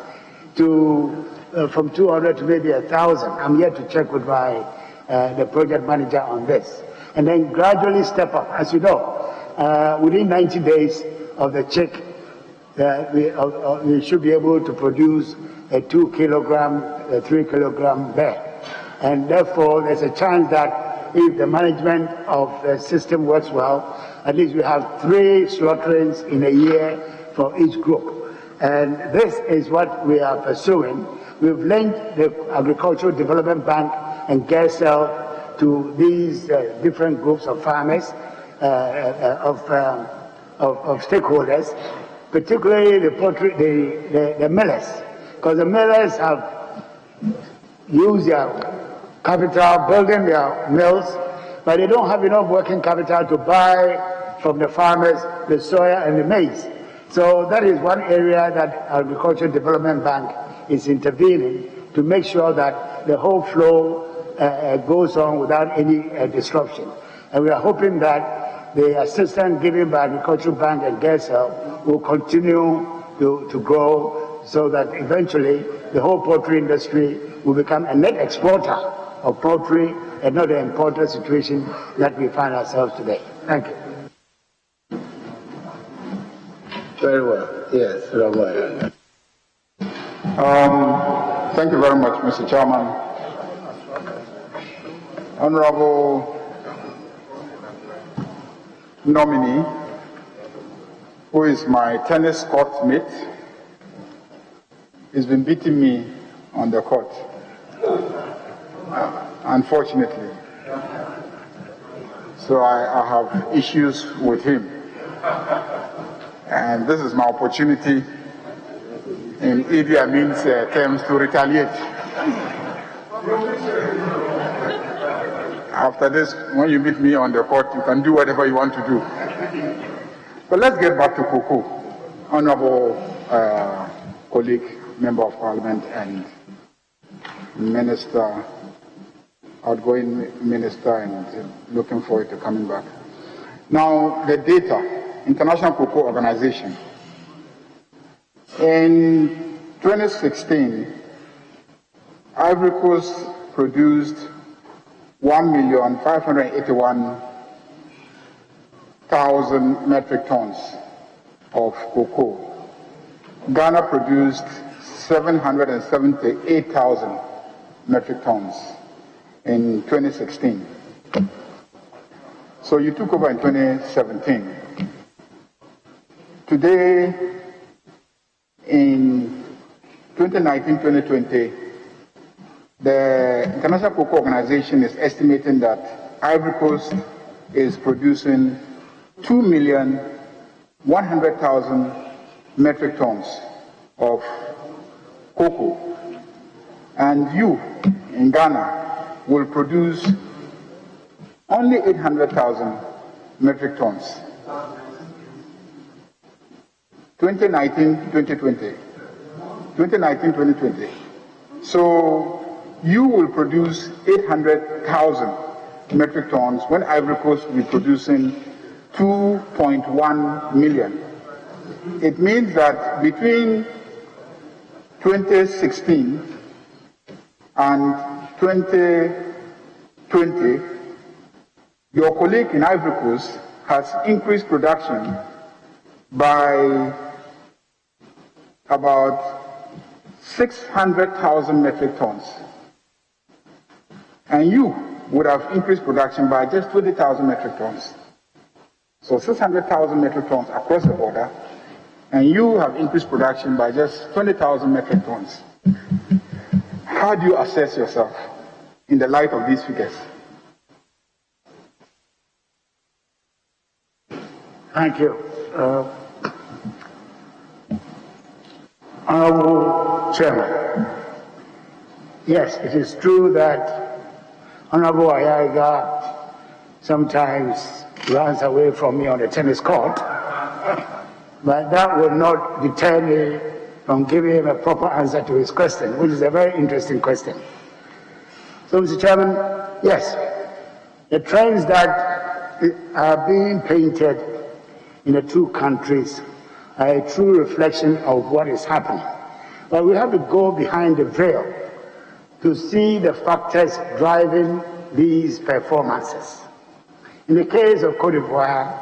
to from 200 to maybe 1,000. I'm yet to check with the project manager on this. And then gradually step up. As you know, within 90 days of the chick, we should be able to produce a 2 kilogram, a 3 kilogram bear. And therefore, there's a chance that if the management of the system works well, at least we have 3 slaughterings in a year for each group. And this is what we are pursuing. We've linked the Agricultural Development Bank and GERSEL to these different groups of farmers, of stakeholders, particularly the poultry, the millers, because the millers have used their capital building their mills, but they don't have enough working capital to buy from the farmers the soya and the maize. So that is one area that Agricultural Development Bank is intervening to make sure that the whole flow goes on without any disruption. And we are hoping that the assistance given by Agricultural Bank and GERSEL will continue to grow so that eventually the whole poultry industry will become a net exporter of poultry and not the importer situation that we find ourselves today. Thank you. Very well. Yes, Rabbi. Thank you very much, Mr. Chairman. Honorable nominee, who is my tennis court mate, has been beating me on the court, unfortunately. So I have issues with him. And this is my opportunity, in Idi Amin's terms, to retaliate. After this, when you meet me on the court, you can do whatever you want to do. But let's get back to cocoa. Honorable colleague, Member of Parliament, and Minister, outgoing Minister, and looking forward to coming back. Now, the data, International Cocoa Organization. In 2016, Ivory Coast produced 1,581,000 metric tons of cocoa. Ghana produced 778,000 metric tons in 2016. So you took over in 2017. Today, in 2019-2020, the International Cocoa Organization is estimating that Ivory Coast is producing 2,100,000 metric tons of cocoa. And you, in Ghana, will produce only 800,000 metric tons. 2019-2020. 2019-2020. So you will produce 800,000 metric tons when Ivory Coast will be producing 2.1 million. It means that between 2016 and 2020, your colleague in Ivory Coast has increased production by about 600,000 metric tons. And you would have increased production by just 20,000 metric tons. So 600,000 metric tons across the border, and you have increased production by just 20,000 metric tons. How do you assess yourself in the light of these figures? Thank you. Honorable Chairman, yes, it is true that Honorable Ayaga sometimes runs away from me on the tennis court, but that will not deter me from giving him a proper answer to his question, which is a very interesting question. So, Mr. Chairman, yes, the trends that are being painted in the two countries are a true reflection of what is happening. But we have to go behind the veil to see the factors driving these performances. In the case of Cote d'Ivoire,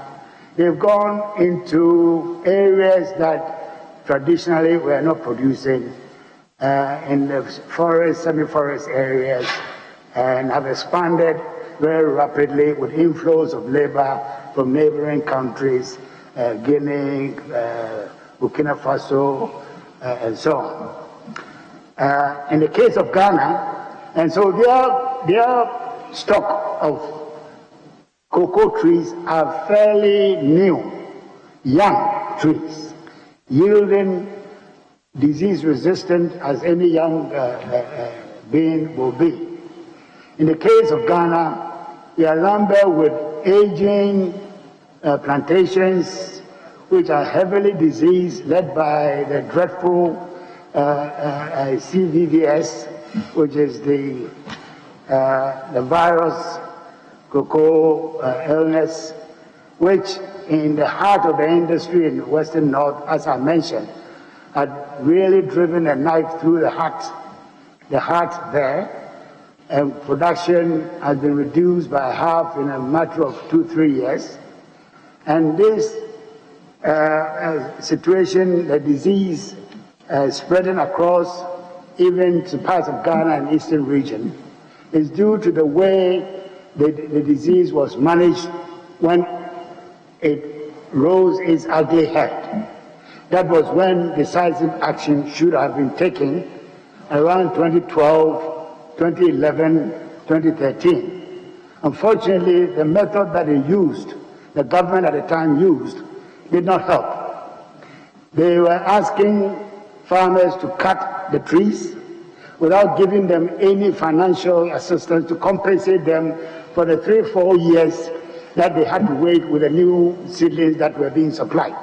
they've gone into areas that traditionally were not producing in the forest, semi-forest areas, and have expanded very rapidly with inflows of labor from neighboring countries, Guinea, Burkina Faso, and so on. In the case of Ghana, and so their stock of cocoa trees are fairly new, young trees, yielding disease resistant as any young being will be. In the case of Ghana, we are lumbered with aging plantations which are heavily diseased, led by the dreadful CVVS, which is the virus cocoa illness, which in the heart of the industry in the Western North, as I mentioned, had really driven a knife through the heart there, and production has been reduced by half in a matter of 2-3 years. And this situation, the disease spreading across even to parts of Ghana and Eastern region, is due to the way the disease was managed when it rose its ugly head. That was when decisive action should have been taken around 2012, 2011, 2013. Unfortunately, the method that they used, the government at the time used, did not help. They were asking farmers to cut the trees without giving them any financial assistance to compensate them for the 3-4 years that they had to wait with the new seedlings that were being supplied.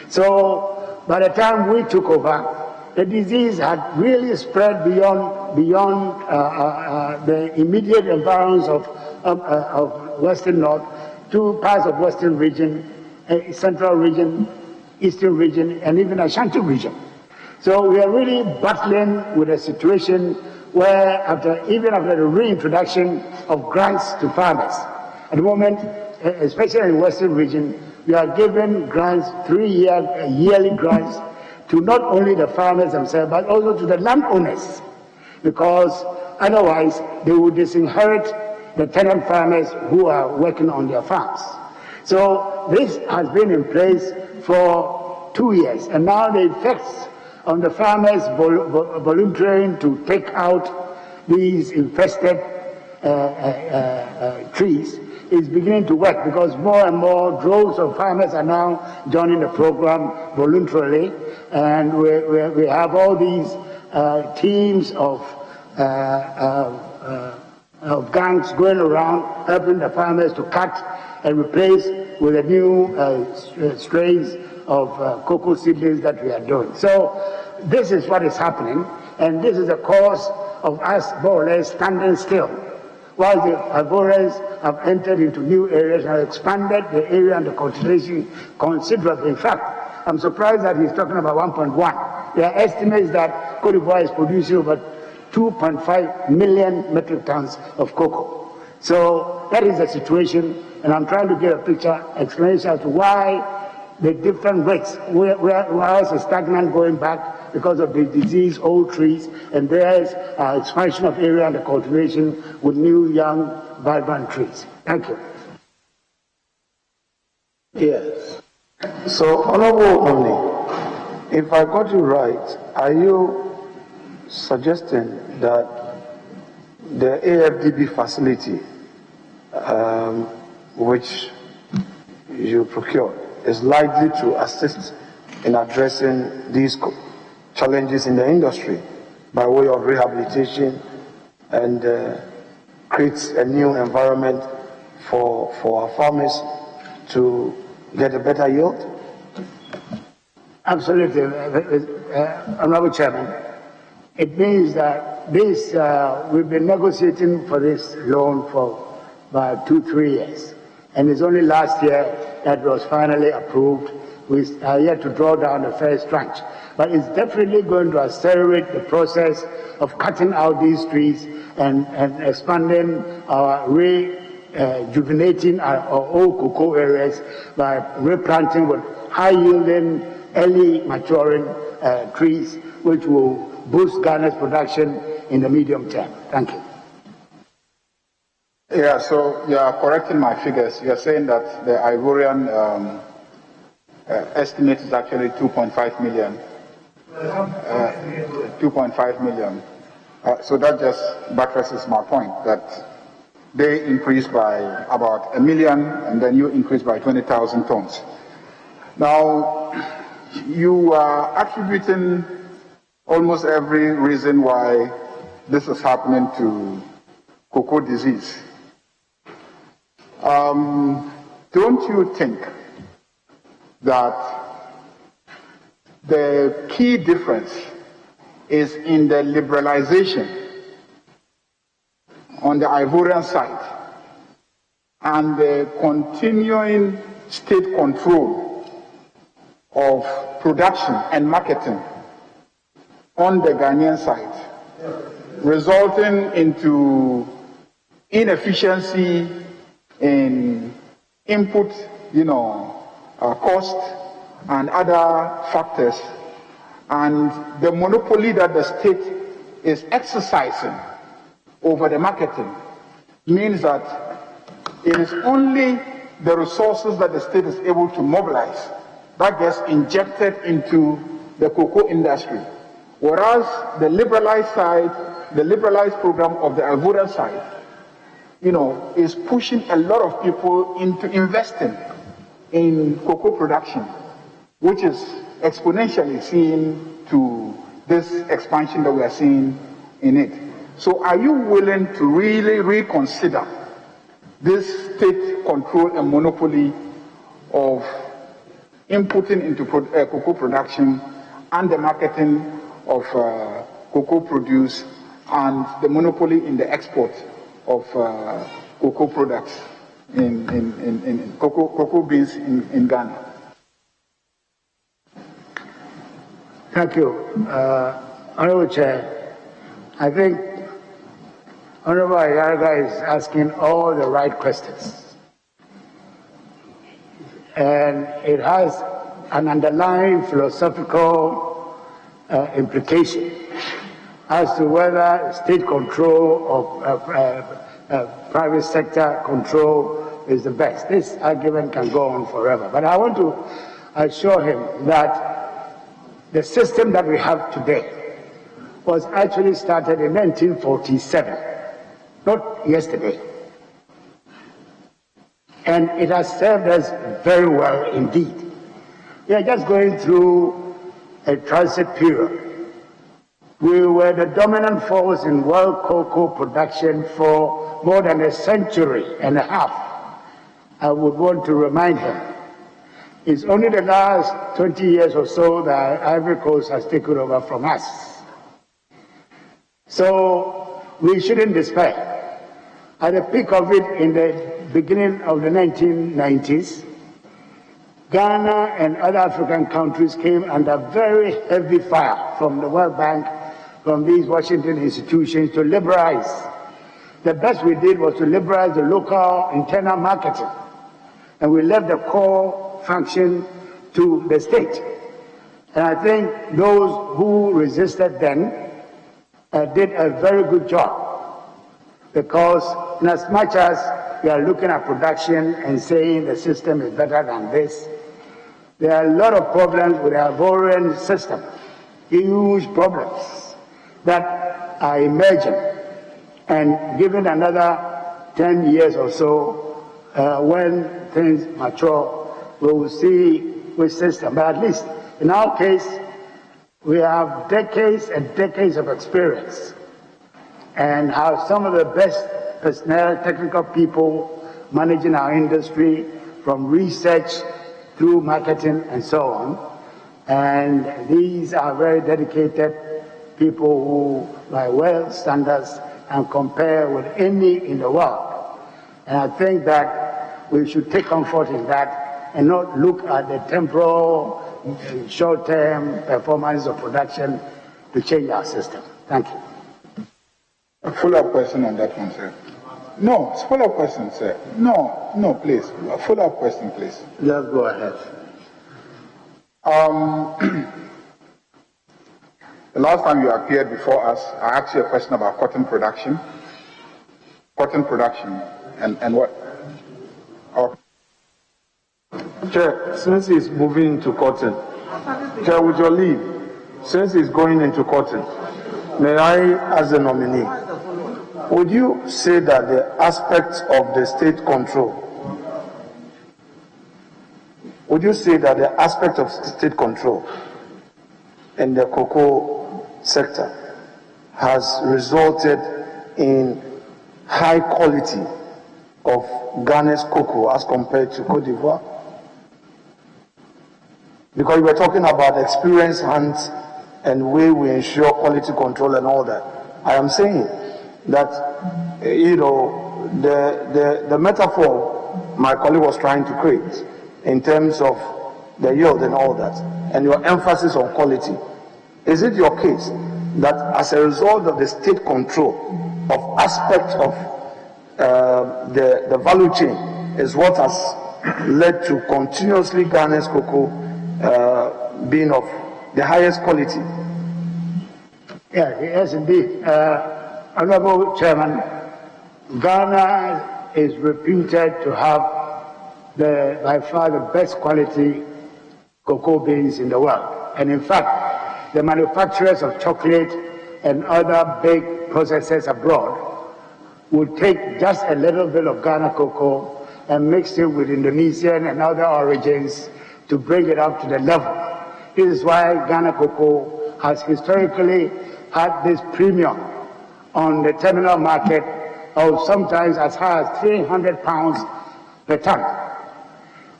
So by the time we took over, the disease had really spread beyond the immediate environs of Western North to parts of Western region, Central region, Eastern region, and even Ashanti region. So we are really battling with a situation where even after the reintroduction of grants to farmers, at the moment, especially in Western region, we are given grants, 3-year yearly grants, to not only the farmers themselves, but also to the landowners, because otherwise they would disinherit the tenant farmers who are working on their farms. So this has been in place for 2 years, and now the effects on the farmers volunteering to take out these infested trees is beginning to work, because more and more droves of farmers are now joining the program voluntarily, and we have all these teams of gangs going around helping the farmers to cut and replace with the new strains of cocoa seedlings that we are doing. So this is what is happening, and this is the cause of us more or less standing still, while the Ivorians have entered into new areas and have expanded the area and the cultivation considerably. In fact, I'm surprised that he's talking about 1.1. There are estimates that Cote d'Ivoire is producing over 2.5 million metric tons of cocoa. So that is the situation, and I'm trying to give a picture, explanation as to why the different rates. We're also stagnant going back because of the disease, old trees, and there is expansion of area and the cultivation with new, young, vibrant trees. Thank you. Yes. So, Honorable Omni, if I got you right, are you suggesting that the AFDB facility, which you procured, is likely to assist in addressing these challenges in the industry by way of rehabilitation and creates a new environment for our farmers to get a better yield? Absolutely, Honorable Chairman. It means that this, we've been negotiating for this loan for about 2-3 years, and it's only last year that it was finally approved. We are yet to draw down the first tranche, but it's definitely going to accelerate the process of cutting out these trees and expanding our rejuvenating our old cocoa areas by replanting with high-yielding, early maturing trees, which will boost Ghana's production in the medium term. Thank you. Yeah, so you are correcting my figures. You are saying that the Ivorian estimate is actually 2.5 million. 2.5 million. So that just buttresses my point that they increased by about 1 million, and then you increased by 20,000 tons. Now, you are attributing almost every reason why this is happening to cocoa disease. Don't you think that the key difference is in the liberalization on the Ivorian side and the continuing state control of production and marketing on the Ghanaian side, resulting into inefficiency in input, cost and other factors, and the monopoly that the state is exercising over the marketing means that it is only the resources that the state is able to mobilize that gets injected into the cocoa industry. Whereas the liberalized side, the liberalized program of the Ivorian side, is pushing a lot of people into investing in cocoa production, which is exponentially seen to this expansion that we are seeing in it. So are you willing to really reconsider this state control and monopoly of inputting into cocoa production and the marketing of cocoa produce and the monopoly in the export of cocoa products in cocoa beans in Ghana? Thank you. Honorable Chair, I think Honorable Ayarga is asking all the right questions. And it has an underlying philosophical implication as to whether state control of private sector control is the best. This argument can go on forever. But I want to assure him that the system that we have today was actually started in 1947, not yesterday. And it has served us very well indeed. We are just going through a transit period. We were the dominant force in world cocoa production for more than a century and a half. I would want to remind him. It's only the last 20 years or so that Ivory Coast has taken over from us. So we shouldn't despair. At the peak of it in the beginning of the 1990s, Ghana and other African countries came under very heavy fire from the World Bank, from these Washington institutions to liberalize. The best we did was to liberalize the local internal marketing, and we left the core function to the state. And I think those who resisted then did a very good job, because in as much as we are looking at production and saying the system is better than this, there are a lot of problems with our Ivorian system, huge problems that are emerging. And given another 10 years or so, when things mature, we will see which system. But at least in our case, we have decades and decades of experience and have some of the best personnel, technical people managing our industry, from research through marketing and so on. And these are very dedicated people who, by world standards, and compare with any in the world. And I think that we should take comfort in that and not look at the temporal, short-term performance of production to change our system. Thank you. A follow-up question on that one, sir. No, follow-up question, sir. No, please. A follow-up question, please. Just go ahead. The last time you appeared before us, I asked you a question about cotton production. Cotton production and what? Oh. Chair, since he's moving into cotton, Chair, with your leave, since he's going into cotton, may I ask the nominee, would you say that the aspects of the state control, would you say that the aspect of state control in the cocoa sector has resulted in high quality of Ghana's cocoa as compared to Cote d'Ivoire? Because we were talking about experienced hands and way we ensure quality control and all that. I am saying that, the metaphor my colleague was trying to create in terms of the yield and all that, and your emphasis on quality, is it your case that as a result of the state control of aspects of the value chain is what has led to continuously Ghana's cocoa being of the highest quality? Yes, indeed. Honorable Chairman, Ghana is reputed to have by far the best quality cocoa beans in the world. And in fact, the manufacturers of chocolate and other big processors abroad would take just a little bit of Ghana cocoa and mix it with Indonesian and other origins to bring it up to the level. This is why Ghana cocoa has historically had this premium on the terminal market of sometimes as high as 300 pounds per ton.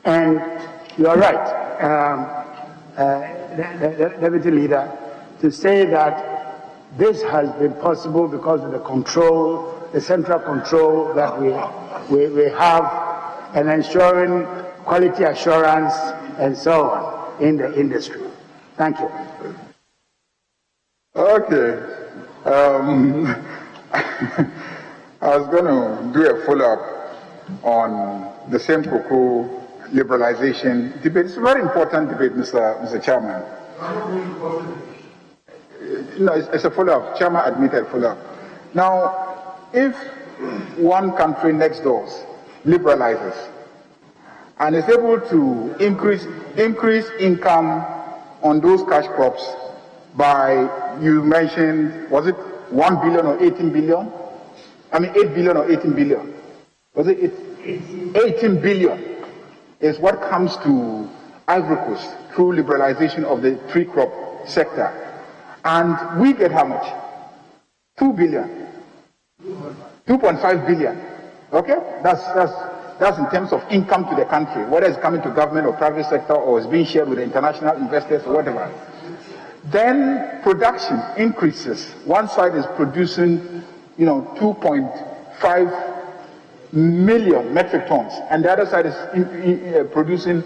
And you are right, the Deputy Leader, to say that this has been possible because of the control, the central control that we have, and ensuring quality assurance and so on in the industry. Thank you. Okay. I was going to do a follow-up on the same cocoa liberalization debate. It's a very important debate, Mr. Chairman. No, it's a follow-up. Chairman admitted follow-up. Now, if one country next door liberalizes and is able to increase income on those cash crops by, you mentioned, was it 1 billion or 18 billion? I mean 8 billion or 18 billion. Was it 18 billion is what comes to Ivory Coast through liberalization of the tree crop sector. And we get how much? 2 billion. 2.5 billion. Okay? That's in terms of income to the country, whether it's coming to government or private sector or it's being shared with international investors or whatever. Then production increases. One side is producing, 2.5 million metric tons, and the other side is producing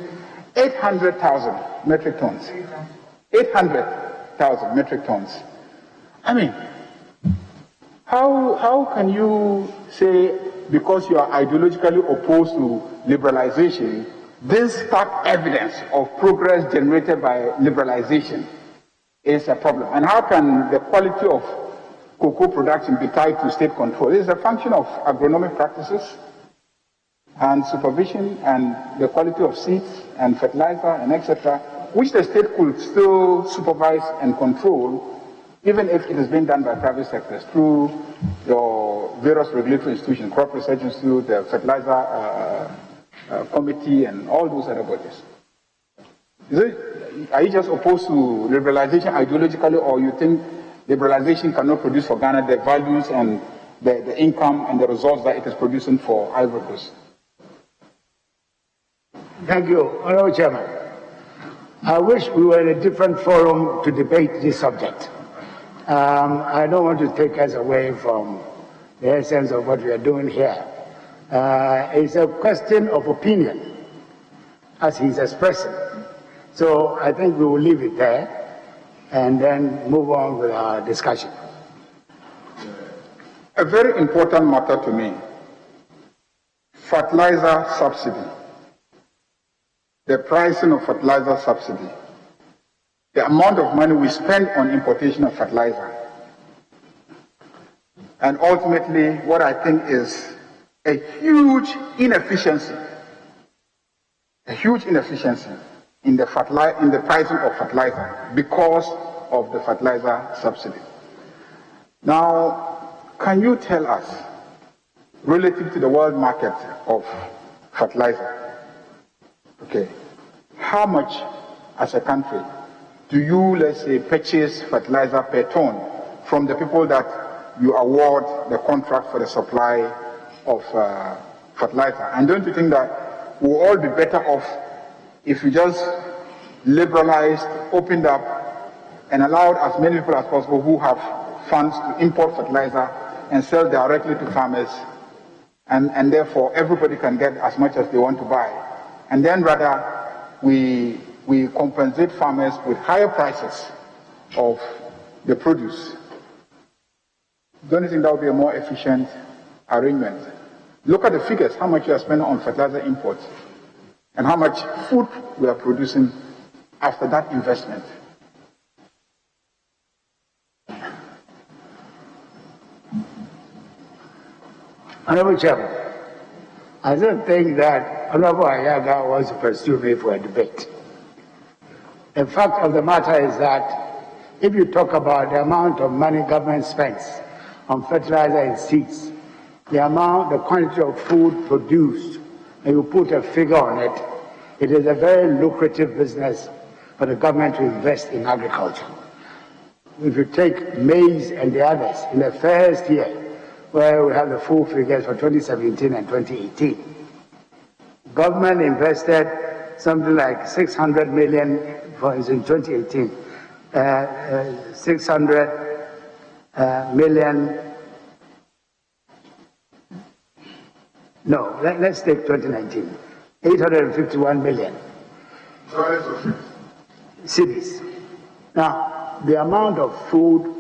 800,000 metric tons. 800,000 metric tons. I mean, how can you say, because you are ideologically opposed to liberalization, this stark evidence of progress generated by liberalization is a problem? And how can the quality of cocoa production be tied to state control? It is a function of agronomic practices and supervision and the quality of seeds and fertilizer and etc., which the state could still supervise and control, even if it is being done by private sectors through your various regulatory institutions, Crop Research Institute, the Fertilizer Committee, and all those other bodies. Are you just opposed to liberalization ideologically, or you think liberalization cannot produce for Ghana the values and the income and the results that it is producing for Ivory Coast? Thank you, Honorable Chairman. I wish we were in a different forum to debate this subject. I don't want to take us away from the essence of what we are doing here. It's a question of opinion, as he's expressing. So I think we will leave it there and then move on with our discussion. A very important matter to me, fertilizer subsidy. The pricing of fertilizer subsidy. The amount of money we spend on importation of fertilizer. And ultimately, what I think is a huge inefficiency in the pricing of fertilizer because of the fertilizer subsidy. Now, can you tell us, relative to the world market of fertilizer, okay, how much as a country do you, let's say, purchase fertilizer per ton from the people that you award the contract for the supply of fertilizer? And don't you think that we'll all be better off if we just liberalized, opened up, and allowed as many people as possible who have funds to import fertilizer and sell directly to farmers, and therefore everybody can get as much as they want to buy? And then rather we compensate farmers with higher prices of the produce. Don't you think that would be a more efficient arrangement? Look at the figures, how much you are spending on fertilizer imports and how much food we are producing after that investment. Honorable Chairman, I don't think that Honorable Ayaga wants to pursue me for a debate. The fact of the matter is that if you talk about the amount of money government spends on fertilizer and seeds, the quantity of food produced, and you put a figure on it, it is a very lucrative business for the government to invest in agriculture. if you take maize and the others, in the first year, where we have the full figures for 2017 and 2018, government invested something like 600 million, for instance, in 2018, 600 million. No, let's take 2019, 851 million cities. Now, the amount of food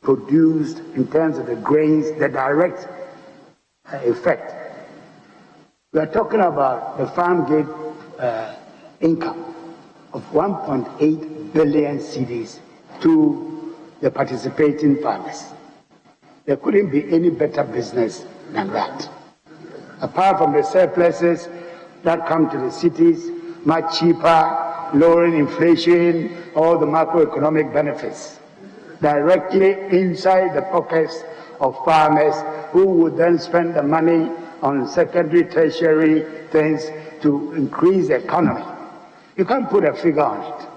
produced in terms of the grains, the direct effect, we are talking about the farm gate income of 1.8 billion cedis to the participating farmers. There couldn't be any better business than that. Apart from the surpluses that come to the cities, much cheaper, lowering inflation, all the macroeconomic benefits, directly inside the pockets of farmers who would then spend the money on secondary, tertiary things to increase the economy. You can't put a figure on it.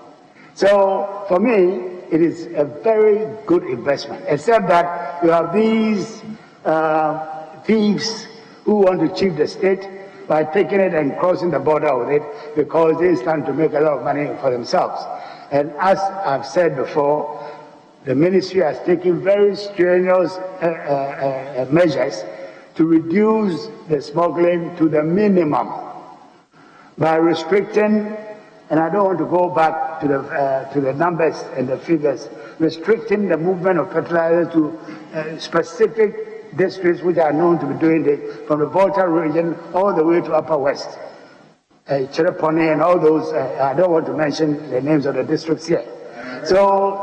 So for me, it is a very good investment, except that you have these thieves who want to cheat the state by taking it and crossing the border with it because they stand to make a lot of money for themselves. And as I've said before, the ministry has taken very strenuous measures to reduce the smuggling to the minimum by restricting, and I don't want to go back to the numbers and the figures, restricting the movement of fertilizer to specific districts which are known to be doing it, from the Volta region all the way to Upper West, Hydroponic and all those. I don't want to mention the names of the districts here. So,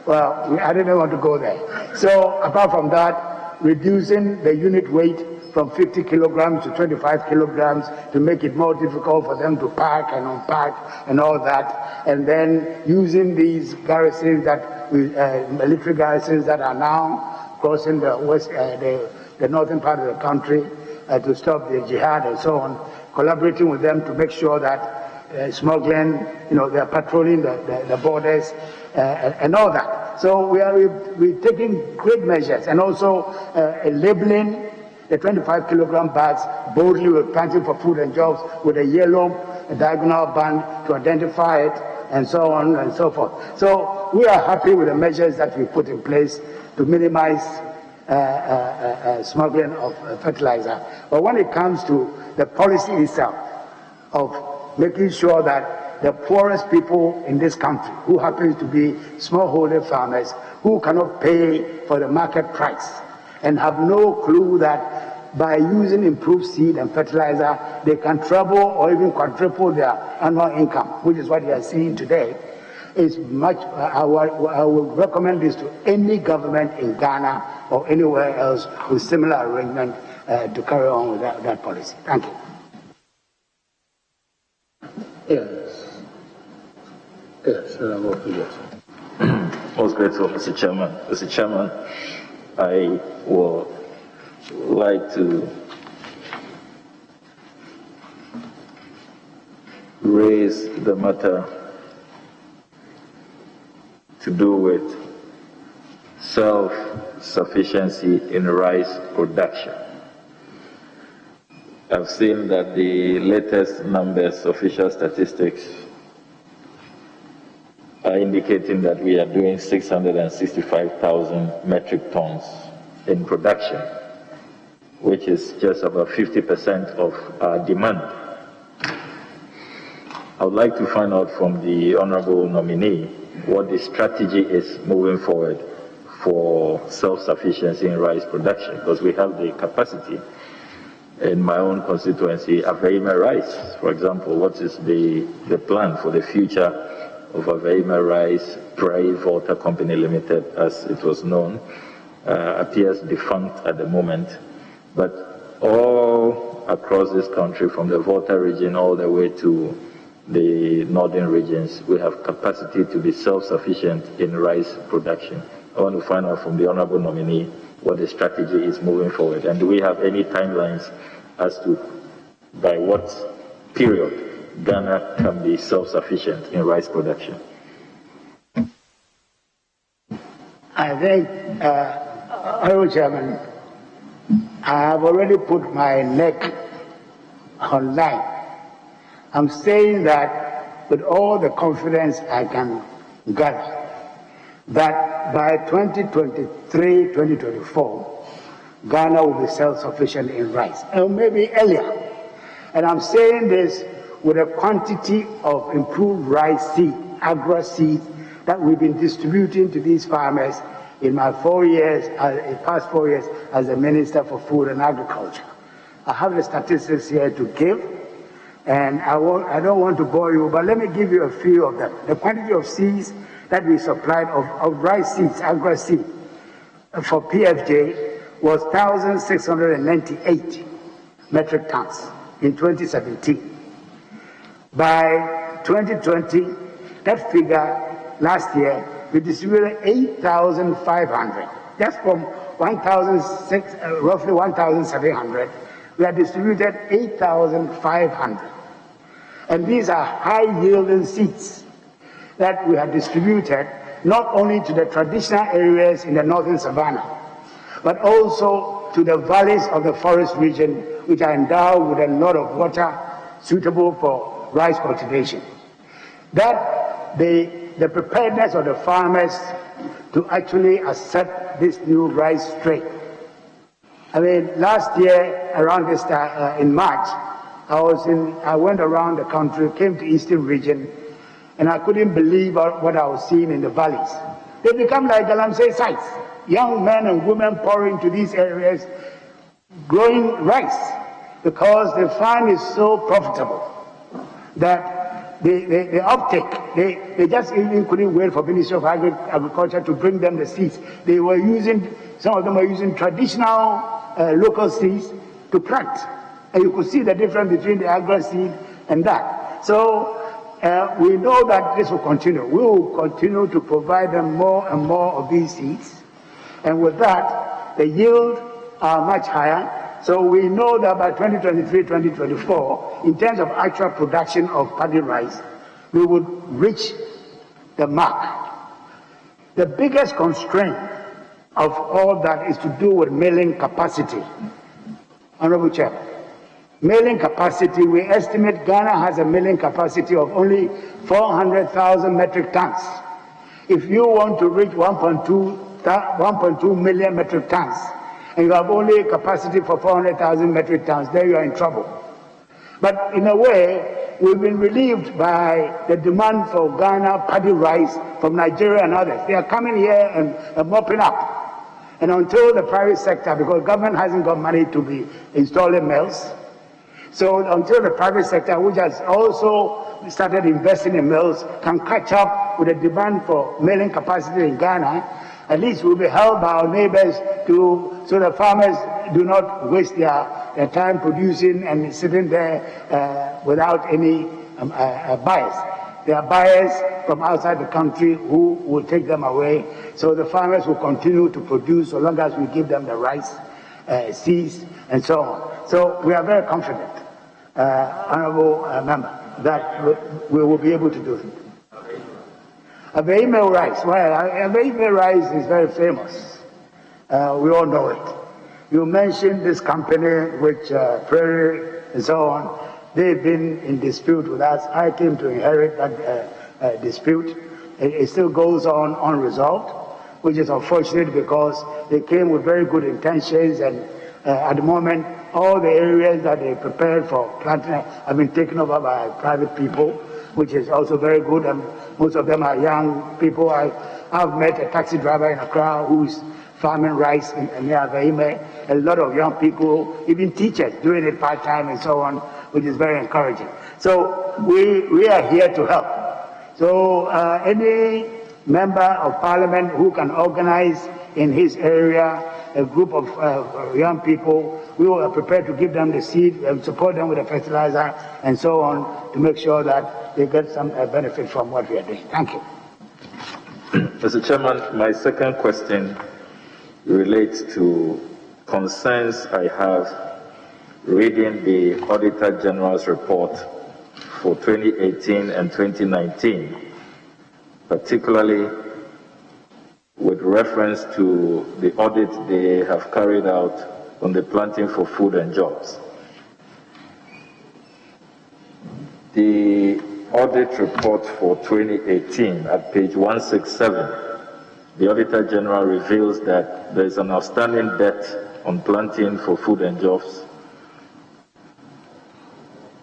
well, I didn't want to go there. So, apart from that, reducing the unit weight from 50 kilograms to 25 kilograms to make it more difficult for them to pack and unpack and all that, and then using these garrisons that military garrisons that are now crossing the west, the northern part of the country to stop the jihad and so on, collaborating with them to make sure that smuggling, they're patrolling the borders and all that. So we're taking great measures, and also labeling the 25 kilogram bags boldly. We're planting for food and jobs with a yellow diagonal band to identify it, and so on and so forth. So we are happy with the measures that we put in place to minimize smuggling of fertilizer. But when it comes to the policy itself of making sure that the poorest people in this country, who happen to be smallholder farmers, who cannot pay for the market price and have no clue that by using improved seed and fertilizer, they can treble or even quadruple their annual income, which is what you are seeing today, is much. I would recommend this to any government in Ghana or anywhere else with similar arrangement to carry on with that policy. Thank you. Yes, most grateful, Mr. Chairman. Mr. Chairman, I would like to raise the matter to do with self-sufficiency in rice production. I've seen that the latest numbers, official statistics, are indicating that we are doing 665,000 metric tons in production, which is just about 50% of our demand. I would like to find out from the Honorable Nominee what the strategy is moving forward for self-sufficiency in rice production, because we have the capacity. In my own constituency, Afriyie rice, for example, what is the plan for the future of Afriyie Rice Prairie Volta Company Limited, as it was known, appears defunct at the moment. But all across this country, from the Volta region all the way to the northern regions, we have capacity to be self-sufficient in rice production. I want to find out from the Honorable Nominee what the strategy is moving forward. And do we have any timelines as to by what period Ghana can be self-sufficient in rice production? I think, Honorable Chairman, I have already put my neck on line. I'm saying that with all the confidence I can gather, that by 2023-2024, Ghana will be self-sufficient in rice, or maybe earlier. And I'm saying this with a quantity of improved rice seed, agro seed, that we've been distributing to these farmers in my 4 years, past 4 years as the Minister for Food and Agriculture. I have the statistics here to give, and I don't want to bore you, but let me give you a few of them. The quantity of seeds that we supplied of rice seeds, agro seed, for PFJ was 1,698 metric tons in 2017. By 2020, that figure last year, we distributed 8,500. Just from 1,600, roughly 1,700, we have distributed 8,500. And these are high-yielding seeds that we have distributed not only to the traditional areas in the northern savannah, but also to the valleys of the forest region, which are endowed with a lot of water suitable for rice cultivation. That the preparedness of the farmers to actually accept this new rice strain. I mean, last year around this time, in March, I went around the country, came to Eastern region, and I couldn't believe what I was seeing in the valleys. They become like Galamsey sites. Young men and women pouring into these areas, growing rice, because the farm is so profitable that the uptake, they just even couldn't wait for Ministry of Agriculture to bring them the seeds. They were using, some of them were using traditional local seeds to plant. And you could see the difference between the agro seed and that. So we know that this will continue. We will continue to provide them more and more of these seeds. And with that, the yield are much higher. So we know that by 2023-2024, in terms of actual production of paddy rice, we would reach the mark. The biggest constraint of all that is to do with milling capacity. Honorable Chair, milling capacity, we estimate Ghana has a milling capacity of only 400,000 metric tons. If you want to reach 1.2 million metric tons, and you have only a capacity for 400,000 metric tons, then you are in trouble. But in a way, we've been relieved by the demand for Ghana paddy rice from Nigeria and others. They are coming here and mopping up. And until the private sector, because government hasn't got money to be installing mills, so until the private sector, which has also started investing in mills, can catch up with the demand for milling capacity in Ghana, at least we'll be held by our neighbors so the farmers do not waste their time producing and sitting there without any buyers. There are buyers from outside the country who will take them away. So the farmers will continue to produce so long as we give them the rice, seeds, and so on. So we are very confident, Honorable Member, that we will be able to do it. Abaime rice. Well, Abaime rice is very famous. We all know it. You mentioned this company, which Prairie and so on. They've been in dispute with us. I came to inherit that dispute. It still goes on unresolved, which is unfortunate because they came with very good intentions, and at the moment, all the areas that they prepared for planting have been taken over by private people, which is also very good, and most of them are young people. I've met a taxi driver in Accra who's farming rice near Abaime. A lot of young people, even teachers, doing it part-time and so on, which is very encouraging. So we are here to help. So any member of parliament who can organize in his area a group of young people, we are prepared to give them the seed and support them with the fertilizer and so on to make sure that they get some benefit from what we are doing. Thank you. Mr. Chairman, my second question relates to concerns I have reading the Auditor General's report for 2018 and 2019, particularly with reference to the audit they have carried out on the planting for food and jobs. The audit report for 2018 at page 167, the Auditor General reveals that there is an outstanding debt on planting for food and jobs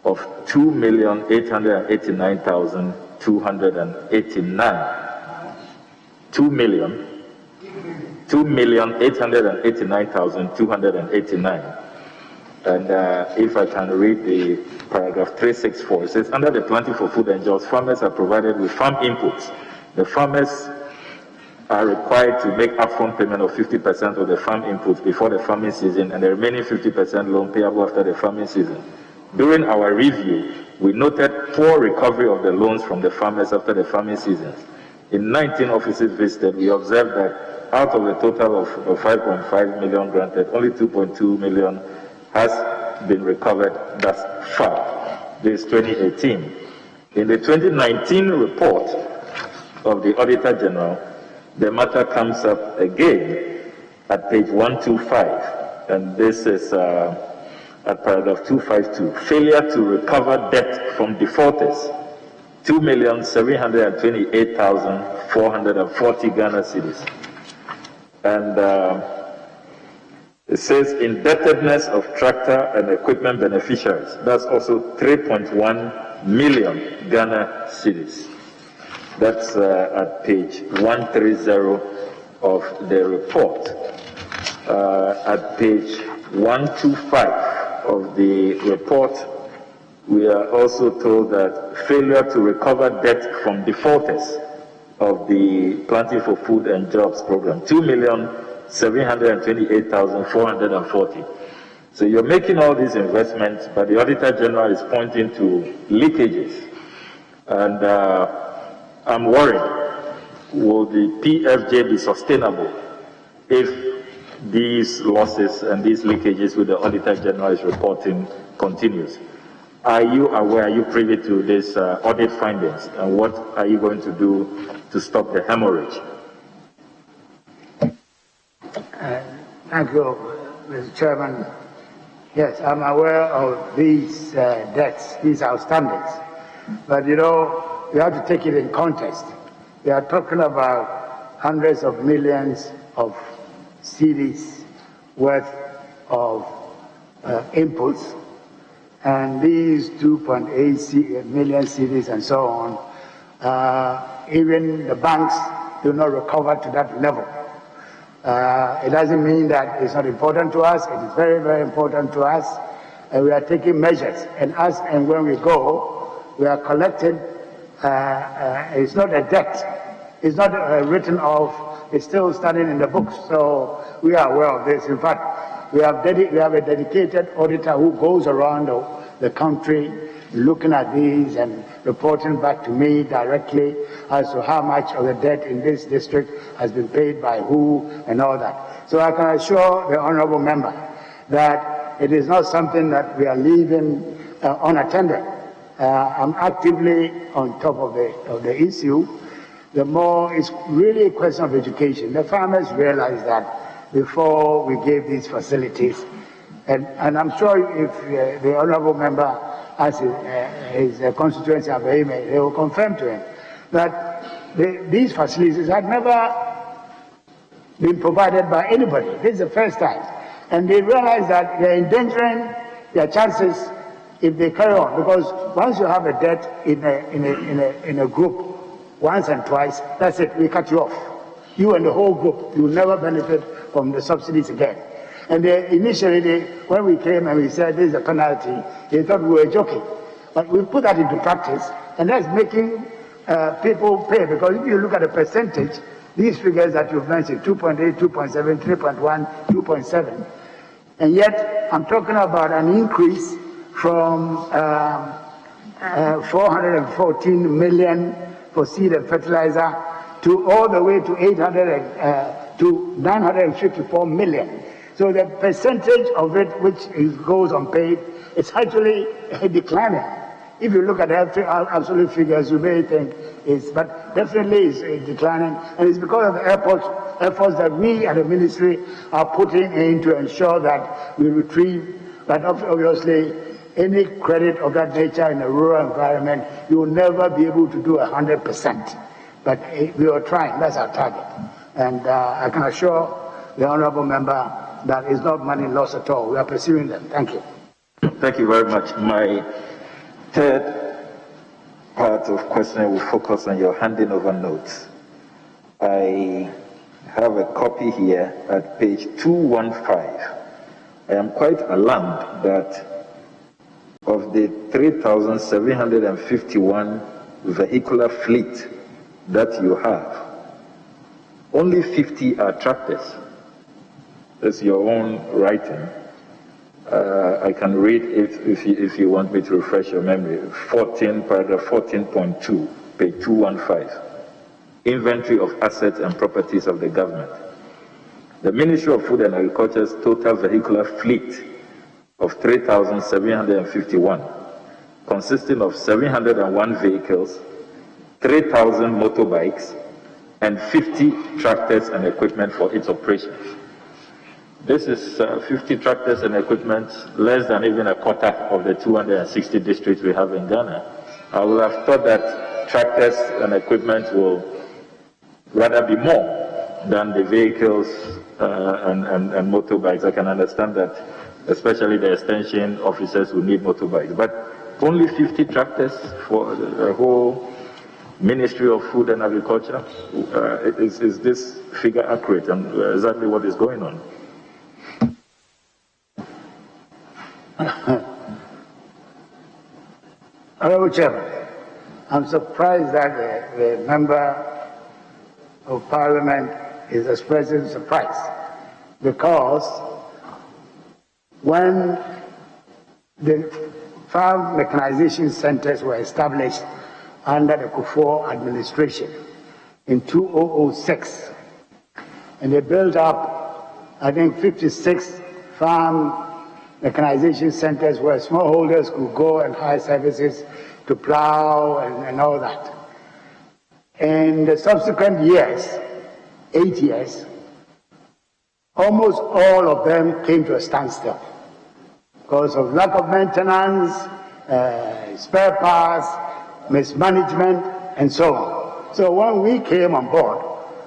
of 2,889,289. 2,889,289. And if I can read the paragraph 364, it says, under the planting for food and jobs, farmers are provided with farm inputs. The farmers are required to make upfront payment of 50% of the farm inputs before the farming season and the remaining 50% loan payable after the farming season. During our review, we noted poor recovery of the loans from the farmers after the farming seasons. In 19 offices visited, we observed that out of the total of 5.5 million granted, only 2.2 million has been recovered thus far. This is 2018. In the 2019 report of the Auditor General, the matter comes up again at page 125, and this is at paragraph 252. Failure to recover debt from defaulters, 2,728,440 Ghana cedis. And it says indebtedness of tractor and equipment beneficiaries. That's also 3.1 million Ghana cedis. That's at page 130 of the report. At page 125 of the report, we are also told that failure to recover debt from defaulters of the Planting for Food and Jobs program, 2,728,440. So you're making all these investments, but the Auditor General is pointing to leakages. And I'm worried, will the PFJ be sustainable if these losses and these leakages with the Auditor General is reporting continues? Are you aware, are you privy to these audit findings, and what are you going to do to stop the hemorrhage? Thank you, Mr. Chairman. Yes, I'm aware of these debts, these outstandings. But you know, we have to take it in context. We are talking about hundreds of millions of cedis worth of inputs, and these 2.8 million cedis and so on, even the banks do not recover to that level. It doesn't mean that it's not important to us. It is very, very important to us, and we are taking measures. And as and when we go, we are collecting. It's not a debt. It's not written off. It's still standing in the books. So we are aware of this. In fact, we have a dedicated auditor who goes around the country looking at these and reporting back to me directly as to how much of the debt in this district has been paid by who and all that. So I can assure the honorable member that it is not something that we are leaving unattended. I'm actively on top of the issue. The more, it's really a question of education. The farmers realize that before we gave these facilities, and I'm sure if the honorable member has his constituency of Aime, they will confirm to him that these facilities had never been provided by anybody. This is the first time. And they realize that they're endangering their chances if they carry on, because once you have a debt in a group once and twice, that's it, we cut you off. You and the whole group, you will never benefit from the subsidies again. And initially, when we came and we said this is a penalty, they thought we were joking. But we put that into practice, and that's making people pay, because if you look at the percentage, these figures that you've mentioned, 2.8, 2.7, 3.1, 2.7, and yet I'm talking about an increase from 414 million for seed and fertilizer to all the way to 954 million. So the percentage of it which goes unpaid is actually declining. If you look at the absolute figures, you may think it's, but definitely it's declining, and it's because of the efforts that we at the ministry are putting in to ensure that we retrieve, but obviously any credit of that nature in a rural environment, you will never be able to do 100%. But we are trying, that's our target. And I can assure the honorable member that it's not money lost at all. We are pursuing them. Thank you. Thank you very much. My third part of questioning will focus on your handing over notes. I have a copy here at page 215. I am quite alarmed that of the 3,751 vehicular fleet that you have, only 50 are tractors. That's your own writing. I can read it if you want me to refresh your memory. Paragraph 14.2, page 215. Inventory of assets and properties of the government. The Ministry of Food and Agriculture's total vehicular fleet of 3,751, consisting of 701 vehicles, 3,000 motorbikes, and 50 tractors and equipment for its operations. This is 50 tractors and equipment, less than even a quarter of the 260 districts we have in Ghana. I would have thought that tractors and equipment will rather be more than the vehicles and motorbikes. I can understand that, especially the extension officers who need motorbikes. But only 50 tractors for the whole Ministry of Food and Agriculture? Is this figure accurate, and exactly what is going on? Honorable Chairman, I'm surprised that the member of Parliament is expressing surprise, because when the farm mechanization centers were established under the Kufuor administration in 2006, and they built up, I think, 56 farm mechanization centers where smallholders could go and hire services to plow and all that. In the subsequent years, 8 years, almost all of them came to a standstill because of lack of maintenance, spare parts, mismanagement, and so on. So when we came on board,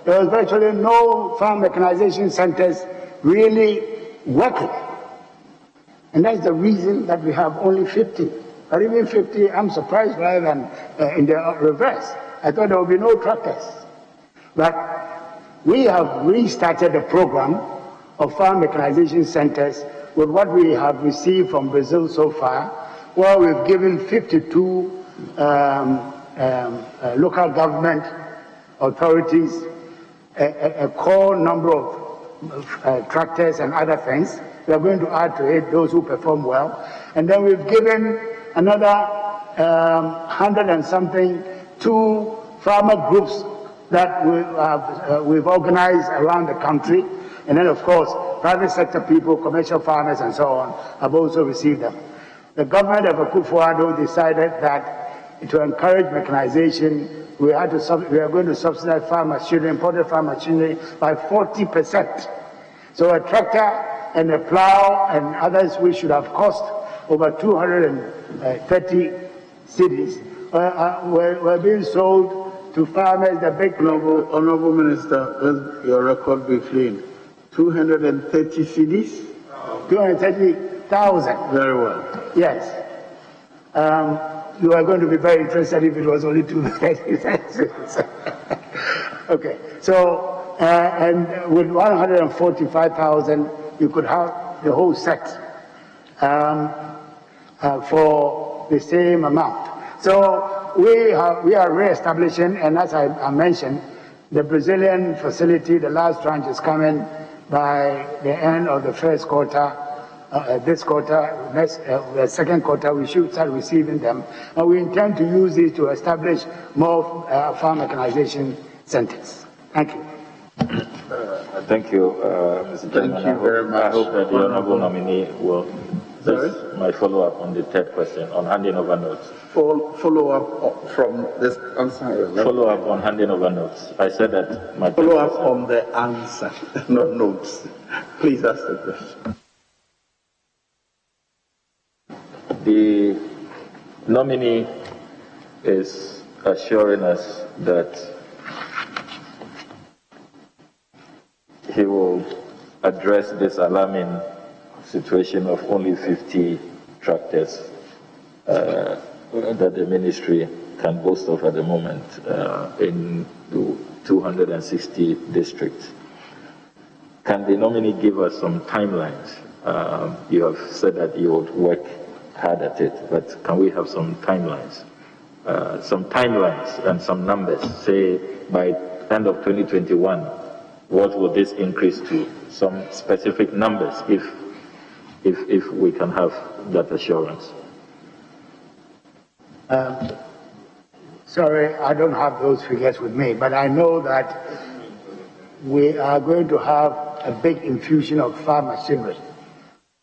there was virtually no farm mechanization centers really working. And that's the reason that we have only 50. Or even 50, I'm surprised, rather than in the reverse. I thought there would be no tractors. But we have restarted the program of farm mechanization centers with what we have received from Brazil so far, where we've given 52 local government authorities a core number of tractors and other things. We are going to add to it those who perform well. And then we've given another 100 and something to farmer groups that we've organized around the country. And then, of course, private sector people, commercial farmers, and so on, have also received them. The government of Akufo-Addo decided that to encourage mechanization, we are going to subsidize farm machinery, imported farm machinery, by 40%. So a tractor and a plow and others which should have cost over 230 cities were being sold to farmers. The big Honorable Minister, let your record be clean. 230 cities? 230,000. Very well. Yes. You are going to be very interested if it was only 230. Okay. So, and with 145,000, you could have the whole set for the same amount. So we are re-establishing, and as I mentioned, the Brazilian facility, the last tranche is coming by the end of the first quarter. This quarter, the second quarter, we should start receiving them. And we intend to use these to establish more farm mechanization centers. Thank you. Thank you, Mr. Chairman. Thank you very much. I hope that the honorable nominee will That's my follow-up on the third question on handing over notes. Follow-up from this answer. Follow-up on handing over notes. I said that my follow-up on the answer, not notes. Please ask the question. The nominee is assuring us that he will address this alarming situation of only 50 tractors that the ministry can boast of at the moment in 260 districts. Can the nominee give us some timelines? You have said that you would work hard at it, but can we have some timelines? Some timelines and some numbers. Say by end of 2021, what will this increase to? Some specific numbers, if we can have that assurance. Sorry, I don't have those figures with me, but I know that we are going to have a big infusion of farm machinery.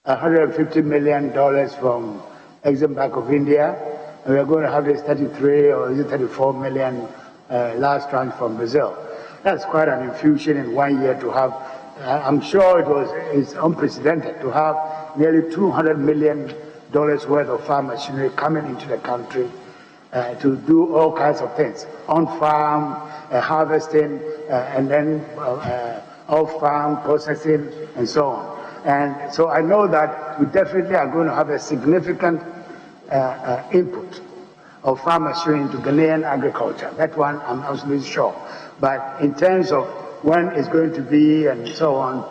$150 million from Exim Bank of India, and we are going to have this 33 or is it 34 million last tranche from Brazil. That's quite an infusion in 1 year to have. I'm sure it's unprecedented to have nearly $200 million worth of farm machinery coming into the country to do all kinds of things on farm, harvesting, and then off farm processing and so on. And so I know that we definitely are going to have a significant input of farm machinery into Ghanaian agriculture. That one I'm absolutely sure. But in terms of when it's going to be and so on,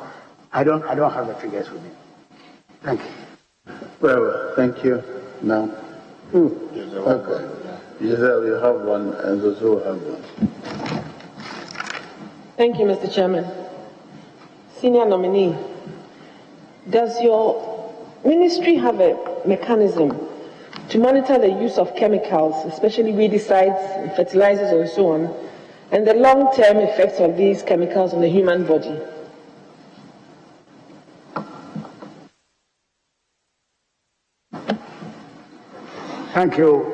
I don't have the figures with me. Thank you. Well, thank you. Now, okay. Giselle, you have one, and Zozo have one. Thank you, Mr. Chairman. Senior nominee, does your ministry have a mechanism to monitor the use of chemicals, especially weedicides, fertilizers, and so on, and the long-term effects of these chemicals on the human body? Thank you,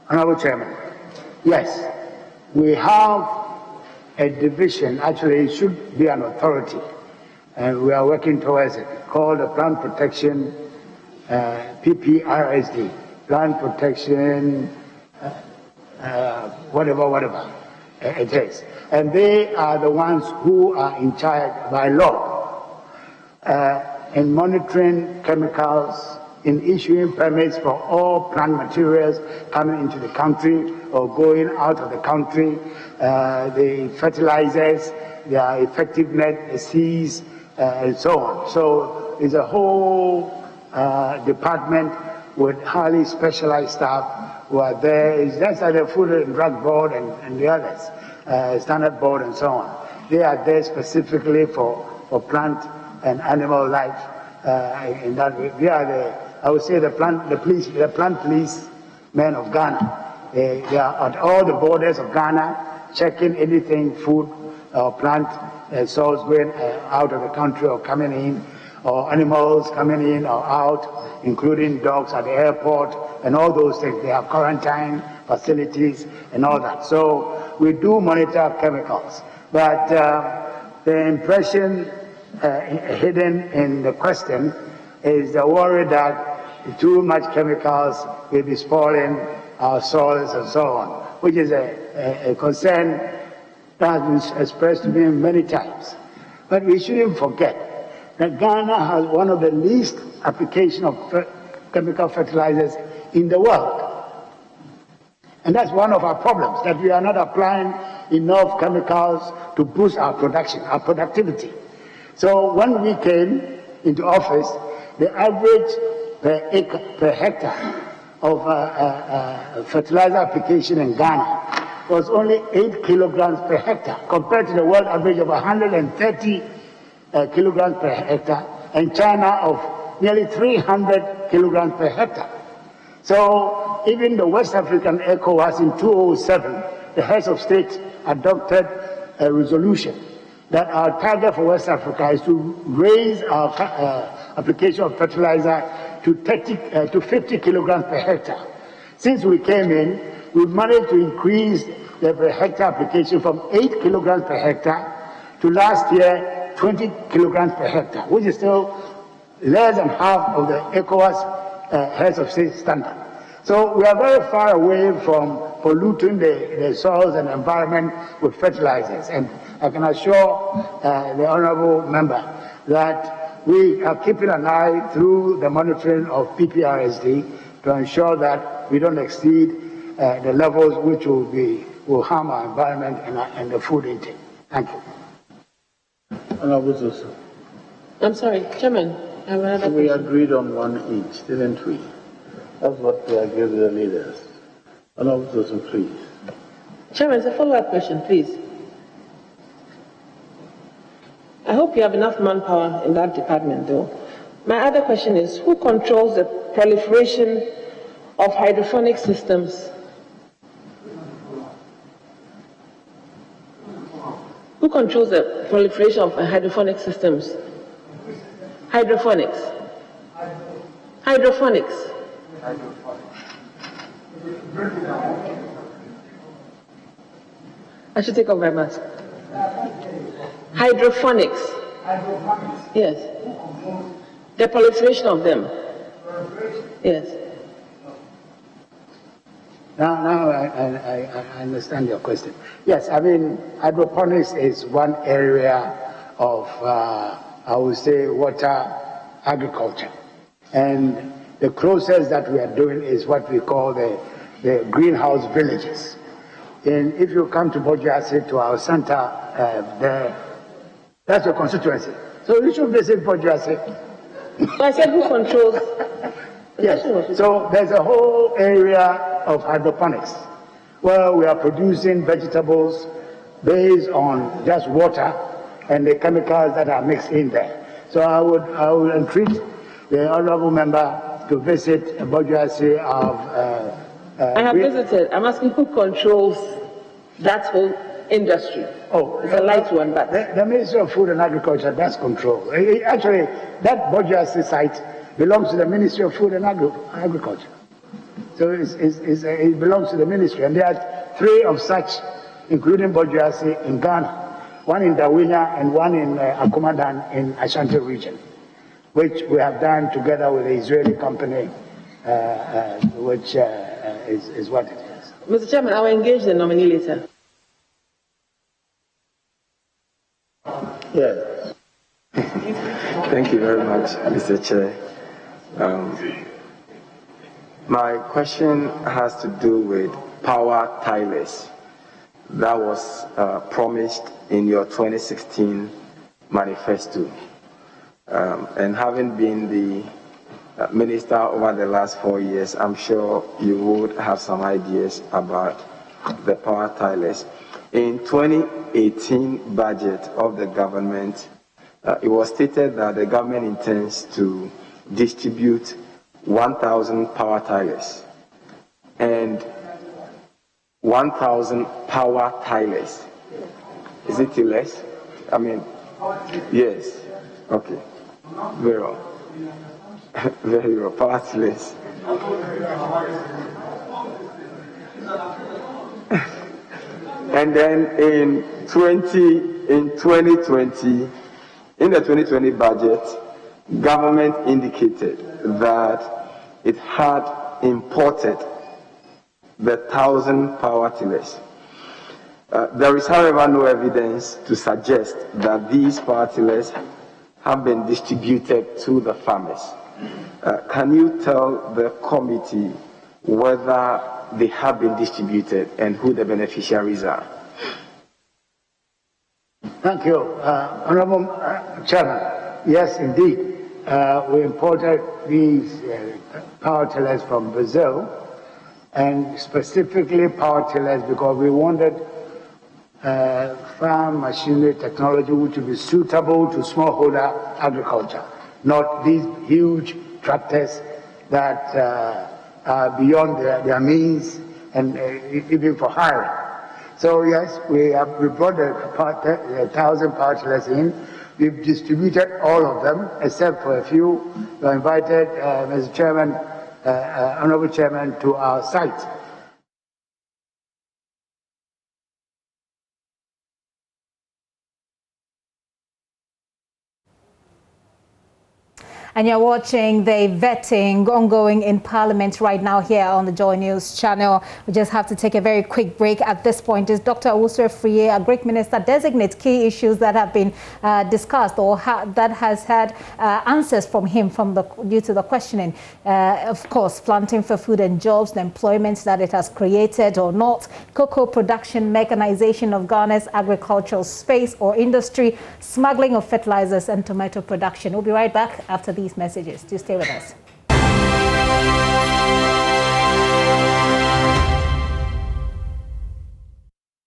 Honorable Chairman. Yes, we have a division, actually it should be an authority, and we are working towards it, called the Plant Protection, PPRSD, Plant Protection, whatever it is. And they are the ones who are in charge by law in monitoring chemicals, in issuing permits for all plant materials coming into the country or going out of the country, the fertilizers, their effectiveness, the seeds, and so on. So it's a whole department with highly specialized staff who are there. It's just like the Food and Drug Board and the others, Standard Board and so on. They are there specifically for plant and animal life. In that way, they are I would say the plant police men of Ghana. They are at all the borders of Ghana, checking anything, food or plant source going out of the country or coming in, or animals coming in or out, including dogs at the airport and all those things. They have quarantine facilities and all that. So we do monitor chemicals, but the impression hidden in the question is the worry that too much chemicals will be spoiling our soils and so on, which is a concern that has been expressed to me many times. But we shouldn't forget that Ghana has one of the least application of chemical fertilizers in the world. And that's one of our problems, that we are not applying enough chemicals to boost our production, our productivity. So when we came into office, the average per hectare of fertilizer application in Ghana was only 8 kilograms per hectare, compared to the world average of 130 kilograms per hectare, and China of nearly 300 kilograms per hectare. So even the West African ECOWAS in 2007, the heads of state adopted a resolution that our target for West Africa is to raise our application of fertilizer to 50 kilograms per hectare. Since we came in, we've managed to increase the per hectare application from 8 kilograms per hectare to last year 20 kilograms per hectare, which is still less than half of the ECOWAS heads of state standard. So we are very far away from polluting the soils and environment with fertilizers. And I can assure the honorable member that we are keeping an eye through the monitoring of PPRSD to ensure that we don't exceed the levels which will harm our environment and the food intake. Thank you. I'm sorry, Chairman. I have another We question. agreed on one each, didn't we? That's what we agreed with the leaders. Honorable Johnson, please. Chairman, it's a follow-up question, please. I hope you have enough manpower in that department, though. My other question is, who controls the proliferation of hydroponic systems? Who controls the proliferation of hydroponic systems? Hydroponics. Hydroponics. I should take off my mask. Hydroponics. Yes. The proliferation of them. Yes. Now I understand your question. Yes, I mean, hydroponics is one area of, I would say, water agriculture. And the process that we are doing is what we call the greenhouse villages. And if you come to Bojuase, to our center there, that's your constituency. So you should visit Bojuase. I said who controls? Yes, so there's a whole area of hydroponics where we are producing vegetables based on just water and the chemicals that are mixed in there. So I would entreat the honorable member to visit Bojuase of I have visited. I'm asking who controls that whole industry. Oh, it's a light one, but the Ministry of Food and Agriculture does control. Actually, that Bojuase site belongs to the Ministry of Food and Agriculture. So it belongs to the ministry. And there are 3 of such, including Bojuase in Ghana, one in Dawinya and one in Akumadan in Ashanti region, which we have done together with the Israeli company, which is what it is. Mr. Chairman, I will engage the nominee later. Yes. Thank you very much, Mr. Chair. My question has to do with power tilers that was promised in your 2016 manifesto. And having been the minister over the last 4 years, I'm sure you would have some ideas about the power tilers. In 2018 budget of the government, it was stated that the government intends to distribute 1,000 power tilers and 1,000 power tilers. Is it less? I mean, yes. Okay. Very well. Very well. Power tilers. And then in the 2020 budget, government indicated that it had imported the 1,000 power tillers. There is, however, no evidence to suggest that these power tillers have been distributed to the farmers. Can you tell the committee whether they have been distributed and who the beneficiaries are? Thank you, Honorable Chairman. Yes, indeed. We imported these power tillers from Brazil, and specifically power tillers because we wanted farm machinery technology which would be suitable to smallholder agriculture, not these huge tractors that are beyond their means and even for hiring. So yes, we brought the 1,000 power tillers in. We've distributed all of them, except for a few. We invited Mr. Chairman, Honorable Chairman, to our site. And you're watching the vetting ongoing in Parliament right now here on the JoyNews channel. We just have to take a very quick break at this point. Is Dr. Owusu Afriyie, a Greek minister, designate key issues that have been discussed or that has had answers from him due to the questioning. Of course, planting for food and jobs, the employment that it has created or not, cocoa production, mechanization of Ghana's agricultural space or industry, smuggling of fertilizers and tomato production. We'll be right back after these messages. Do stay with us.